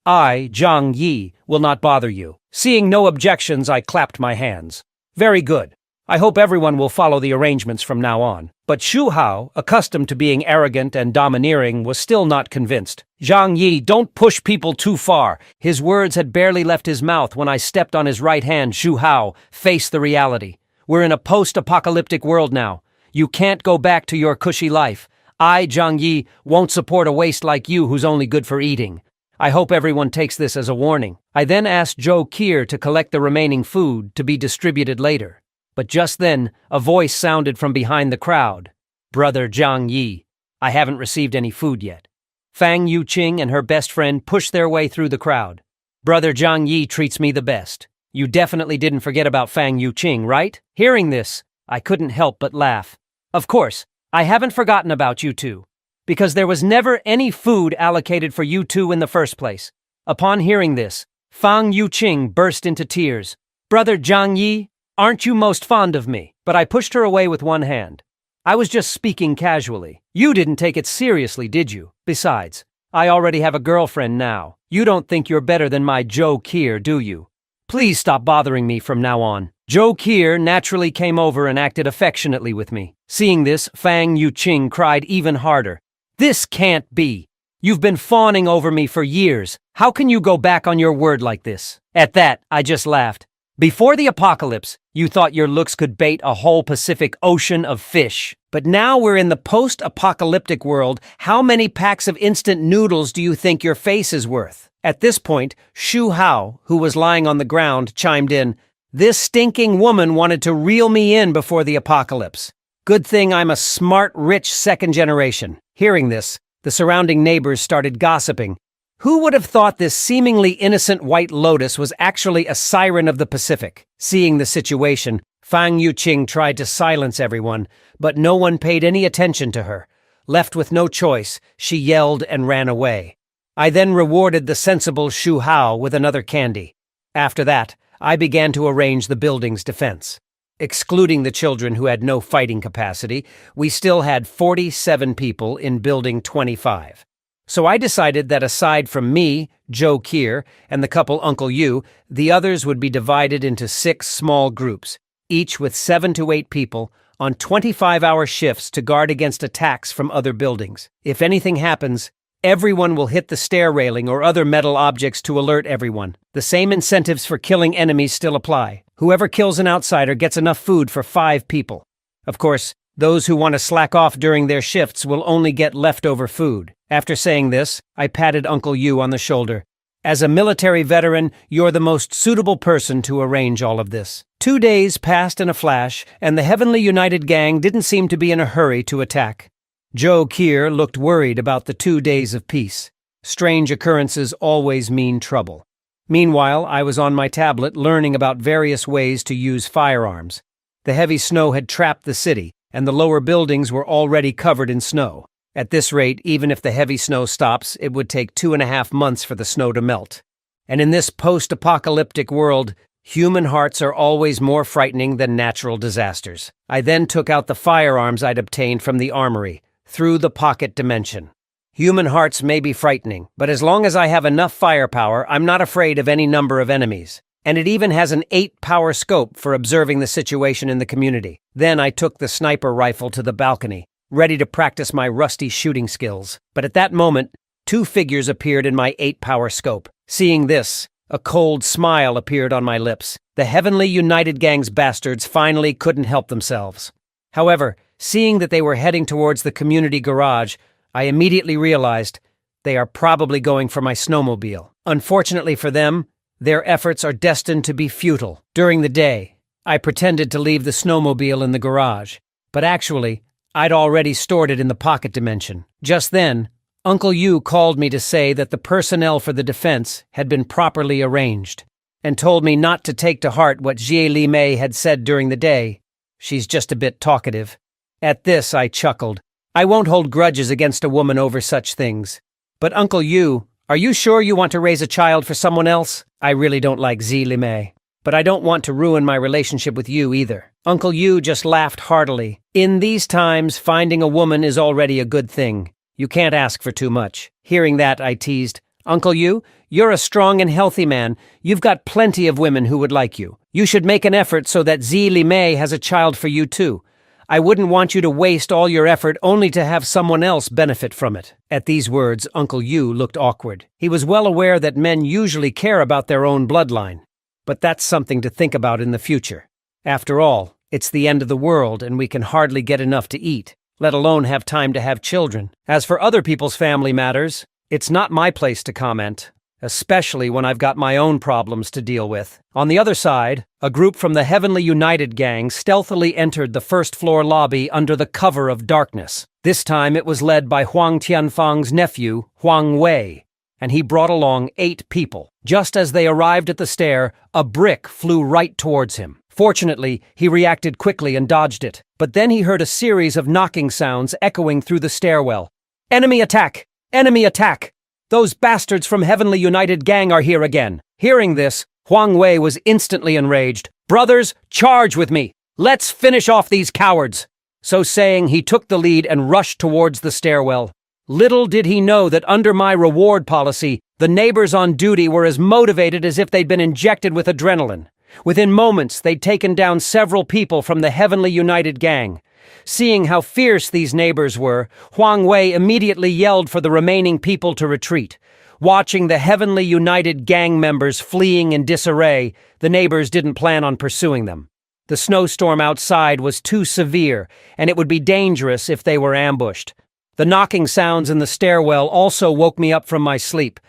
Speaker 1: I, Zhang Yi, will not bother you." Seeing no objections, I clapped my hands. "Very good. I hope everyone will follow the arrangements from now on. But Shu Hao, accustomed to being arrogant and domineering, was still not convinced. Zhang Yi, don't push people too far. His words had barely left his mouth when I stepped on his right hand. Shu Hao, face the reality. We're in a post-apocalyptic world now. You can't go back to your cushy life. I, Zhang Yi, won't support a waste like you who's only good for eating. I hope everyone takes this as a warning. I then asked Zhou Kier to collect the remaining food to be distributed later. But just then, a voice sounded from behind the crowd. Brother Zhang Yi, I haven't received any food yet. Fang Yuqing and her best friend pushed their way through the crowd. Brother Zhang Yi treats me the best. You definitely didn't forget about Fang Yuqing, right? Hearing this, I couldn't help but laugh. Of course, I haven't forgotten about you two, because there was never any food allocated for you two in the first place. Upon hearing this, Fang Yuqing burst into tears. Brother Zhang Yi, aren't you most fond of me? But I pushed her away with one hand. I was just speaking casually. You didn't take it seriously, did you? Besides, I already have a girlfriend now. You don't think you're better than my Zhou Kier, do you? Please stop bothering me from now on. Zhou Kier naturally came over and acted affectionately with me. Seeing this, Fang Yuqing cried even harder. This can't be. You've been fawning over me for years. How can you go back on your word like this? At that, I just laughed. Before the apocalypse, you thought your looks could bait a whole Pacific Ocean of fish. But now we're in the post-apocalyptic world. How many packs of instant noodles do you think your face is worth? At this point, Shu Hao, who was lying on the ground, chimed in. This stinking woman wanted to reel me in before the apocalypse. Good thing I'm a smart, rich second generation. Hearing this, the surrounding neighbors started gossiping. Who would have thought this seemingly innocent white lotus was actually a siren of the Pacific? Seeing the situation, Fang Yuqing tried to silence everyone, but no one paid any attention to her. Left with no choice, she yelled and ran away. I then rewarded the sensible Shu Hao with another candy. After that, I began to arrange the building's defense. Excluding the children who had no fighting capacity, we still had 47 people in Building 25. So I decided that aside from me, Zhou Kier, and the couple Uncle Yu, the others would be divided into 6 small groups, each with 7 to 8 people, on 25-hour shifts to guard against attacks from other buildings. If anything happens, everyone will hit the stair railing or other metal objects to alert everyone. The same incentives for killing enemies still apply. Whoever kills an outsider gets enough food for 5 people. Of course, those who want to slack off during their shifts will only get leftover food. After saying this, I patted Uncle Yu on the shoulder. As a military veteran, you're the most suitable person to arrange all of this. 2 days passed in a flash, and the Heavenly United Gang didn't seem to be in a hurry to attack. Zhou Kier looked worried about the 2 days of peace. Strange occurrences always mean trouble. Meanwhile, I was on my tablet learning about various ways to use firearms. The heavy snow had trapped the city, and the lower buildings were already covered in snow. At this rate, even if the heavy snow stops, it would take 2.5 months for the snow to melt. And in this post-apocalyptic world, human hearts are always more frightening than natural disasters. I then took out the firearms I'd obtained from the armory, through the pocket dimension. Human hearts may be frightening, but as long as I have enough firepower, I'm not afraid of any number of enemies. And it even has an 8-power scope for observing the situation in the community. Then I took the sniper rifle to the balcony, ready to practice my rusty shooting skills. But at that moment, 2 figures appeared in my 8-power scope. Seeing this, a cold smile appeared on my lips. The Heavenly United Gang's bastards finally couldn't help themselves. However, seeing that they were heading towards the community garage, I immediately realized they are probably going for my snowmobile. Unfortunately for them, their efforts are destined to be futile. During the day, I pretended to leave the snowmobile in the garage, but actually, I'd already stored it in the pocket dimension. Just then, Uncle Yu called me to say that the personnel for the defense had been properly arranged, and told me not to take to heart what Jie Li Mei had said during the day. She's just a bit talkative. At this, I chuckled. I won't hold grudges against a woman over such things. But Uncle Yu, are you sure you want to raise a child for someone else? I really don't like Jie Li Mei, but I don't want to ruin my relationship with you either. Uncle Yu just laughed heartily. In these times, finding a woman is already a good thing. You can't ask for too much. Hearing that, I teased. Uncle Yu, you're a strong and healthy man. You've got plenty of women who would like you. You should make an effort so that Zi Li Mei has a child for you too. I wouldn't want you to waste all your effort only to have someone else benefit from it." At these words, Uncle Yu looked awkward. He was well aware that men usually care about their own bloodline. But that's something to think about in the future. After all, it's the end of the world and we can hardly get enough to eat, let alone have time to have children. As for other people's family matters, it's not my place to comment, especially when I've got my own problems to deal with. On the other side, a group from the Heavenly United gang stealthily entered the first-floor lobby under the cover of darkness. This time it was led by Huang Tianfang's nephew, Huang Wei, and he brought along 8 people. Just as they arrived at the stair, a brick flew right towards him. Fortunately, he reacted quickly and dodged it, but then he heard a series of knocking sounds echoing through the stairwell. "Enemy attack! Enemy attack! Those bastards from Heavenly United Gang are here again." Hearing this, Huang Wei was instantly enraged. "Brothers, charge with me! Let's finish off these cowards!" So saying, he took the lead and rushed towards the stairwell. Little did he know that under my reward policy, the neighbors on duty were as motivated as if they'd been injected with adrenaline. Within moments, they'd taken down several people from the Heavenly United Gang. Seeing how fierce these neighbors were, Huang Wei immediately yelled for the remaining people to retreat. Watching the Heavenly United Gang members fleeing in disarray, the neighbors didn't plan on pursuing them. The snowstorm outside was too severe, and it would be dangerous if they were ambushed. The knocking sounds in the stairwell also woke me up from my sleep.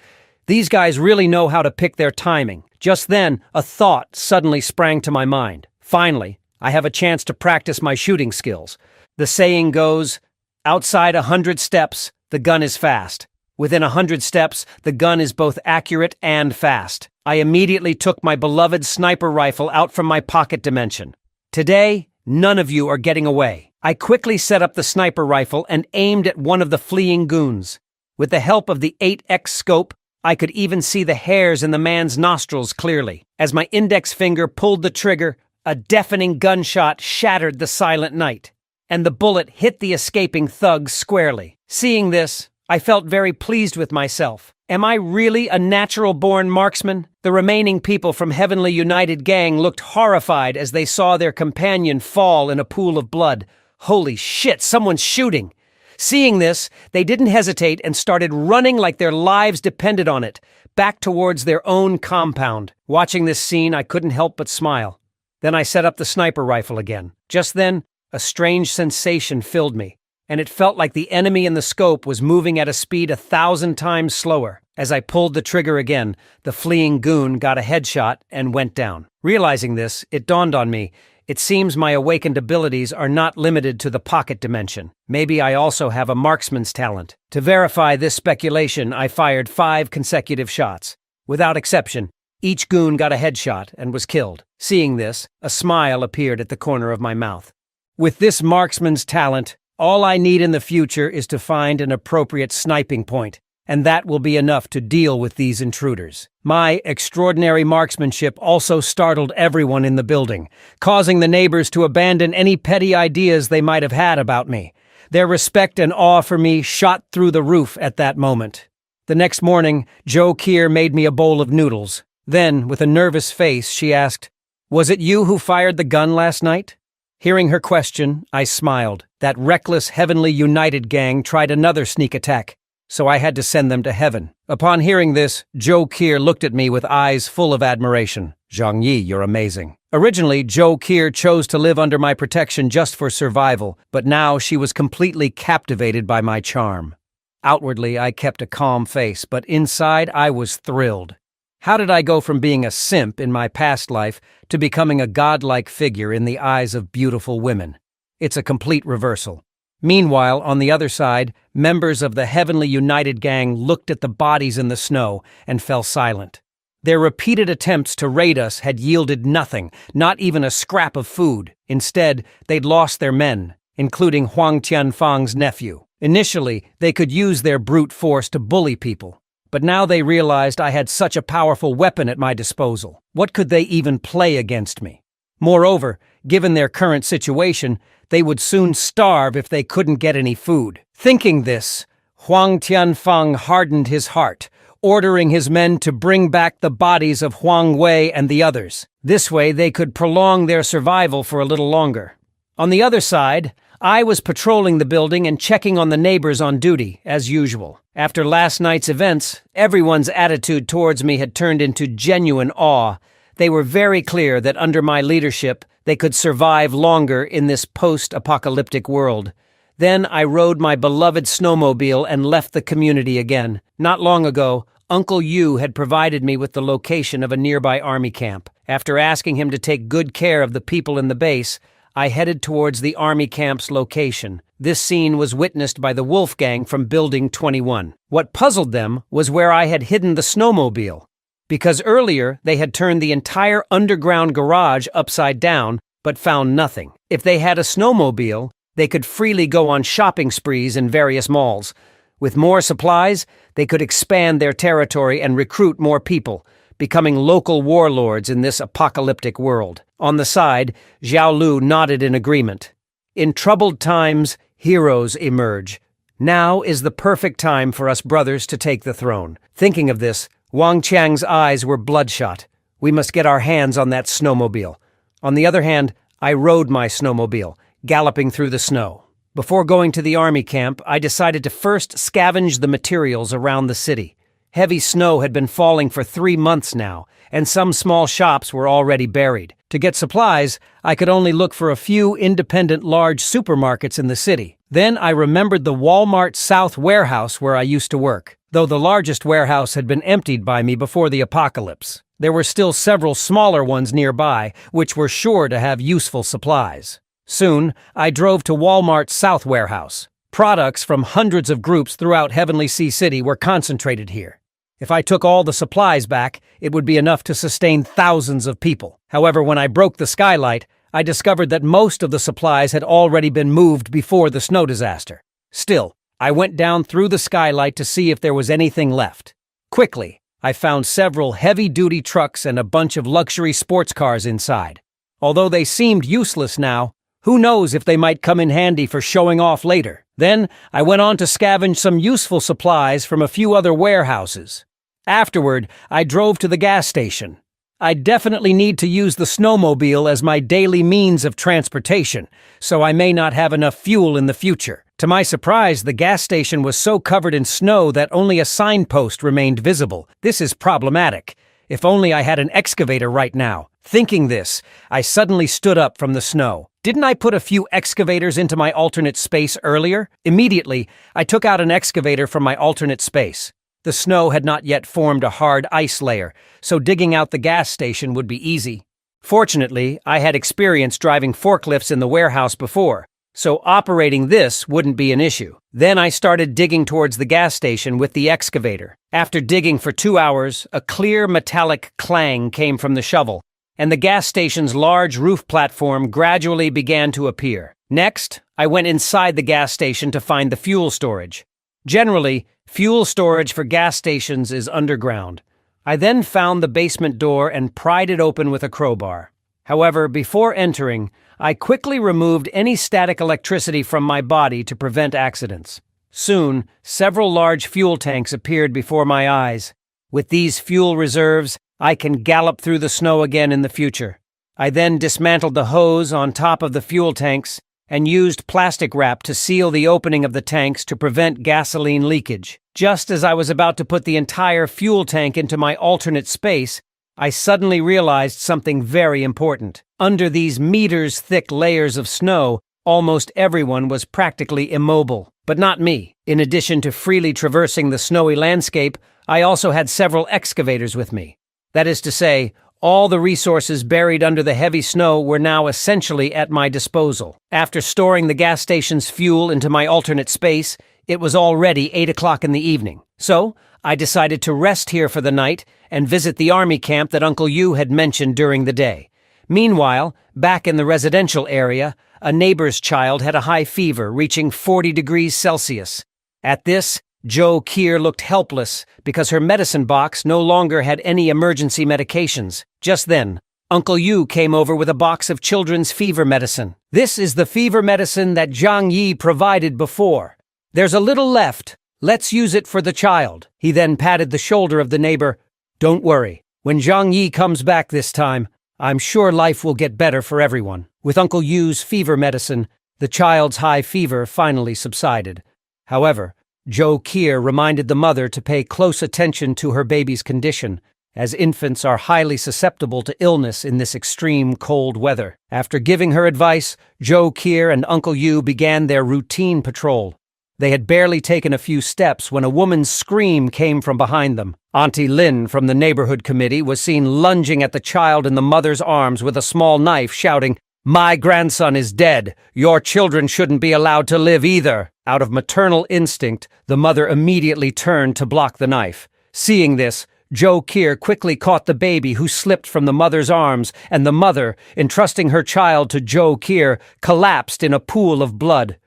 Speaker 1: These guys really know how to pick their timing. Just then, a thought suddenly sprang to my mind. Finally, I have a chance to practice my shooting skills. The saying goes, outside 100 steps, the gun is fast. Within 100 steps, the gun is both accurate and fast. I immediately took my beloved sniper rifle out from my pocket dimension. Today, none of you are getting away. I quickly set up the sniper rifle and aimed at one of the fleeing goons. With the help of the 8x scope, I could even see the hairs in the man's nostrils clearly. As my index finger pulled the trigger, a deafening gunshot shattered the silent night, and the bullet hit the escaping thug squarely. Seeing this, I felt very pleased with myself. Am I really a natural-born marksman? The remaining people from Heavenly United Gang looked horrified as they saw their companion fall in a pool of blood. Holy shit, someone's shooting! Seeing this, they didn't hesitate and started running like their lives depended on it, back towards their own compound. Watching this scene, I couldn't help but smile. Then I set up the sniper rifle again. Just then, a strange sensation filled me, and it felt like the enemy in the scope was moving at a speed 1,000 times slower. As I pulled the trigger again, the fleeing goon got a headshot and went down. Realizing this, it dawned on me. It seems my awakened abilities are not limited to the pocket dimension. Maybe I also have a marksman's talent. To verify this speculation, I fired 5 consecutive shots. Without exception, each goon got a headshot and was killed. Seeing this, a smile appeared at the corner of my mouth. With this marksman's talent, all I need in the future is to find an appropriate sniping point, and that will be enough to deal with these intruders. My extraordinary marksmanship also startled everyone in the building, causing the neighbors to abandon any petty ideas they might have had about me. Their respect and awe for me shot through the roof at that moment. The next morning, Jo Kier made me a bowl of noodles. Then, with a nervous face, she asked, "Was it you who fired the gun last night?" Hearing her question, I smiled. That reckless Heavenly United Gang tried another sneak attack, so I had to send them to heaven. Upon hearing this, Jo Kier looked at me with eyes full of admiration. "Zhang Yi, you're amazing." Originally, Jo Kier chose to live under my protection just for survival, but now she was completely captivated by my charm. Outwardly, I kept a calm face, but inside I was thrilled. How did I go from being a simp in my past life to becoming a godlike figure in the eyes of beautiful women? It's a complete reversal. Meanwhile, on the other side, members of the Heavenly United Gang looked at the bodies in the snow and fell silent. Their repeated attempts to raid us had yielded nothing, not even a scrap of food. Instead, they'd lost their men, including Huang Tianfang's nephew. Initially, they could use their brute force to bully people, but now they realized I had such a powerful weapon at my disposal. What could they even play against me? Moreover, given their current situation, they would soon starve if they couldn't get any food. Thinking this, Huang Tianfang hardened his heart, ordering his men to bring back the bodies of Huang Wei and the others. This way they could prolong their survival for a little longer. On the other side, I was patrolling the building and checking on the neighbors on duty, as usual. After last night's events, everyone's attitude towards me had turned into genuine awe. They were very clear that under my leadership, they could survive longer in this post-apocalyptic world. Then I rode my beloved snowmobile and left the community again. Not long ago, Uncle Yu had provided me with the location of a nearby army camp. After asking him to take good care of the people in the base, I headed towards the army camp's location. This scene was witnessed by the Wolfgang from Building 21. What puzzled them was where I had hidden the snowmobile, because earlier they had turned the entire underground garage upside down but found nothing. If they had a snowmobile, they could freely go on shopping sprees in various malls. With more supplies, they could expand their territory and recruit more people, becoming local warlords in this apocalyptic world. On the side, Xiao Lu nodded in agreement. In troubled times, heroes emerge. Now is the perfect time for us brothers to take the throne. Thinking of this, Wang Qiang's eyes were bloodshot. We must get our hands on that snowmobile. On the other hand, I rode my snowmobile, galloping through the snow. Before going to the army camp, I decided to first scavenge the materials around the city. Heavy snow had been falling for 3 months now, and some small shops were already buried. To get supplies, I could only look for a few independent large supermarkets in the city. Then I remembered the Walmart South warehouse where I used to work. Though the largest warehouse had been emptied by me before the apocalypse, there were still several smaller ones nearby, which were sure to have useful supplies. Soon, I drove to Walmart's South warehouse. Products from hundreds of groups throughout Heavenly Sea City were concentrated here. If I took all the supplies back, it would be enough to sustain thousands of people. However, when I broke the skylight, I discovered that most of the supplies had already been moved before the snow disaster. Still, I went down through the skylight to see if there was anything left. Quickly, I found several heavy-duty trucks and a bunch of luxury sports cars inside. Although they seemed useless now, who knows if they might come in handy for showing off later. Then, I went on to scavenge some useful supplies from a few other warehouses. Afterward, I drove to the gas station. I definitely need to use the snowmobile as my daily means of transportation, so I may not have enough fuel in the future. To my surprise, the gas station was so covered in snow that only a signpost remained visible. This is problematic. If only I had an excavator right now. Thinking this, I suddenly stood up from the snow. Didn't I put a few excavators into my alternate space earlier? Immediately, I took out an excavator from my alternate space. The snow had not yet formed a hard ice layer, so digging out the gas station would be easy. Fortunately, I had experience driving forklifts in the warehouse before, so operating this wouldn't be an issue. Then I started digging towards the gas station with the excavator. After digging for 2 hours, a clear metallic clang came from the shovel, and the gas station's large roof platform gradually began to appear. Next, I went inside the gas station to find the fuel storage. Generally, fuel storage for gas stations is underground. I then found the basement door and pried it open with a crowbar. However, before entering, I quickly removed any static electricity from my body to prevent accidents. Soon, several large fuel tanks appeared before my eyes. With these fuel reserves, I can gallop through the snow again in the future. I then dismantled the hose on top of the fuel tanks and used plastic wrap to seal the opening of the tanks to prevent gasoline leakage. Just as I was about to put the entire fuel tank into my alternate space, I suddenly realized something very important. Under these meters-thick layers of snow, almost everyone was practically immobile. But not me. In addition to freely traversing the snowy landscape, I also had several excavators with me. That is to say, all the resources buried under the heavy snow were now essentially at my disposal. After storing the gas station's fuel into my alternate space, it was already 8 o'clock in the evening. So, I decided to rest here for the night and visit the army camp that Uncle Yu had mentioned during the day. Meanwhile, back in the residential area, a neighbor's child had a high fever reaching 40 degrees Celsius. At this, Jo Kier looked helpless because her medicine box no longer had any emergency medications. Just then, Uncle Yu came over with a box of children's fever medicine. This is the fever medicine that Zhang Yi provided before. There's a little left. Let's use it for the child." He then patted the shoulder of the neighbor. "Don't worry. When Zhang Yi comes back this time, I'm sure life will get better for everyone." With Uncle Yu's fever medicine, the child's high fever finally subsided. However, Zhou Qier reminded the mother to pay close attention to her baby's condition, as infants are highly susceptible to illness in this extreme cold weather. After giving her advice, Zhou Qier and Uncle Yu began their routine patrol. They had barely taken a few steps when a woman's scream came from behind them. Auntie Lin from the neighborhood committee was seen lunging at the child in the mother's arms with a small knife, shouting, "My grandson is dead. Your children shouldn't be allowed to live either." Out of maternal instinct, the mother immediately turned to block the knife. Seeing this, Zhou Qier quickly caught the baby, who slipped from the mother's arms, and the mother, entrusting her child to Zhou Qier, collapsed in a pool of blood.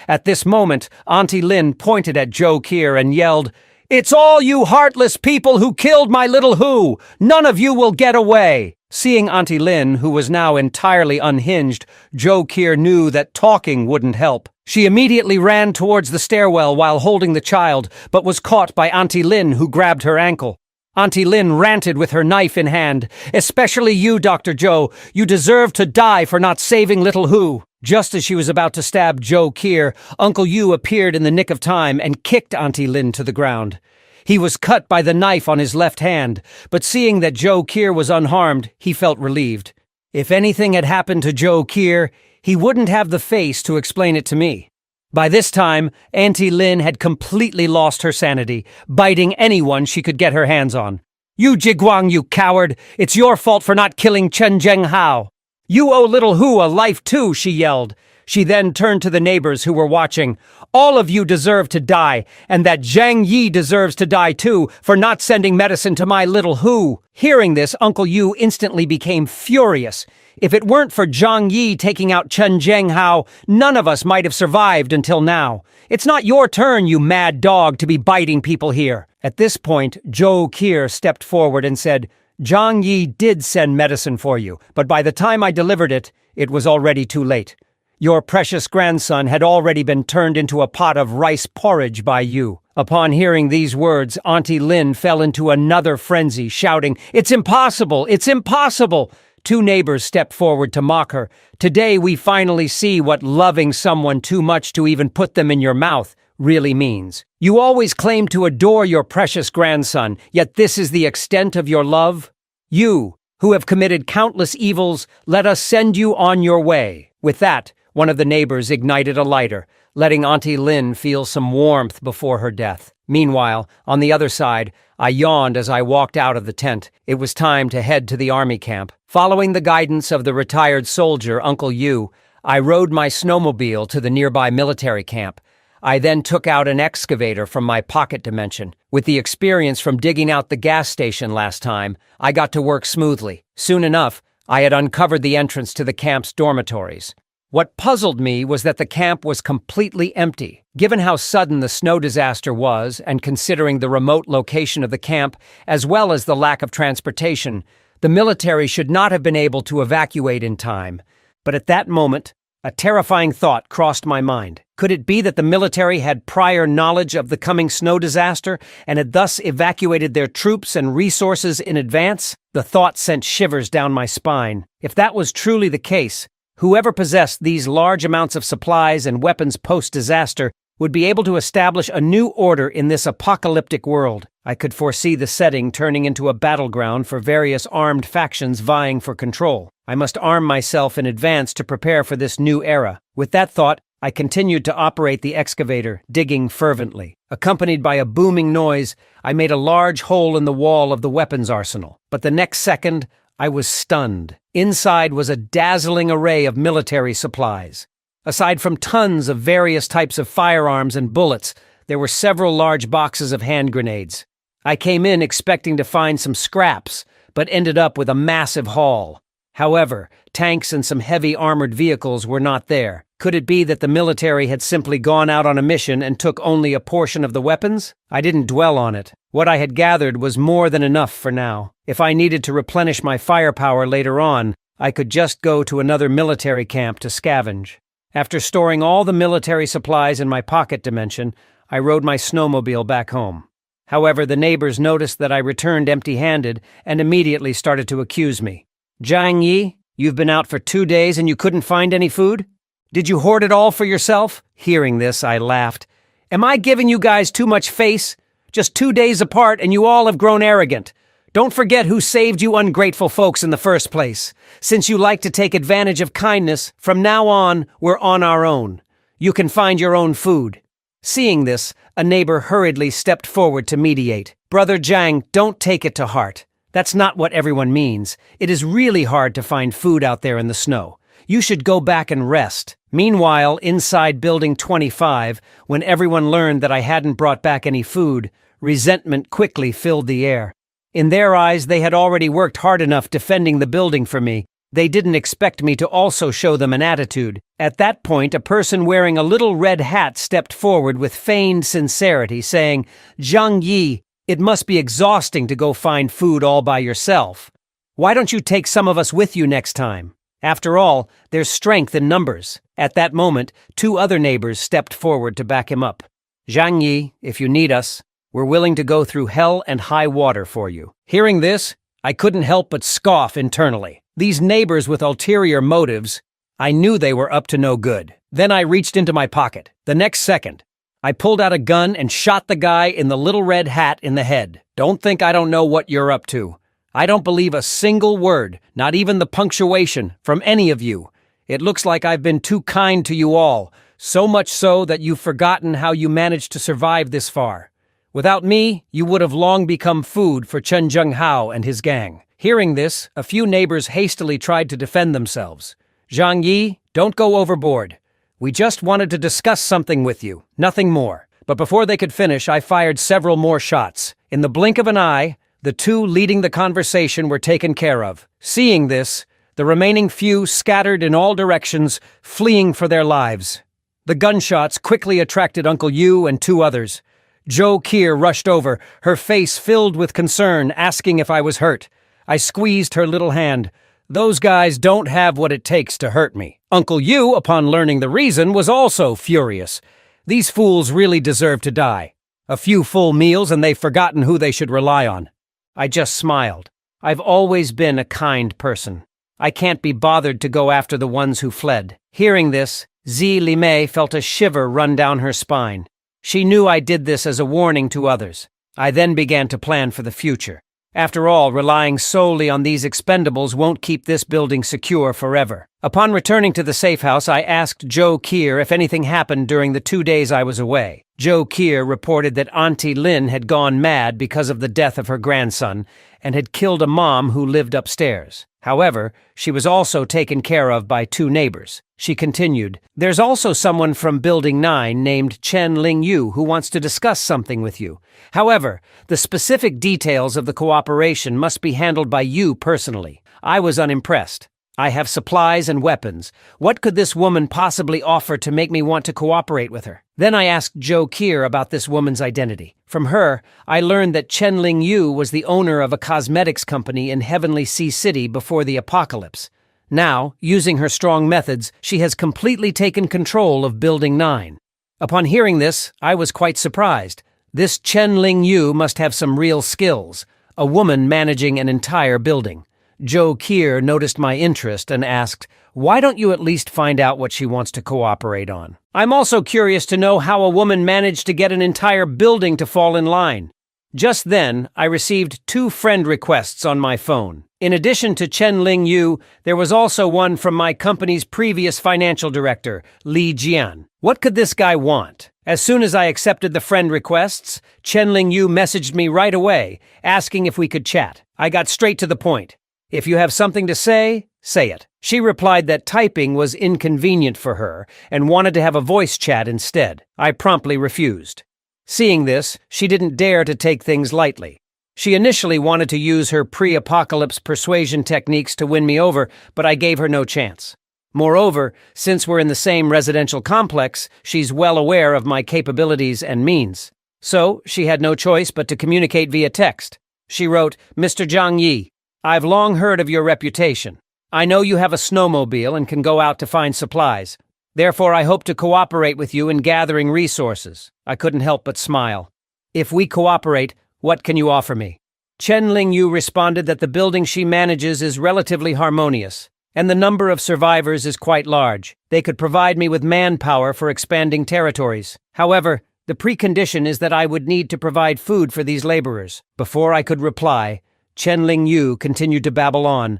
Speaker 1: At this moment, Auntie Lin pointed at Zhou Qier and yelled, "It's all you heartless people who killed my little Hu! None of you will get away!" Seeing Auntie Lin, who was now entirely unhinged, Zhou Qier knew that talking wouldn't help. She immediately ran towards the stairwell while holding the child, but was caught by Auntie Lin, who grabbed her ankle. Auntie Lin ranted with her knife in hand, "Especially you, Dr. Zhou. You deserve to die for not saving little Hu." Just as she was about to stab Zhou Qier, Uncle Yu appeared in the nick of time and kicked Auntie Lin to the ground. He was cut by the knife on his left hand, but seeing that Zhou Qier was unharmed, he felt relieved. If anything had happened to Zhou Qier, he wouldn't have the face to explain it to me. By this time, Auntie Lin had completely lost her sanity, biting anyone she could get her hands on. "You Jiguang, you coward! It's your fault for not killing Chen Zhenghao. You owe little Hu a life too," she yelled. She then turned to the neighbors who were watching. "All of you deserve to die, and that Zhang Yi deserves to die too for not sending medicine to my little Hu." Hearing this, Uncle Yu instantly became furious. If it weren't for Zhang Yi taking out Chen Zhenghao, none of us might have survived until now. It's not your turn, you mad dog, to be biting people here. At this point, Zhou Qier stepped forward and said, "Zhang Yi did send medicine for you, but by the time I delivered it, it was already too late. Your precious grandson had already been turned into a pot of rice porridge by you." Upon hearing these words, Auntie Lin fell into another frenzy, shouting, "It's impossible! It's impossible!" Two neighbors stepped forward to mock her. "Today we finally see what loving someone too much to even put them in your mouth really means. You always claim to adore your precious grandson, yet this is the extent of your love? You, who have committed countless evils, let us send you on your way." With that, one of the neighbors ignited a lighter, letting Auntie Lin feel some warmth before her death. Meanwhile, on the other side, I yawned as I walked out of the tent. It was time to head to the army camp. Following the guidance of the retired soldier, Uncle Yu, I rode my snowmobile to the nearby military camp. I then took out an excavator from my pocket dimension. With the experience from digging out the gas station last time, I got to work smoothly. Soon enough, I had uncovered the entrance to the camp's dormitories. What puzzled me was that the camp was completely empty. Given how sudden the snow disaster was, and considering the remote location of the camp, as well as the lack of transportation, the military should not have been able to evacuate in time. But at that moment, a terrifying thought crossed my mind. Could it be that the military had prior knowledge of the coming snow disaster and had thus evacuated their troops and resources in advance? The thought sent shivers down my spine. If that was truly the case, whoever possessed these large amounts of supplies and weapons post-disaster would be able to establish a new order in this apocalyptic world. I could foresee the setting turning into a battleground for various armed factions vying for control. I must arm myself in advance to prepare for this new era. With that thought, I continued to operate the excavator, digging fervently. Accompanied by a booming noise, I made a large hole in the wall of the weapons arsenal. But the next second, I was stunned. Inside was a dazzling array of military supplies. Aside from tons of various types of firearms and bullets, there were several large boxes of hand grenades. I came in expecting to find some scraps, but ended up with a massive haul. However, tanks and some heavy armored vehicles were not there. Could it be that the military had simply gone out on a mission and took only a portion of the weapons? I didn't dwell on it. What I had gathered was more than enough for now. If I needed to replenish my firepower later on, I could just go to another military camp to scavenge. After storing all the military supplies in my pocket dimension, I rode my snowmobile back home. However, the neighbors noticed that I returned empty-handed and immediately started to accuse me. Zhang Yi, you've been out for 2 days and you couldn't find any food? Did you hoard it all for yourself? Hearing this, I laughed. Am I giving you guys too much face? Just 2 days apart and you all have grown arrogant. Don't forget who saved you ungrateful folks in the first place. Since you like to take advantage of kindness, from now on, we're on our own. You can find your own food. Seeing this, a neighbor hurriedly stepped forward to mediate. Brother Zhang, don't take it to heart. That's not what everyone means. It is really hard to find food out there in the snow. You should go back and rest. Meanwhile, inside Building 25, when everyone learned that I hadn't brought back any food, resentment quickly filled the air. In their eyes, they had already worked hard enough defending the building for me. They didn't expect me to also show them an attitude. At that point, a person wearing a little red hat stepped forward with feigned sincerity, saying, Zhang Yi, it must be exhausting to go find food all by yourself. Why don't you take some of us with you next time? After all, there's strength in numbers. At that moment, 2 other neighbors stepped forward to back him up. Zhang Yi, if you need us, we're willing to go through hell and high water for you. Hearing this, I couldn't help but scoff internally. These neighbors with ulterior motives, I knew they were up to no good. Then I reached into my pocket. The next second, I pulled out a gun and shot the guy in the little red hat in the head. Don't think I don't know what you're up to. I don't believe a single word, not even the punctuation, from any of you. It looks like I've been too kind to you all, so much so that you've forgotten how you managed to survive this far. Without me, you would have long become food for Chen Zhenghao and his gang. Hearing this, a few neighbors hastily tried to defend themselves. Zhang Yi, don't go overboard. We just wanted to discuss something with you, nothing more. But before they could finish, I fired several more shots. In the blink of an eye, the 2 leading the conversation were taken care of. Seeing this, the remaining few scattered in all directions, fleeing for their lives. The gunshots quickly attracted Uncle Yu and 2 others. Zhou Kier rushed over, her face filled with concern, asking if I was hurt. I squeezed her little hand. Those guys don't have what it takes to hurt me. Uncle Yu, upon learning the reason, was also furious. These fools really deserve to die. A few full meals and they've forgotten who they should rely on. I just smiled. I've always been a kind person. I can't be bothered to go after the ones who fled. Hearing this, Zi Limei felt a shiver run down her spine. She knew I did this as a warning to others. I then began to plan for the future. After all, relying solely on these expendables won't keep this building secure forever. Upon returning to the safe house, I asked Zhou Kier if anything happened during the 2 days I was away. Zhou Kier reported that Auntie Lin had gone mad because of the death of her grandson and had killed a mom who lived upstairs. However, she was also taken care of by 2 neighbors. She continued, there's also someone from Building 9 named Chen Lingyu who wants to discuss something with you. However, the specific details of the cooperation must be handled by you personally. I was unimpressed. I have supplies and weapons. What could this woman possibly offer to make me want to cooperate with her? Then I asked Zhou Kier about this woman's identity. From her, I learned that Chen Lingyu was the owner of a cosmetics company in Heavenly Sea City before the apocalypse. Now, using her strong methods, she has completely taken control of Building 9. Upon hearing this, I was quite surprised. This Chen Lingyu must have some real skills, a woman managing an entire building. Zhou Kier noticed my interest and asked, why don't you at least find out what she wants to cooperate on? I'm also curious to know how a woman managed to get an entire building to fall in line. Just then, I received 2 friend requests on my phone. In addition to Chen Lingyu, there was also one from my company's previous financial director, Li Jian. What could this guy want? As soon as I accepted the friend requests, Chen Lingyu messaged me right away, asking if we could chat. I got straight to the point. If you have something to say, say it. She replied that typing was inconvenient for her and wanted to have a voice chat instead. I promptly refused. Seeing this, she didn't dare to take things lightly. She initially wanted to use her pre-apocalypse persuasion techniques to win me over, but I gave her no chance. Moreover, since we're in the same residential complex, she's well aware of my capabilities and means. So, she had no choice but to communicate via text. She wrote, Mr. Zhang Yi, I've long heard of your reputation. I know you have a snowmobile and can go out to find supplies. Therefore, I hope to cooperate with you in gathering resources. I couldn't help but smile. If we cooperate, what can you offer me? Chen Ling Yu responded that the building she manages is relatively harmonious, and the number of survivors is quite large. They could provide me with manpower for expanding territories. However, the precondition is that I would need to provide food for these laborers. Before I could reply, Chen Ling Yu continued to babble on.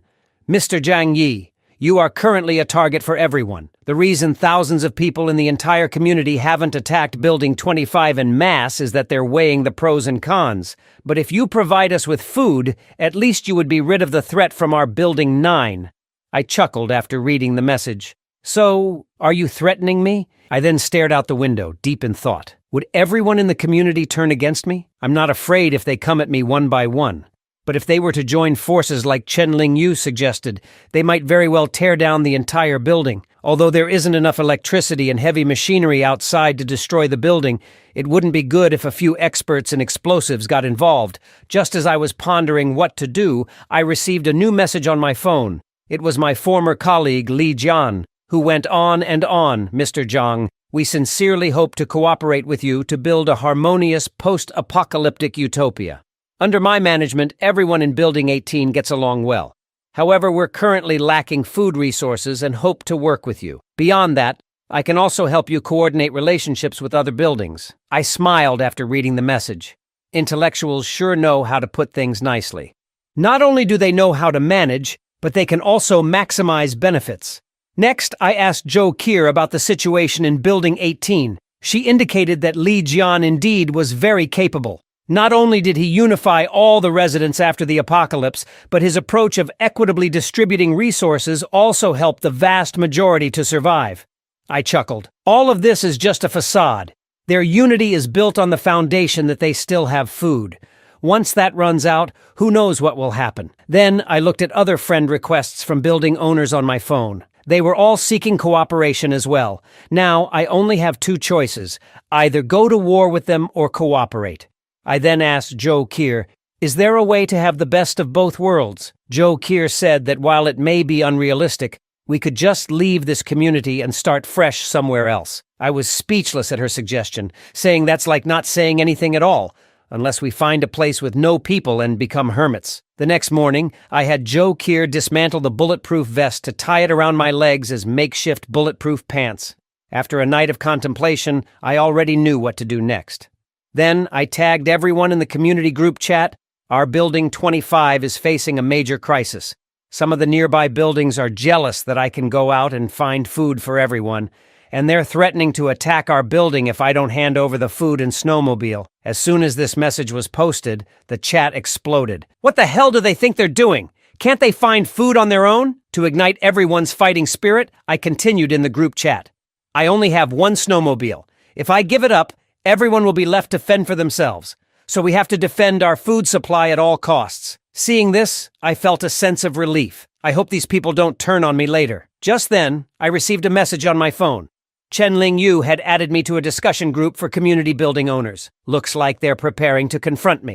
Speaker 1: Mr. Zhang Yi, you are currently a target for everyone. The reason thousands of people in the entire community haven't attacked Building 25 en masse is that they're weighing the pros and cons. But if you provide us with food, at least you would be rid of the threat from our Building 9. I chuckled after reading the message. So, are you threatening me? I then stared out the window, deep in thought. Would everyone in the community turn against me? I'm not afraid if they come at me one by one. But if they were to join forces like Chen Ling Yu suggested, they might very well tear down the entire building. Although there isn't enough electricity and heavy machinery outside to destroy the building, it wouldn't be good if a few experts in explosives got involved. Just as I was pondering what to do, I received a new message on my phone. It was my former colleague Li Jian, who went on and on, Mr. Zhang. We sincerely hope to cooperate with you to build a harmonious post-apocalyptic utopia. Under my management, everyone in Building 18 gets along well. However, we're currently lacking food resources and hope to work with you. Beyond that, I can also help you coordinate relationships with other buildings. I smiled after reading the message. Intellectuals sure know how to put things nicely. Not only do they know how to manage, but they can also maximize benefits. Next, I asked Zhou Qi about the situation in Building 18. She indicated that Li Jian indeed was very capable. Not only did he unify all the residents after the apocalypse, but his approach of equitably distributing resources also helped the vast majority to survive. I chuckled. All of this is just a facade. Their unity is built on the foundation that they still have food. Once that runs out, who knows what will happen? Then I looked at other friend requests from building owners on my phone. They were all seeking cooperation as well. Now I only have two choices: either go to war with them or cooperate. I then asked Zhou Qi, is there a way to have the best of both worlds? Zhou Qi said that while it may be unrealistic, we could just leave this community and start fresh somewhere else. I was speechless at her suggestion, saying that's like not saying anything at all, unless we find a place with no people and become hermits. The next morning, I had Zhou Qi dismantle the bulletproof vest to tie it around my legs as makeshift bulletproof pants. After a night of contemplation, I already knew what to do next. Then I tagged everyone in the community group chat. Our Building 25 is facing a major crisis. Some of the nearby buildings are jealous that I can go out and find food for everyone, and they're threatening to attack our building if I don't hand over the food and snowmobile. As soon as this message was posted, the chat exploded. What the hell do they think they're doing? Can't they find food on their own? To ignite everyone's fighting spirit, I continued in the group chat. I only have one snowmobile. If I give it up, everyone will be left to fend for themselves, so we have to defend our food supply at all costs. Seeing this, I felt a sense of relief. I hope these people don't turn on me later. Just then, I received a message on my phone. Chen Ling Yu had added me to a discussion group for community building owners. Looks like they're preparing to confront me.